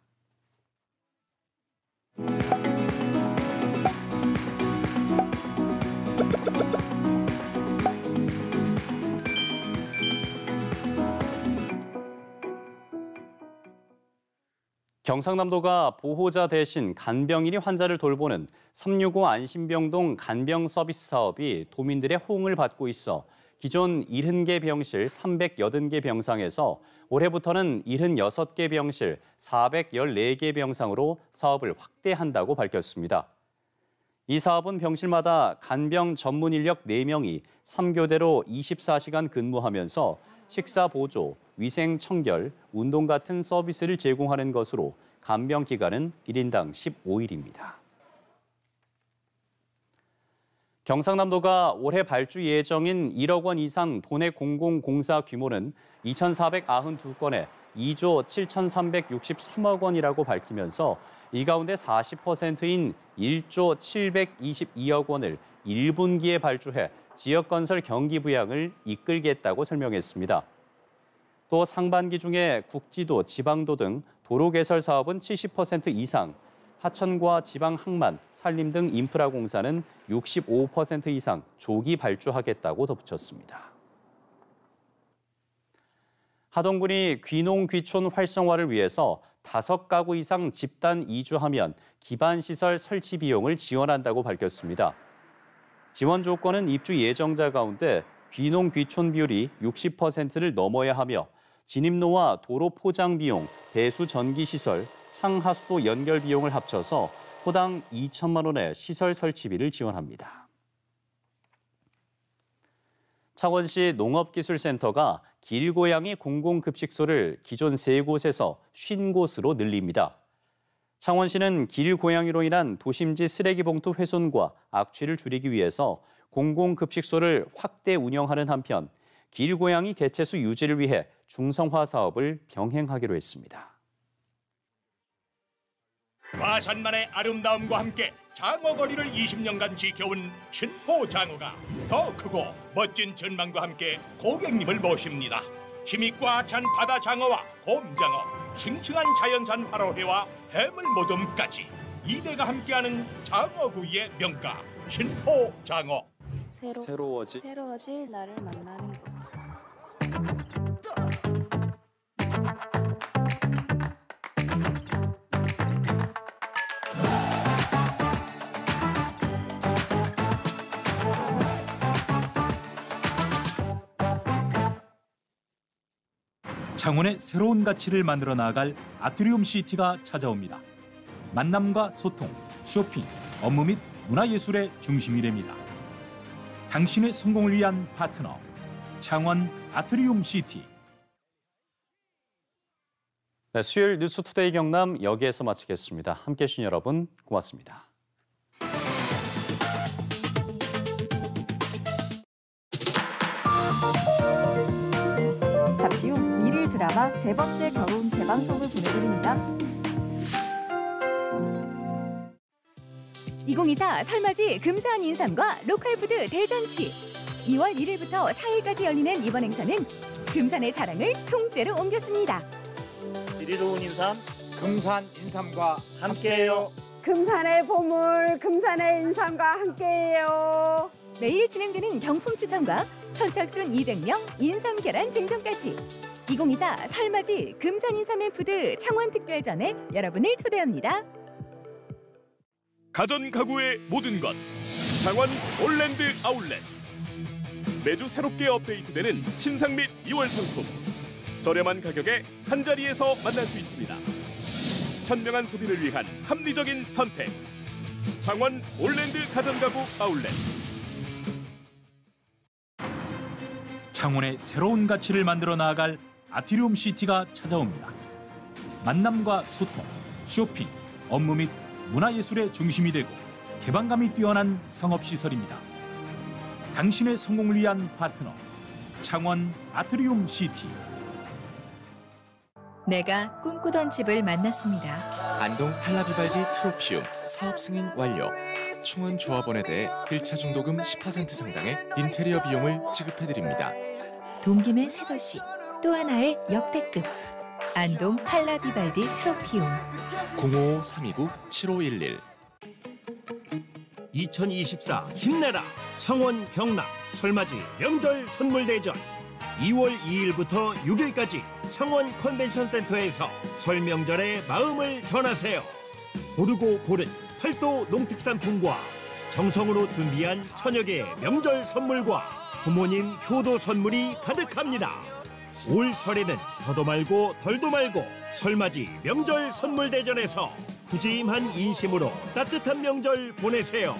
경상남도가 보호자 대신 간병인이 환자를 돌보는 365 안심병동 간병 서비스 사업이 도민들의 호응을 받고 있어 기존 70개 병실 380개 병상에서 올해부터는 76개 병실 414개 병상으로 사업을 확대한다고 밝혔습니다. 이 사업은 병실마다 간병 전문 인력 4명이 3교대로 24시간 근무하면서 식사 보조, 위생 청결, 운동 같은 서비스를 제공하는 것으로 간병 기간은 1인당 15일입니다. 경상남도가 올해 발주 예정인 1억 원 이상 도내 공공공사 규모는 2,492건에 2조 7,363억 원이라고 밝히면서 이 가운데 40%인 1조 722억 원을 1분기에 발주해 지역건설 경기 부양을 이끌겠다고 설명했습니다. 또 상반기 중에 국지도, 지방도 등 도로 개설 사업은 70% 이상, 하천과 지방 항만, 산림 등 인프라 공사는 65% 이상 조기 발주하겠다고 덧붙였습니다. 하동군이 귀농 귀촌 활성화를 위해서 5가구 이상 집단 이주하면 기반시설 설치 비용을 지원한다고 밝혔습니다. 지원 조건은 입주 예정자 가운데 귀농 귀촌 비율이 60%를 넘어야 하며 진입로와 도로 포장 비용, 배수 전기 시설, 상하수도 연결 비용을 합쳐서 호당 2천만 원의 시설 설치비를 지원합니다. 창원시 농업기술센터가 길고양이 공공급식소를 기존 3곳에서 50곳으로 늘립니다. 창원시는 길고양이로 인한 도심지 쓰레기 봉투 훼손과 악취를 줄이기 위해서 공공급식소를 확대 운영하는 한편 길고양이 개체수 유지를 위해 중성화 사업을 병행하기로 했습니다. 화산만의 아름다움과 함께 장어거리를 20년간 지켜온 신포장어가 더 크고 멋진 전망과 함께 고객님을 모십니다. 힘이 꽉 찬 바다장어와 곰장어, 싱싱한 자연산 화로회와 해물모듬까지 2대가 함께하는 장어구이의 명가 신포장어. 새로워질 나를 만나는 것. 창원의 새로운 가치를 만들어 나아갈 아트리움 시티가 찾아옵니다. 만남과 소통, 쇼핑, 업무 및 문화예술의 중심이 됩니다. 당신의 성공을 위한 파트너, 창원 아트리움 시티. 네, 수요일 뉴스투데이 경남 여기에서 마치겠습니다. 함께해 주신 여러분 고맙습니다. 잠시 후 1일 드라마 세 번째 결혼 재방송을 보내드립니다. 2024 설맞이 금산 인삼과 로컬푸드 대잔치. 2월 1일부터 4일까지 열리는 이번 행사는 금산의 자랑을 통째로 옮겼습니다. 질이 좋은 인삼, 금산 인삼과 함께해요. 금산의 보물, 금산의 인삼과 함께해요. 내일 진행되는 경품 추첨과 선착순 200명 인삼 계란 증정까지 2024 설맞이 금산 인삼의 푸드 창원 특별전에 여러분을 초대합니다. 가전 가구의 모든 것 창원 올랜드 아울렛. 매주 새롭게 업데이트되는 신상 및 2월 상품. 저렴한 가격에 한자리에서 만날 수 있습니다. 현명한 소비를 위한 합리적인 선택. 창원 올랜드 가전 가구 아울렛. 창원의 새로운 가치를 만들어 나아갈 아트리움 시티가 찾아옵니다. 만남과 소통, 쇼핑, 업무 및 문화예술의 중심이 되고 개방감이 뛰어난 상업시설입니다. 당신의 성공을 위한 파트너, 창원 아트리움 시티. 내가 꿈꾸던 집을 만났습니다. 안동 할라비발디 트로피움 사업 승인 완료. 충원 조합원에 대해 1차 중도금 10% 상당의 인테리어 비용을 지급해드립니다. 동김의 새 도시, 또 하나의 역대급. 안동 할라비발디 트로피움 055-329-7511. 2024 힘내라 창원 경남 설맞이 명절 선물대전 2월 2일부터 6일까지 창원 컨벤션센터에서 설 명절의 마음을 전하세요. 고르고 고른 팔도 농특산품과 정성으로 준비한 천여 개의 명절 선물과 부모님 효도 선물이 가득합니다. 올 설에는 더도 말고 덜도 말고 설맞이 명절 선물대전에서 푸짐한 인심으로 따뜻한 명절 보내세요.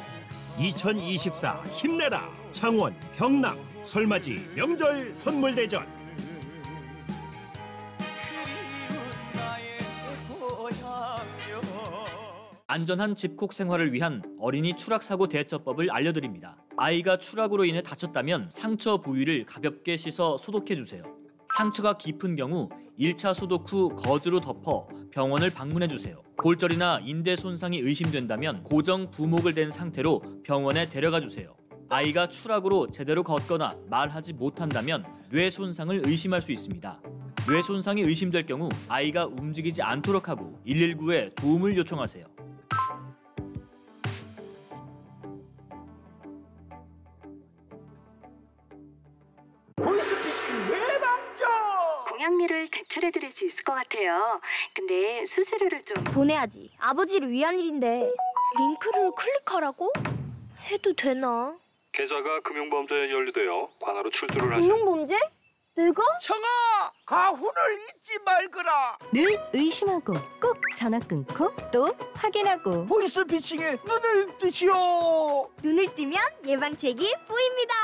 2024 힘내라 창원 경남 설맞이 명절 선물대전. 안전한 집콕 생활을 위한 어린이 추락사고 대처법을 알려드립니다. 아이가 추락으로 인해 다쳤다면 상처 부위를 가볍게 씻어 소독해주세요. 상처가 깊은 경우 1차 소독 후 거즈로 덮어 병원을 방문해주세요. 골절이나 인대 손상이 의심된다면 고정 부목을 댄 상태로 병원에 데려가주세요. 아이가 추락으로 제대로 걷거나 말하지 못한다면 뇌 손상을 의심할 수 있습니다. 뇌 손상이 의심될 경우 아이가 움직이지 않도록 하고 119에 도움을 요청하세요. 보이스피싱 예방전! 공약미를 대출해드릴 수 있을 것 같아요. 근데 수수료를 좀... 보내야지. 아버지를 위한 일인데. 링크를 클릭하라고? 해도 되나? 계좌가 금융범죄에 연루되어 관하로 출두를 하시... 금융범죄? 내가? 청아! 가훈을 잊지 말거라! 늘 의심하고 꼭 전화 끊고 또 확인하고 보이스피싱에 눈을 뜨시오! 눈을 뜨면 예방책이 보입니다.